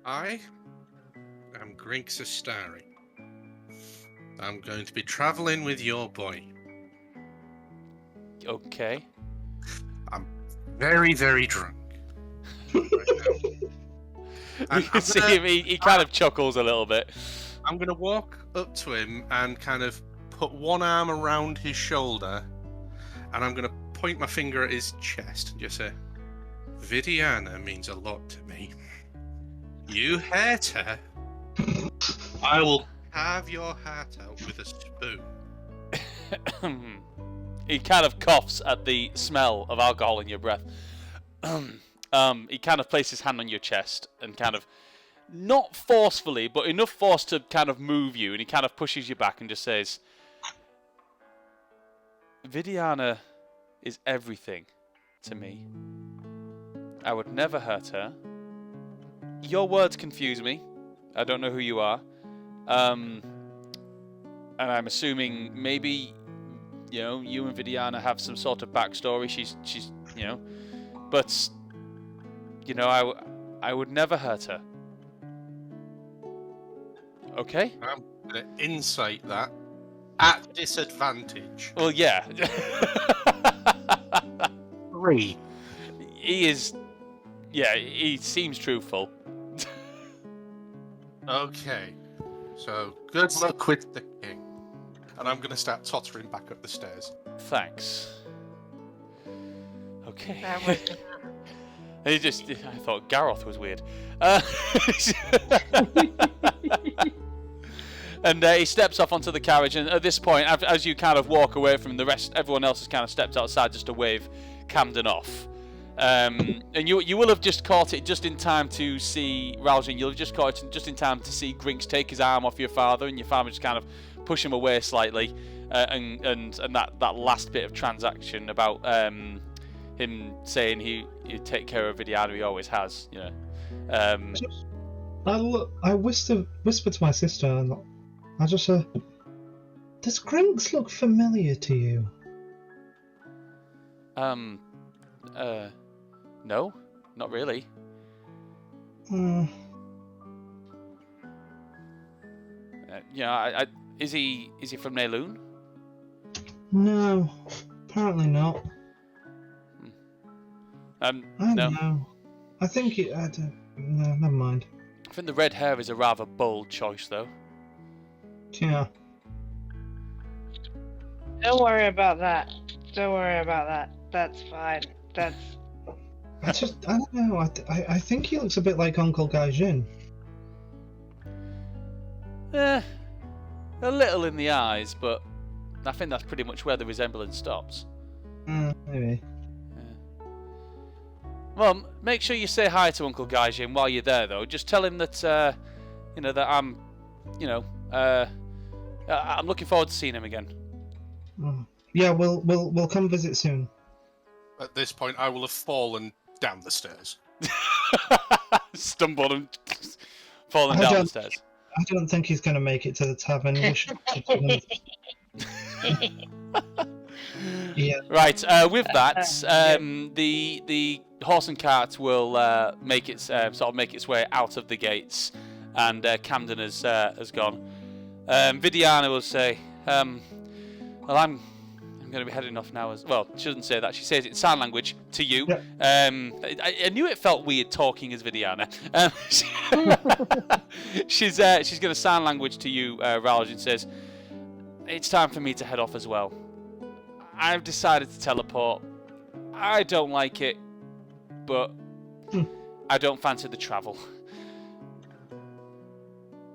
Speaker 2: I am Grinx Astari. I'm going to be travelling with your boy.
Speaker 1: Okay.
Speaker 2: I'm very, very drunk. Right now.
Speaker 1: You can see him, he kind of chuckles a little bit.
Speaker 2: I'm going to walk up to him and kind of put one arm around his shoulder, and I'm going to point my finger at his chest and just say, Vidiana means a lot to me. You hurt her, I will carve your heart out with a spoon.
Speaker 1: He kind of coughs at the smell of alcohol in your breath. He kind of places his hand on your chest and kind of, not forcefully, but enough force to kind of move you, and he kind of pushes you back and just says, Vidiana is everything to me. I would never hurt her. Your words confuse me. I don't know who you are. And I'm assuming maybe, you know, you and Vidiana have some sort of backstory. She's, you know, but, you know, I would never hurt her. Okay?
Speaker 2: I'm going to insight that at disadvantage.
Speaker 1: Well, yeah.
Speaker 2: 3.
Speaker 1: He is, yeah, he seems truthful.
Speaker 2: Okay. So, good luck with the king. And I'm going to start tottering back up the stairs.
Speaker 1: Thanks. Okay.
Speaker 3: That was
Speaker 1: He just, I thought Garroth was weird. And he steps off onto the carriage, and at this point, as you kind of walk away from the rest, everyone else has kind of stepped outside just to wave Camden off. And you will have just caught it just in time to see Raljin. You'll have just caught it just in time to see Grinx take his arm off your father, and your father just kind of push him away slightly, and that last bit of transaction about him saying he'd take care of Vidiana, he always has, you know.
Speaker 4: I whispered to my sister, and I just said, does Grinx look familiar to you?
Speaker 1: No, not really. Yeah, is he from Neilun?
Speaker 4: No, apparently not. I don't
Speaker 1: No.
Speaker 4: know. I think no, never mind.
Speaker 1: I think the red hair is a rather bold choice, though.
Speaker 4: Yeah.
Speaker 3: Don't worry about that. Don't worry about that. That's fine. That's.
Speaker 4: I don't know. I think he looks a bit like Uncle Gaijin.
Speaker 1: a little in the eyes, but I think that's pretty much where the resemblance stops.
Speaker 4: Maybe.
Speaker 1: Well, make sure you say hi to Uncle Gaijin while you're there, though. Just tell him that, that I'm, I'm looking forward to seeing him again.
Speaker 4: Yeah, we'll come visit soon.
Speaker 2: At this point, I will have fallen down the stairs.
Speaker 1: Stumbled and fallen down the stairs.
Speaker 4: I don't think he's going to make it to the tavern. We should yeah.
Speaker 1: Right. With that, the horse and cart will make its way out of the gates, and Camden has gone. Vidiana will say, "Well, I'm going to be heading off now." Well, she doesn't say that. She says it in sign language to you.
Speaker 4: Yep.
Speaker 1: I knew it felt weird talking as Vidiana. She's going to sign language to you, Raljin. Says, "It's time for me to head off as well. I've decided to teleport. I don't like it, but I don't fancy the travel.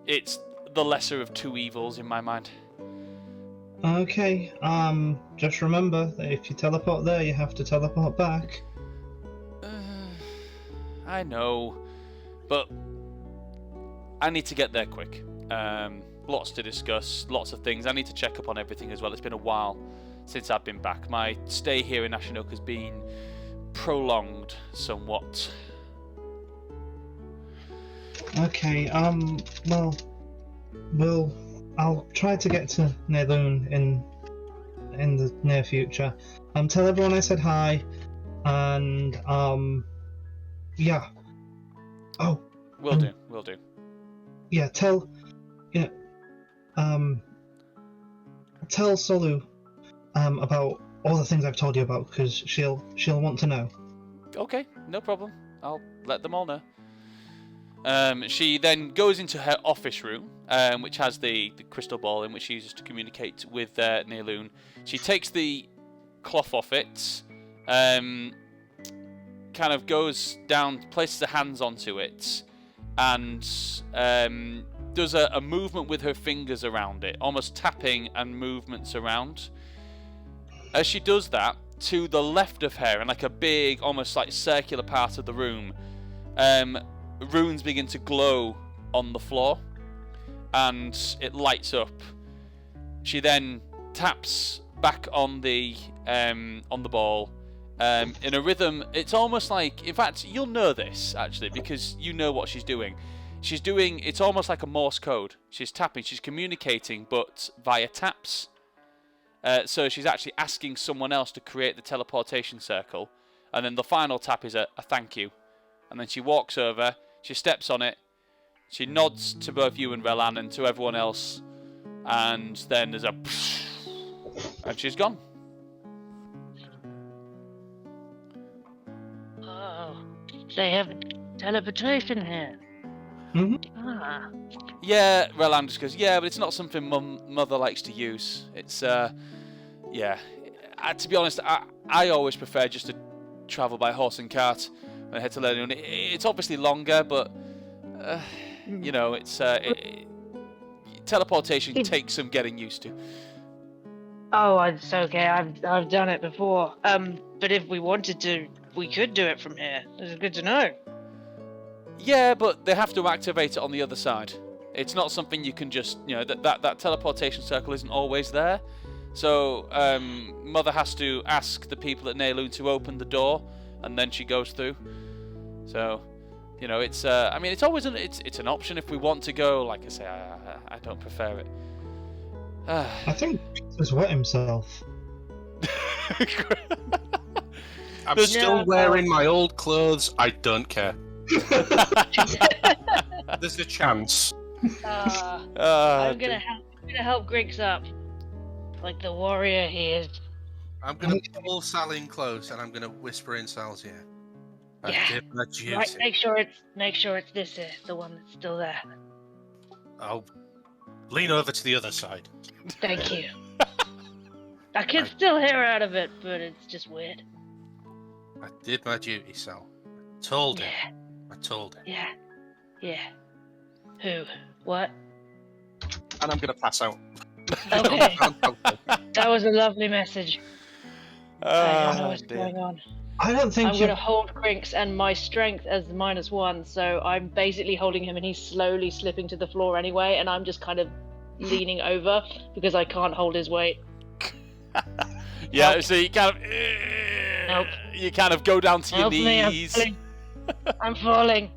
Speaker 1: It's the lesser of two evils in my mind."
Speaker 4: Okay. Just remember that if you teleport there, you have to teleport back.
Speaker 1: I know, but I need to get there quick. Lots to discuss, lots of things. I need to check up on everything as well. It's been a while since I've been back. My stay here in Ashinok has been prolonged somewhat.
Speaker 4: Okay, I'll try to get to Neilun in the near future. Tell everyone I said hi, and yeah. Oh,
Speaker 1: Will do.
Speaker 4: yeah. Tell Solu about all the things I've told you about, because she'll want to know.
Speaker 1: Okay, no problem. I'll let them all know. She then goes into her office room, which has the crystal ball in which she uses to communicate with Neilun. She takes the cloth off it, kind of goes down, places her hands onto it, and does a movement with her fingers around it, almost tapping and movements around. As she does that, to the left of her, in like a big, almost like circular part of the room, runes begin to glow on the floor, and it lights up. She then taps back on the ball in a rhythm. It's almost like, in fact, you'll know this actually because you know what she's doing. It's almost like a Morse code. She's tapping, she's communicating, but via taps. So she's actually asking someone else to create the teleportation circle, and then the final tap is a thank you. And then she walks over, she steps on it, she nods to both you and Relan and to everyone else, and then there's a and she's gone.
Speaker 8: Oh, they have teleportation here.
Speaker 4: Mm-hmm.
Speaker 8: Ah.
Speaker 1: Yeah, Relan just goes, yeah, but it's not something Mother likes to use. It's, yeah. To be honest, I always prefer just to travel by horse and cart when I head to Learning. It's obviously longer, but, you know, it's, teleportation takes some getting used to.
Speaker 3: Oh, it's okay. I've done it before. But if we wanted to, we could do it from here. It's good to know.
Speaker 1: Yeah, but they have to activate it on the other side. It's not something you can just, you know, that teleportation circle isn't always there. So, Mother has to ask the people at Neilun to open the door, and then she goes through. So, you know, it's, I mean, it's always it's an option if we want to go. Like I say, I don't prefer it.
Speaker 4: I think Victor's wet himself.
Speaker 2: I'm still wearing my old clothes. I don't care. There's a chance.
Speaker 3: I'm gonna help Griggs up, like the warrior he is.
Speaker 2: I'm gonna pull Sal in close, and I'm gonna whisper in Sal's ear.
Speaker 3: Yeah.
Speaker 2: Give my duty.
Speaker 3: Right, make sure it's this here, the one that's still there.
Speaker 2: I'll lean over to the other side.
Speaker 3: Thank you. I can still hear out of it, but it's just weird.
Speaker 2: I did my duty, Sal. I told him. I told him.
Speaker 3: Yeah. Who? What?
Speaker 2: and I'm going to pass out.
Speaker 3: Okay. That was a lovely message. I don't know what's
Speaker 1: dear.
Speaker 3: going on.
Speaker 4: I don't think
Speaker 3: I'm
Speaker 4: you.
Speaker 3: going to hold Grinks and my strength as -1, so I'm basically holding him and he's slowly slipping to the floor anyway, and I'm just kind of leaning over because I can't hold his weight.
Speaker 1: Yeah,
Speaker 3: Help.
Speaker 1: so you kind of
Speaker 3: Help.
Speaker 1: you kind of go down to your
Speaker 3: Help me, I'm
Speaker 1: knees.
Speaker 3: falling. I'm falling.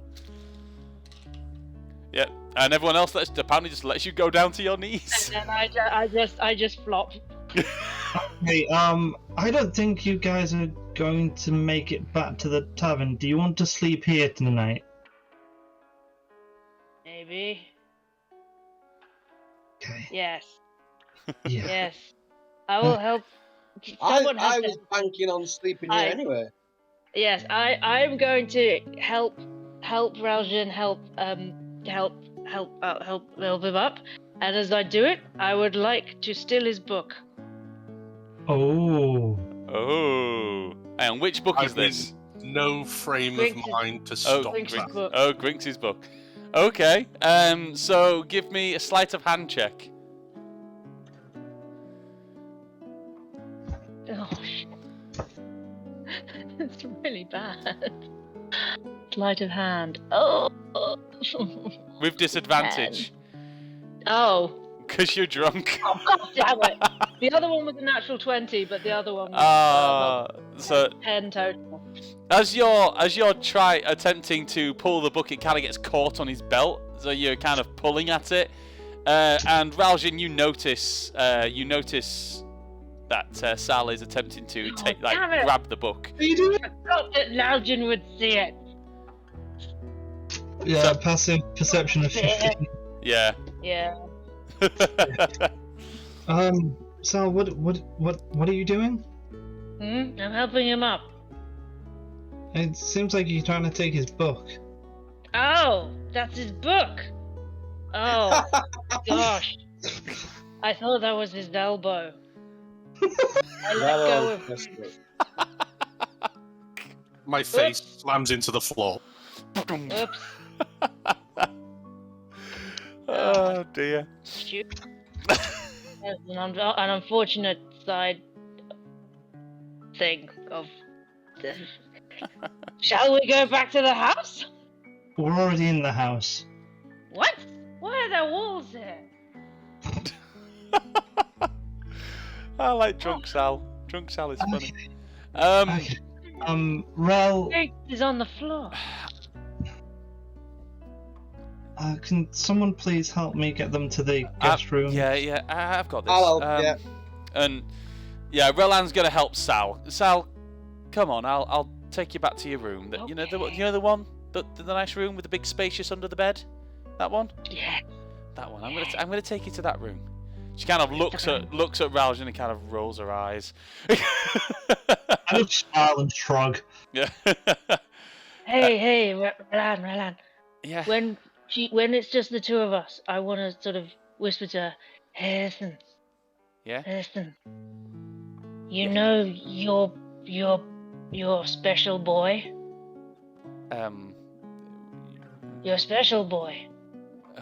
Speaker 1: Yeah, and everyone else apparently just lets you go down to your knees.
Speaker 3: And then I just flop.
Speaker 4: Hey, I don't think you guys are going to make it back to the tavern. Do you want to sleep here tonight?
Speaker 3: Maybe.
Speaker 4: Okay.
Speaker 3: Yes.
Speaker 4: Yeah.
Speaker 3: Yes. I will help.
Speaker 7: I
Speaker 3: Someone has
Speaker 7: was
Speaker 3: to-
Speaker 7: banking on sleeping here
Speaker 3: I-
Speaker 7: anyway.
Speaker 3: Yes, I'm going to help Raljin help him up. And as I do it, I would like to steal his book.
Speaker 4: Oh.
Speaker 1: Oh, and which book is
Speaker 2: I've been
Speaker 1: this?
Speaker 2: no frame of
Speaker 3: Grinks'
Speaker 2: mind to
Speaker 1: Oh,
Speaker 2: stop
Speaker 3: Grinks'
Speaker 2: that.
Speaker 3: book.
Speaker 1: Oh, Grinks' book. Okay. So give me a sleight of hand check.
Speaker 3: Oh shit. It's really bad. Sleight of hand. Oh.
Speaker 1: With disadvantage.
Speaker 3: Oh.
Speaker 1: Because you're drunk.
Speaker 3: Oh, God damn it. The other one was a natural 20, but the other one was
Speaker 1: So
Speaker 3: 10 total.
Speaker 1: as you're attempting to pull the book, it kind of gets caught on his belt. So you're kind of pulling at it. And Raljin, you notice that Sal is attempting to
Speaker 3: damn it.
Speaker 1: grab the book.
Speaker 4: Are you doing?
Speaker 3: I thought that Raljin would see it.
Speaker 4: Yeah, passive perception of 15.
Speaker 1: Yeah.
Speaker 3: Yeah.
Speaker 4: Sal, what are you doing?
Speaker 3: I'm helping him up.
Speaker 4: It seems like you're trying to take his book.
Speaker 3: Oh, that's his book. Oh, gosh. I thought that was his elbow. I let go of
Speaker 2: My face slams into the floor.
Speaker 3: Oops.
Speaker 1: Oh dear.
Speaker 3: Shoot. There's an unfortunate side thing of this. Shall we go back to the house?
Speaker 4: We're already in the house.
Speaker 3: What? Why are there walls here?
Speaker 1: I like Drunk Sal. Drunk Sal is funny.
Speaker 4: Okay. Rel,
Speaker 3: Jake is on the floor.
Speaker 4: can someone please help me get them to the guest room?
Speaker 1: Yeah, I've got this.
Speaker 7: I'll help, yeah.
Speaker 1: And yeah, Relan's gonna help Sal. Sal, come on, I'll take you back to your room. You know the one, the nice room with the big spacious under the bed. That one.
Speaker 3: Yeah.
Speaker 1: That one. I'm gonna take you to that room. She kind of looks at Raljin and kind of rolls her eyes.
Speaker 4: I just smile and shrug.
Speaker 1: Yeah.
Speaker 3: Hey, Ralan.
Speaker 1: Yeah.
Speaker 3: When it's just the two of us, I want to sort of whisper to her, "Hey, listen.
Speaker 1: Yeah.
Speaker 3: Listen. You know your special boy. Your special boy.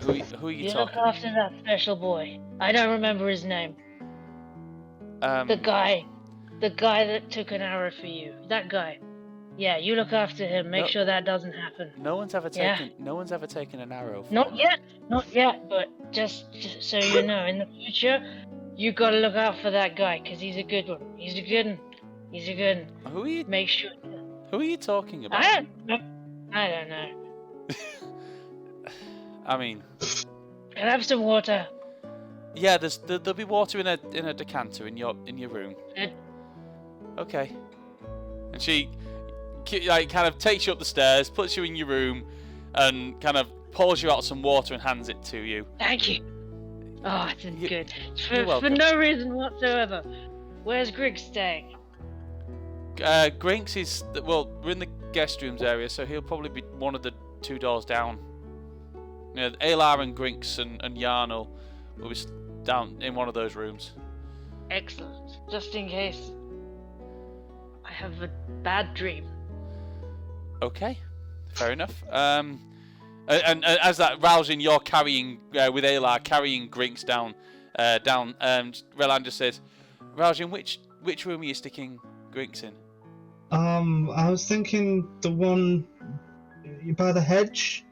Speaker 1: Who are you
Speaker 3: You look
Speaker 1: talking?
Speaker 3: after that special boy. I don't remember his name. The guy that took an arrow for you. That guy. Yeah, you look after him. Make
Speaker 1: No.
Speaker 3: sure that doesn't happen.
Speaker 1: No one's ever
Speaker 3: Yeah.
Speaker 1: taken an arrow. From
Speaker 3: Not yet, but just so you know, in the future, you gotta look out for that guy, because he's a good one. He's a good one.
Speaker 1: Who are you?
Speaker 3: Make sure.
Speaker 1: Who are you talking about?
Speaker 3: I don't know.
Speaker 1: I mean,
Speaker 3: Can I have some water?
Speaker 1: yeah. There'll be water in a decanter in your room.
Speaker 3: Good.
Speaker 1: Okay. And she kind of takes you up the stairs, puts you in your room, and kind of pours you out some water and hands it to you.
Speaker 3: Thank you. Oh, it's
Speaker 1: You-
Speaker 3: good.
Speaker 1: you're
Speaker 3: For
Speaker 1: welcome.
Speaker 3: no reason whatsoever. Where's Griggs staying?
Speaker 1: Grinks is we're in the guest rooms area, so he'll probably be one of the two doors down. You know, Aelar and Grinks and Yarnel will be down in one of those rooms.
Speaker 3: Excellent. Just in case I have a bad dream.
Speaker 1: Okay, fair enough. And as that Raljin, you're carrying with Aelar carrying Grinks down. Raljin just says, Raljin, which room are you sticking Grinks in?
Speaker 4: I was thinking the one by the hedge.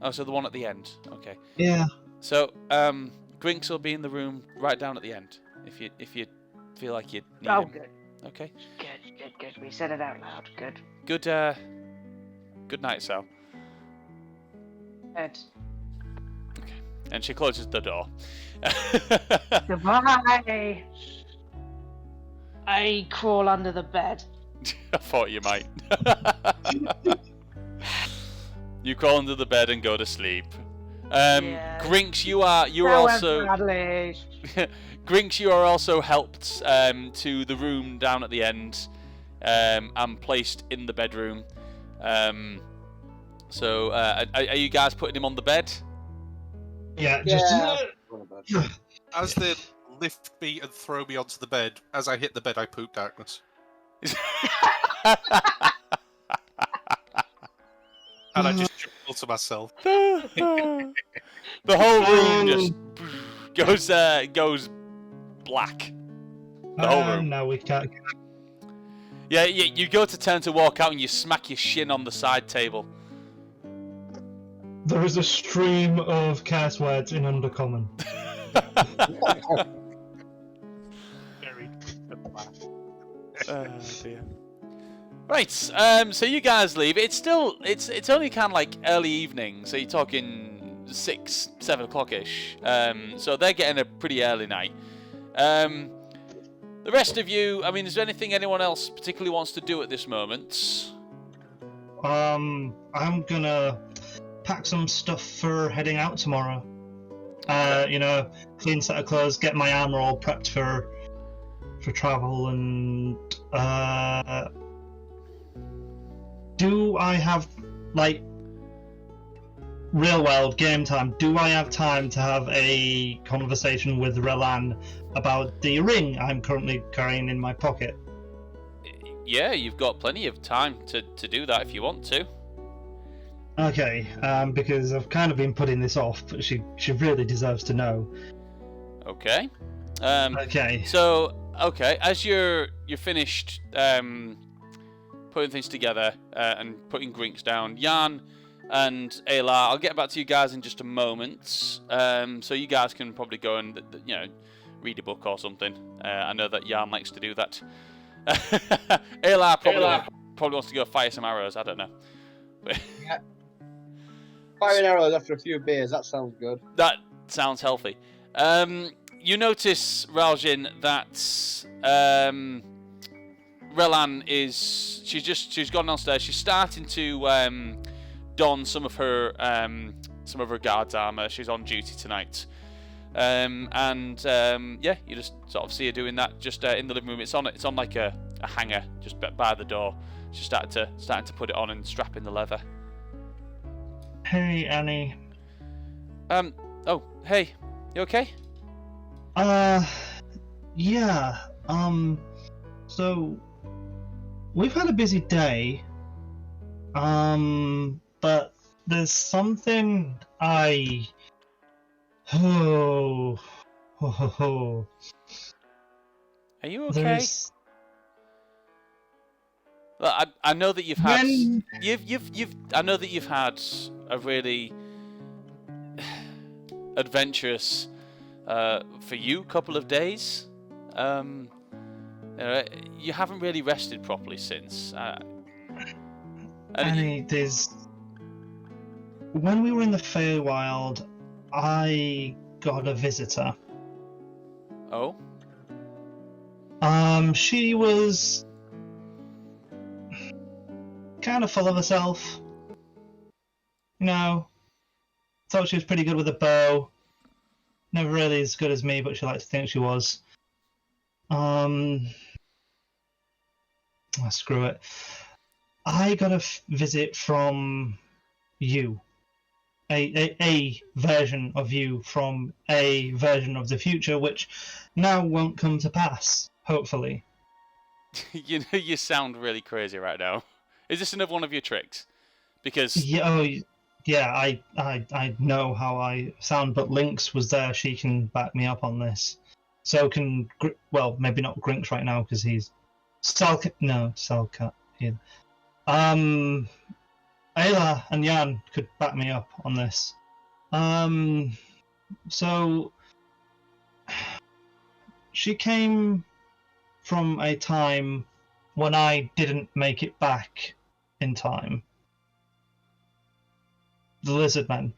Speaker 1: Oh, so the one at the end. Okay.
Speaker 4: Yeah.
Speaker 1: So Grinks will be in the room right down at the end. If you feel like you need
Speaker 3: Oh,
Speaker 1: him.
Speaker 3: good.
Speaker 1: Okay.
Speaker 3: Good. We said it out loud. Good.
Speaker 1: Good night, Sal.
Speaker 3: Good.
Speaker 1: And she closes the door.
Speaker 3: Goodbye. I crawl under the bed.
Speaker 1: I thought you might. You crawl under the bed and go to sleep.
Speaker 3: Yeah.
Speaker 1: Grinks, you're also Grinks, you are also helped to the room down at the end, and placed in the bedroom. So are you guys putting him on the bed?
Speaker 4: Yeah.
Speaker 5: Yeah.
Speaker 4: Just.
Speaker 2: As they lift me and throw me onto the bed, as I hit the bed, I poop darkness. And I just chuckle to myself.
Speaker 1: The whole room just goes black. The whole room.
Speaker 4: No, we can't.
Speaker 1: Yeah, you go to turn to walk out and you smack your shin on the side table.
Speaker 4: There is a stream of curse words in Undercommon.
Speaker 2: Very
Speaker 1: Dear. Right, so you guys leave. It's only kind of like early evening, so you're talking 6, 7 o'clock-ish. So they're getting a pretty early night. The rest of you, I mean, is there anything anyone else particularly wants to do at this moment?
Speaker 4: I'm gonna pack some stuff for heading out tomorrow. Clean set of clothes, get my armor all prepped for travel, and do I have, like, real world game time? Do I have time to have a conversation with Relan about the ring I'm currently carrying in my pocket?
Speaker 1: Yeah, you've got plenty of time to do that if you want to.
Speaker 4: Okay, because I've kind of been putting this off, but she really deserves to know.
Speaker 1: Okay.
Speaker 4: Okay.
Speaker 1: So, as you're finished putting things together and putting Grinks down, Jan and Aelar, I'll get back to you guys in just a moment. So you guys can probably go and read a book or something. I know that Jan likes to do that. Aelar probably wants to go fire some arrows. I don't know.
Speaker 5: Yeah. Firing arrows after a few beers, that sounds good.
Speaker 1: That sounds healthy. You notice, Raljin, that Relan she's gone downstairs. She's starting to don some of her guard's armor. She's on duty tonight. You just sort of see her doing that just in the living room. It's on like a hanger just by the door. She's starting to put it on and strap in the leather.
Speaker 4: Hey, Annie.
Speaker 1: Oh, hey. You okay?
Speaker 4: Yeah. So we've had a busy day. But there's something I. Oh.
Speaker 1: Are you okay?
Speaker 4: There's...
Speaker 1: Look, I know that you've had
Speaker 4: When...
Speaker 1: I know that you've had a really adventurous for you couple of days. You haven't really rested properly since.
Speaker 4: Annie, when we were in the Feywild, I got a visitor.
Speaker 1: Oh?
Speaker 4: She was kind of full of herself. Thought she was pretty good with a bow. Never really as good as me, but she liked to think she was. Screw it. I got a visit from you. A version of you from a version of the future, which now won't come to pass, hopefully.
Speaker 1: You sound really crazy right now. Is this another one of your tricks? Because
Speaker 4: Yeah, yeah, I know how I sound, but Lynx was there. She can back me up on this. So can well, maybe not Grinks right now because he's Salcat. No, Salcat. Yeah. Aelar and Jan could back me up on this. So she came from a time when I didn't make it back in time. The lizard men.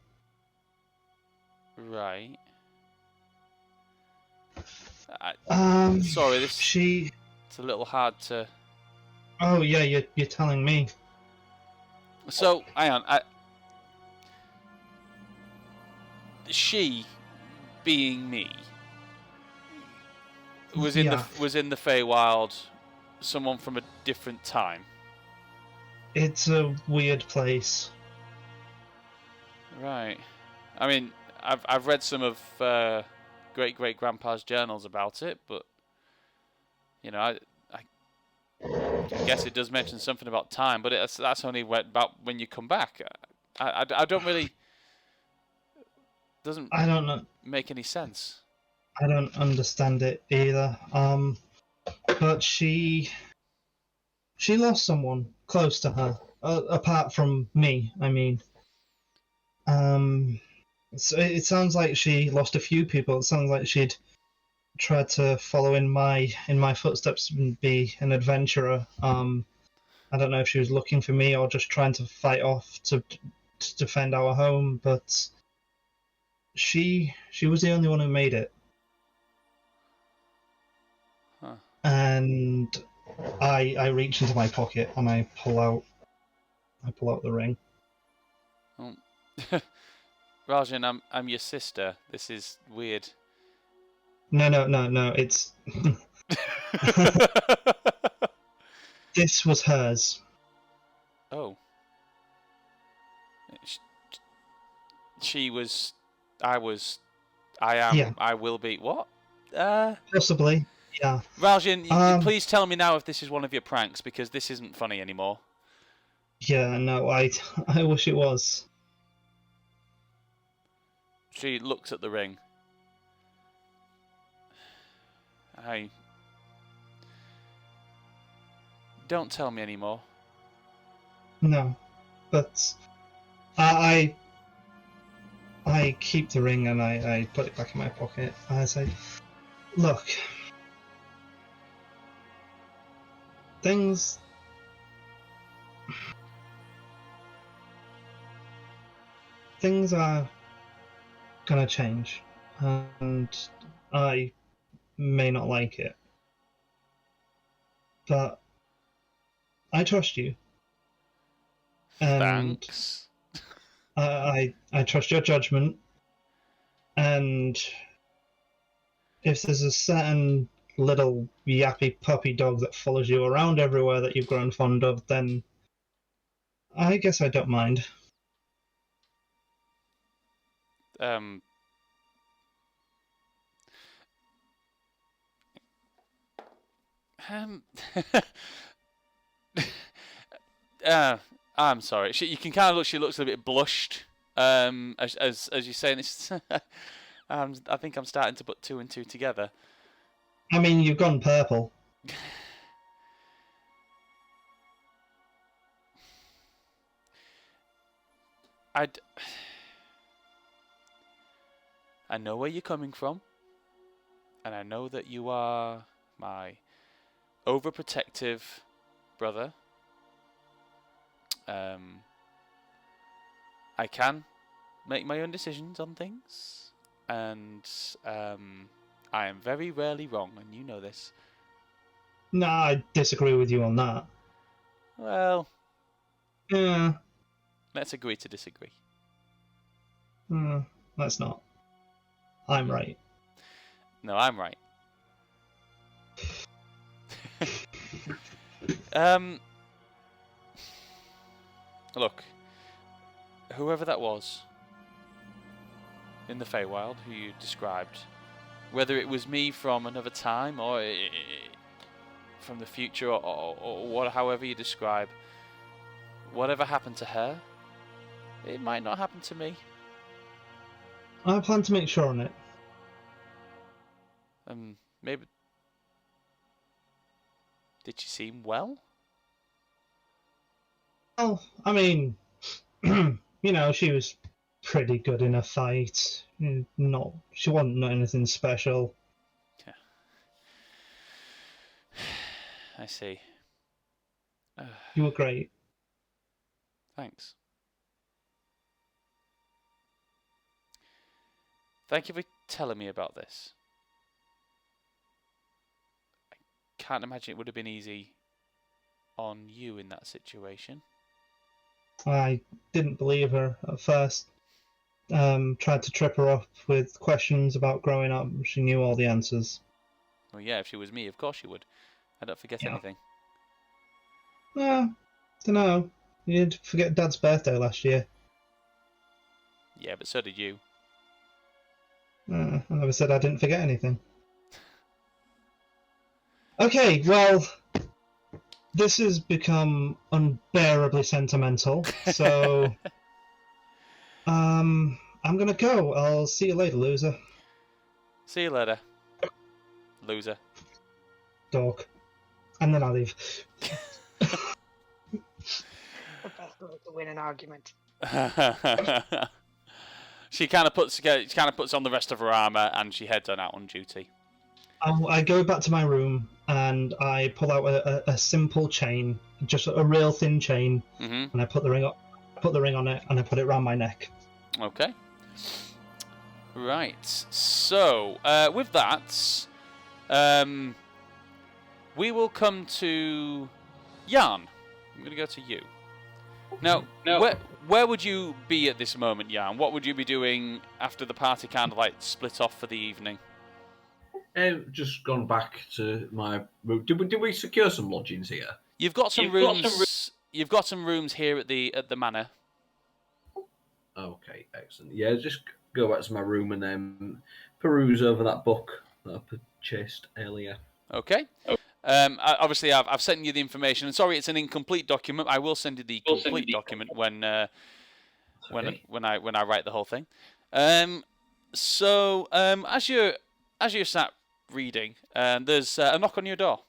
Speaker 1: Right. Sorry, this it's a little hard to.
Speaker 4: Oh yeah, you're telling me.
Speaker 1: So, hang on. She, being me, was in
Speaker 4: Yeah.
Speaker 1: the Feywild, someone from a different time.
Speaker 4: It's a weird place.
Speaker 1: Right. I mean, I've read some of great grandpa's journals about it, but you know, I guess it does mention something about time, but that's only about when you come back. I don't really. Doesn't.
Speaker 4: I don't know.
Speaker 1: Make any sense.
Speaker 4: I don't understand it either. But she lost someone close to her, apart from me. I mean, so it sounds like she lost a few people. It sounds like she'd tried to follow in my footsteps and be an adventurer. I don't know if she was looking for me or just trying to fight off to defend our home, but she was the only one who made it.
Speaker 1: Huh.
Speaker 4: And I reach into my pocket and I pull out the ring.
Speaker 1: Oh. Raljin, I'm your sister. This is weird.
Speaker 4: No, it's this was hers.
Speaker 1: Oh. She was. I was. I am.
Speaker 4: Yeah.
Speaker 1: I will be. What?
Speaker 4: Possibly. Yeah.
Speaker 1: Raljin, please tell me now if this is one of your pranks, because this isn't funny anymore.
Speaker 4: Yeah, no, I wish it was.
Speaker 1: She looks at the ring. Don't tell me anymore.
Speaker 4: No, but I keep the ring and I put it back in my pocket. I say, look, things are gonna change, and I may not like it, but I trust you. And
Speaker 1: Thanks.
Speaker 4: I trust your judgment, and if there's a certain little yappy puppy dog that follows you around everywhere that you've grown fond of, then I guess I don't mind.
Speaker 1: I'm sorry. You can kind of look. She looks a bit blushed. As you're saying this, I think I'm starting to put two and two together.
Speaker 4: I mean, you've gone purple.
Speaker 1: I know where you're coming from, and I know that you are my overprotective brother. I can make my own decisions on things, and I am very rarely wrong, and you know this.
Speaker 4: No, I disagree with you on that.
Speaker 1: Well,
Speaker 4: Yeah.
Speaker 1: let's agree to disagree.
Speaker 4: Let's not. I'm right.
Speaker 1: No, I'm right. Look, whoever that was in the Feywild who you described, whether it was me from another time or from the future or however you describe, whatever happened to her, it might not happen to me.
Speaker 4: I plan to make sure on it.
Speaker 1: Maybe. Did she seem well?
Speaker 4: Well, I mean, she was pretty good in a fight. She wasn't not anything special.
Speaker 1: Yeah. I see.
Speaker 4: You were great.
Speaker 1: Thanks. Thank you for telling me about this. I can't imagine it would have been easy on you in that situation.
Speaker 4: I didn't believe her at first. Tried to trip her up with questions about growing up. She knew all the answers.
Speaker 1: Well, yeah, if she was me, of course she would. I don't forget anything.
Speaker 4: Don't know. You did forget Dad's birthday last year.
Speaker 1: Yeah, but so did you.
Speaker 4: I never said I didn't forget anything. Okay, well, this has become unbearably sentimental, so I'm gonna go. I'll see you later, loser.
Speaker 1: See you later, loser.
Speaker 4: Dog. And then I leave.
Speaker 9: The best way to win an argument.
Speaker 1: She kind of puts on the rest of her armor and she heads on out on duty.
Speaker 4: I go back to my room and I pull out a simple chain, just a real thin chain, and I put the ring on it, and I put it around my neck.
Speaker 1: Okay. Right. So with that, we will come to Jan. I'm going to go to you. Now, where would you be at this moment, Jan? What would you be doing after the party kind of like split off for the evening?
Speaker 6: Just gone back to my room. Did we secure some lodgings here?
Speaker 1: You've got some rooms. You've got some rooms here at the manor.
Speaker 6: Okay, excellent. Yeah, just go back to my room and then peruse over that book that I purchased earlier.
Speaker 1: Okay. Obviously, I've sent you the information. And sorry, it's an incomplete document. I will send you the complete document when I write the whole thing. So as you're sat reading, there's a knock on your door.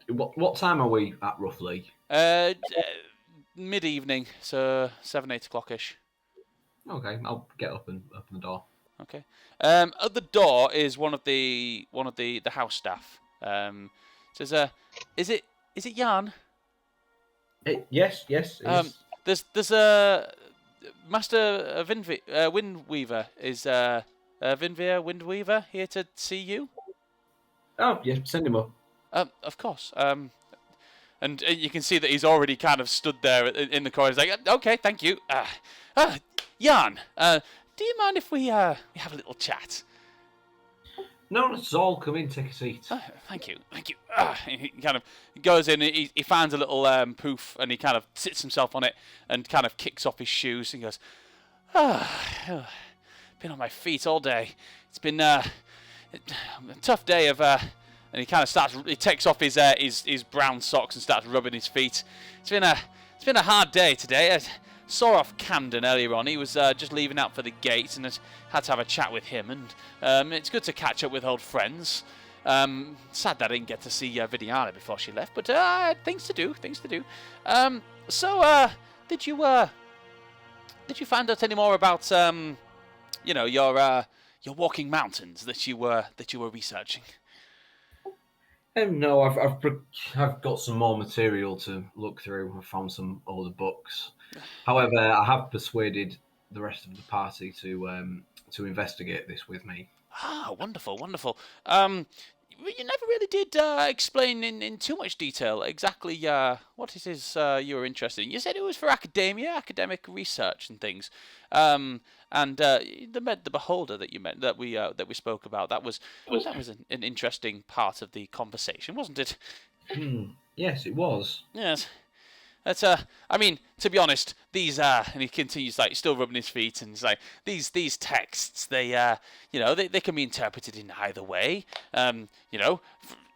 Speaker 6: What time are we at roughly?
Speaker 1: Mid-evening, so 7-8 o'clock-ish. Okay,
Speaker 6: I'll get up and open the door.
Speaker 1: Okay. At the door is one of the house staff. Says, is it Jan?
Speaker 6: Yes.
Speaker 1: There's a Master Windweaver is Windweaver here to see you.
Speaker 6: Oh yeah, send him up.
Speaker 1: Of course. And you can see that he's already kind of stood there in the corner. He's like, okay, thank you. Jan, do you mind if we have a little chat?
Speaker 6: No, let's all come in, take a seat.
Speaker 1: Thank you. He kind of goes in, he finds a little poof, and he kind of sits himself on it and kind of kicks off his shoes and goes, been on my feet all day. It's been a tough day of... and he kind of he takes off his brown socks and starts rubbing his feet. It's been a hard day today. I saw off Camden earlier on. He was just leaving out for the gate, and I had to have a chat with him. And it's good to catch up with old friends. Sad that I didn't get to see Vidiana before she left, but things to do. So did you find out any more about your walking mountains that you were researching?
Speaker 6: No, I've got some more material to look through. I found some older books. However, I have persuaded the rest of the party to investigate this with me.
Speaker 1: Ah, wonderful. You never really did explain in too much detail exactly what it is you were interested in. You said it was for academic research and things. And the beholder that we spoke about, that was an interesting part of the conversation, wasn't it?
Speaker 6: Yes, it was.
Speaker 1: Yes. That's I mean, to be honest, these and he continues like still rubbing his feet, and he's like, these texts, they they can be interpreted in either way.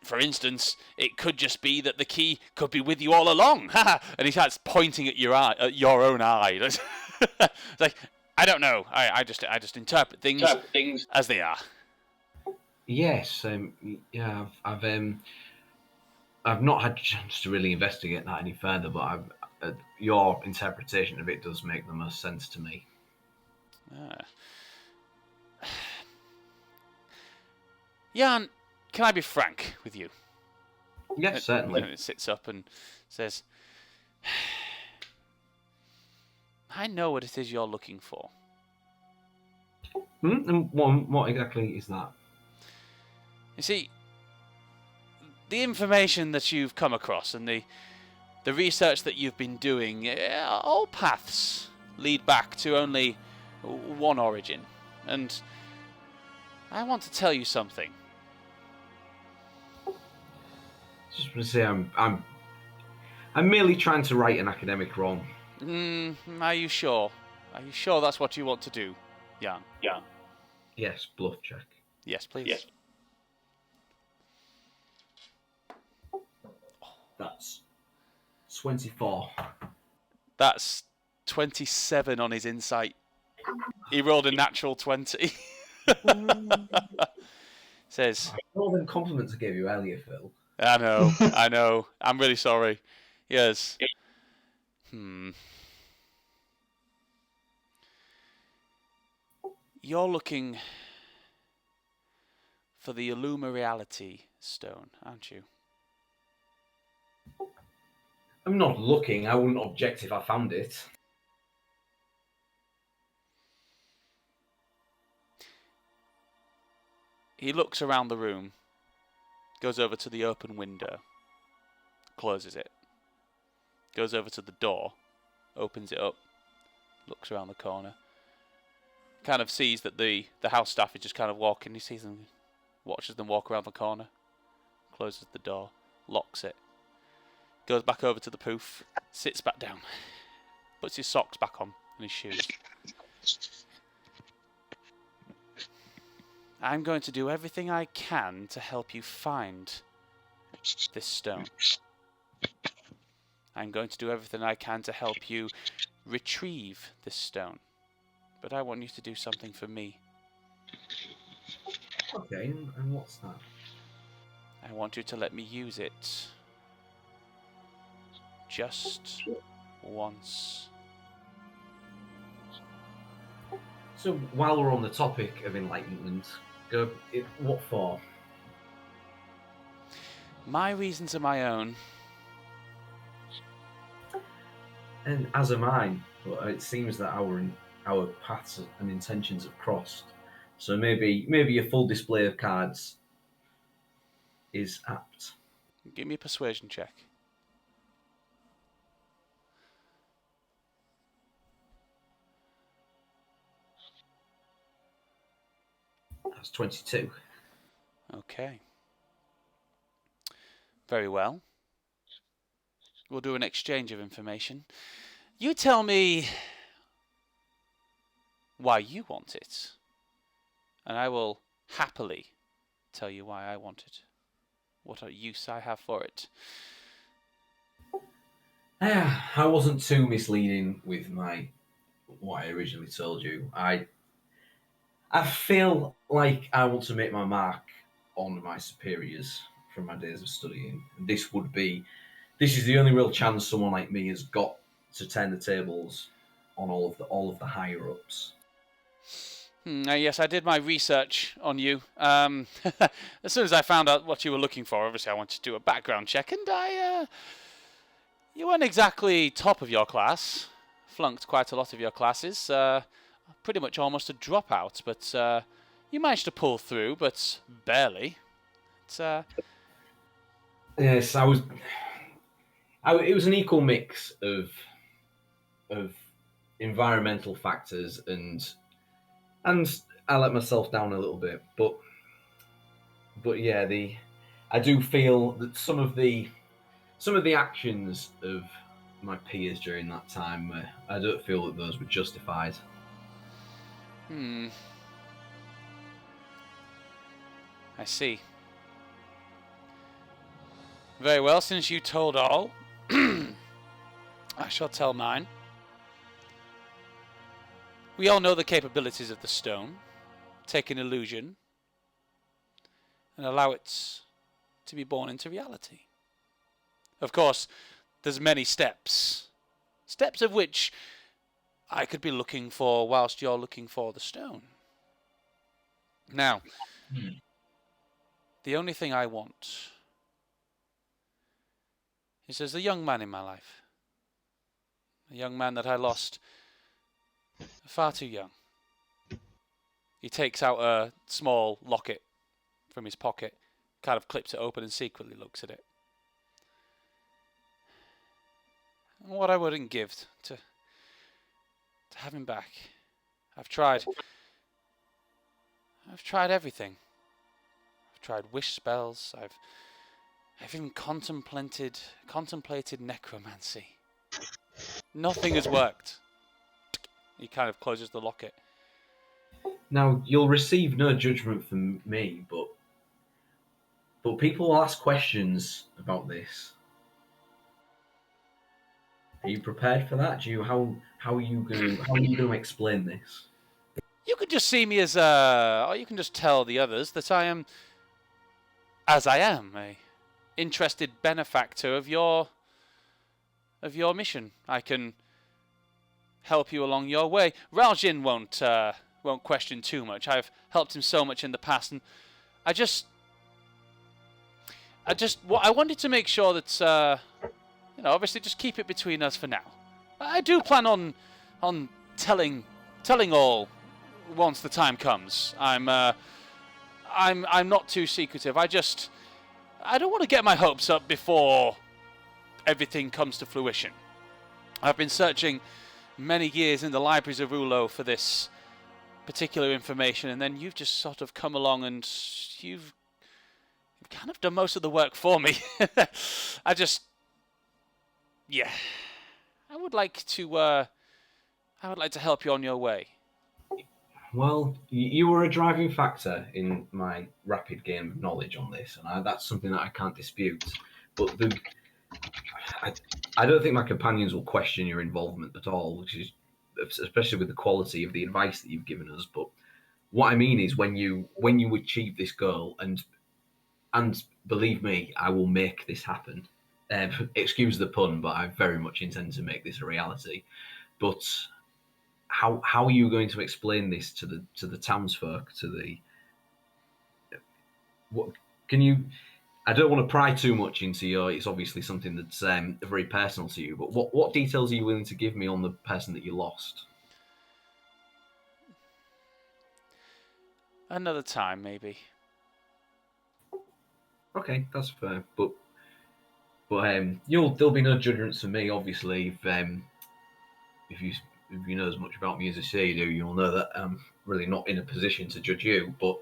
Speaker 1: For instance, it could just be that the key could be with you all along. And he starts pointing at your eye, at your own eye. It's like, I don't know. I just interpret things as they are.
Speaker 6: Yes, yeah, I've not had a chance to really investigate that any further, but your interpretation of it does make the most sense to me.
Speaker 1: Jan, can I be frank with you?
Speaker 6: Yes, certainly.
Speaker 1: It sits up and says, I know what it is you're looking for.
Speaker 6: And what exactly is that?
Speaker 1: You see, the information that you've come across and the research that you've been doing, all paths lead back to only one origin. And I want to tell you something.
Speaker 6: Just want to say I'm merely trying to right an academic wrong.
Speaker 1: Are you sure? Are you sure that's what you want to do, Jan?
Speaker 6: Yeah. Yes, bluff check.
Speaker 1: Yes, please.
Speaker 6: Yes. That's 24.
Speaker 1: That's 27 on his insight. He rolled a natural 20. Says,
Speaker 6: all them compliments I gave you earlier, Phil.
Speaker 1: I know. I'm really sorry. Yes. You're looking for the Illuma Reality Stone, aren't you?
Speaker 6: I'm not looking. I wouldn't object if I found it.
Speaker 1: He looks around the room, goes over to the open window, closes it, goes over to the door, opens it up, looks around the corner, kind of sees that the house staff is just kind of walking. He sees them, watches them walk around the corner, closes the door, locks it, goes back over to the poof, sits back down, puts his socks back on and his shoes. I'm going to do everything I can to help you find this stone. I'm going to do everything I can to help you retrieve this stone. But I want you to do something for me.
Speaker 6: Okay, and what's that?
Speaker 1: I want you to let me use it. Just once.
Speaker 6: So while we're on the topic of enlightenment, what for?
Speaker 1: My reasons are my own.
Speaker 6: And as are mine, but it seems that our paths and intentions have crossed. So maybe a full display of cards is apt.
Speaker 1: Give me a persuasion check.
Speaker 6: That's 22.
Speaker 1: Okay. Very well. We'll do an exchange of information. You tell me why you want it, and I will happily tell you why I want it. What use I have for it.
Speaker 6: I wasn't too misleading with what I originally told you. I feel like I want to make my mark on my superiors from my days of studying. And this is the only real chance someone like me has got to turn the tables on all of the higher ups.
Speaker 1: Yes, I did my research on you. As soon as I found out what you were looking for, obviously I wanted to do a background check, and you weren't exactly top of your class. Flunked quite a lot of your classes. Pretty much almost a dropout, but you managed to pull through, but barely.
Speaker 6: Yes, it was an equal mix of environmental factors and I let myself down a little bit, but yeah, I do feel that some of the actions of my peers during that time, I don't feel that those were justified.
Speaker 1: I see. Very well, since you told all, I shall tell mine. We all know the capabilities of the stone. Take an illusion and allow it to be born into reality. Of course, there's many steps. Steps of which I could be looking for whilst you're looking for the stone. Now, the only thing I want is there's a young man in my life. A young man that I lost far too young. He takes out a small locket from his pocket, kind of clips it open and secretly looks at it. What I wouldn't give to have him back. I've tried everything. I've tried wish spells. I've even contemplated necromancy. Nothing has worked. He kind of closes the locket.
Speaker 6: Now, you'll receive no judgment from me, but people will ask questions about this. Are you prepared for that? How are you going to explain this?
Speaker 1: You could just see me as or you can just tell the others that I am, as I am, a interested benefactor of your mission. I can help you along your way. Raljin won't question too much. I've helped him so much in the past, and I wanted to make sure that obviously just keep it between us for now. I do plan on telling all once the time comes. I'm not too secretive. I don't want to get my hopes up before everything comes to fruition. I've been searching many years in the libraries of Ulo for this particular information, and then you've just sort of come along and you've kind of done most of the work for me. I would like to help you on your way.
Speaker 6: Well, you were a driving factor in my rapid gain of knowledge on this, and that's something that I can't dispute. But I don't think my companions will question your involvement at all, which is especially with the quality of the advice that you've given us. But what I mean is, when you achieve this goal, and believe me, I will make this happen. Excuse the pun, but I very much intend to make this a reality. But how are you going to explain this to the townsfolk? Can you? I don't want to pry too much into your. It's obviously something that's very personal to you. But what details are you willing to give me on the person that you lost?
Speaker 1: Another time, maybe.
Speaker 6: Okay, that's fair. But there'll be no judgments for me. Obviously, if you know as much about me as I say you do, you'll know that I'm really not in a position to judge you. But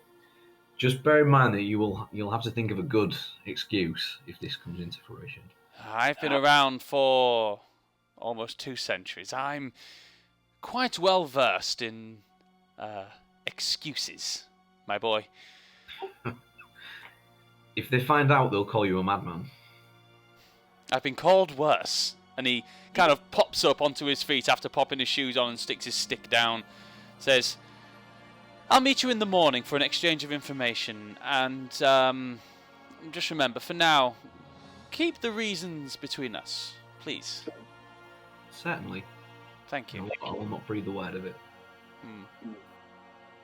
Speaker 6: just bear in mind that you'll have to think of a good excuse if this comes into fruition.
Speaker 1: I've been around for almost 2 centuries. I'm quite well versed in excuses, my boy.
Speaker 6: If they find out, they'll call you a madman.
Speaker 1: I've been called worse. And he kind of pops up onto his feet after popping his shoes on and sticks his stick down. Says, I'll meet you in the morning for an exchange of information. And just remember, for now, keep the reasons between us, please.
Speaker 6: Certainly.
Speaker 1: Thank you.
Speaker 6: I will not breathe a word of it.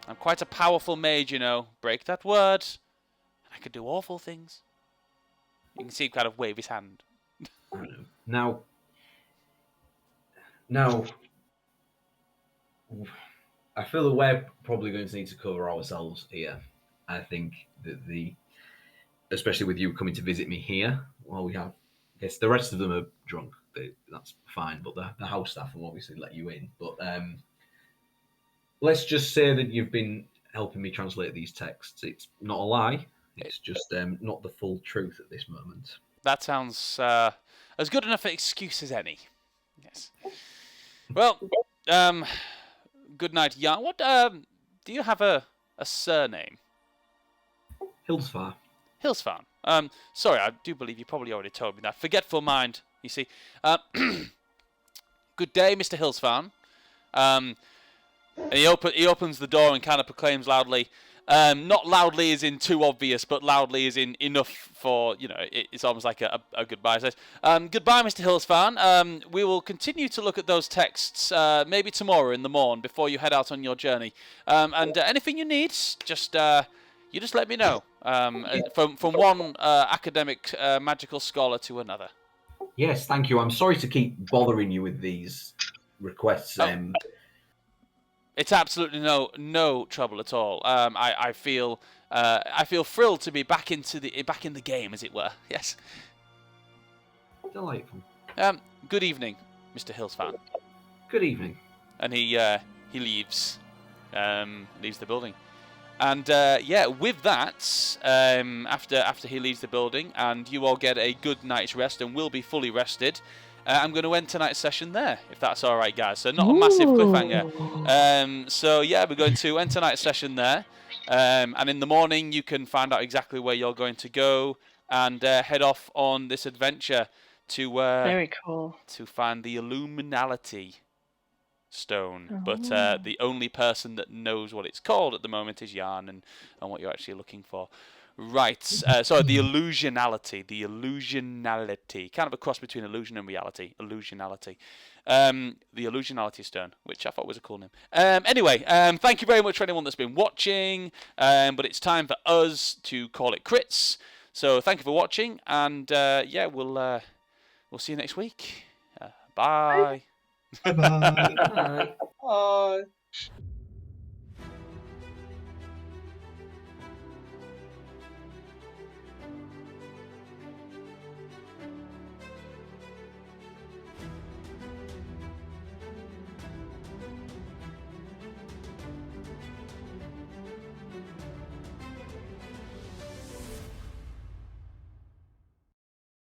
Speaker 1: I'm quite a powerful mage, Break that word. I could do awful things. You can see him kind of wave his hand.
Speaker 6: Now, I feel that we're probably going to need to cover ourselves here. I think that especially with you coming to visit me here, I guess the rest of them are drunk. That's fine, but the house staff will obviously let you in. But let's just say that you've been helping me translate these texts. It's not a lie. It's just not the full truth at this moment.
Speaker 1: That sounds as good enough an excuse as any. Yes. Well, good night, Jan. What do you have a surname?
Speaker 6: Hildesfar.
Speaker 1: Hildesfar. Sorry, I do believe you probably already told me that. Forgetful mind, you see. Good day, Mr. Hillsfarn. And he opens the door and kind of proclaims loudly, not loudly as in too obvious, but loudly as in enough for, it's almost like a goodbye. He says, goodbye, Mr. Hillsfarn. We will continue to look at those texts maybe tomorrow in the morn before you head out on your journey. And anything you need, you just let me know. From one academic magical scholar to another.
Speaker 6: Yes, thank you. I'm sorry to keep bothering you with these requests.
Speaker 1: It's absolutely no trouble at all. I feel thrilled to be back in the game, as it were. Yes.
Speaker 6: Delightful.
Speaker 1: Good evening, Mr. Hillsfarn.
Speaker 6: Good evening.
Speaker 1: And he leaves the building. And with that, after he leaves the building, and you all get a good night's rest and will be fully rested. I'm going to end tonight's session there, if that's all right, guys. So not a massive cliffhanger. We're going to end tonight's session there. And in the morning, you can find out exactly where you're going to go and head off on this adventure to
Speaker 3: Very cool.
Speaker 1: to find the Illuminality stone. But the only person that knows what it's called at the moment is Jan and what you're actually looking for. Right, so the illusionality, kind of a cross between illusion and reality, illusionality. The illusionality stone, which I thought was a cool name. Anyway, thank you very much for anyone that's been watching, but it's time for us to call it crits. So thank you for watching, and we'll see you next week. Bye.
Speaker 4: Bye-bye.
Speaker 6: Bye.
Speaker 7: Bye.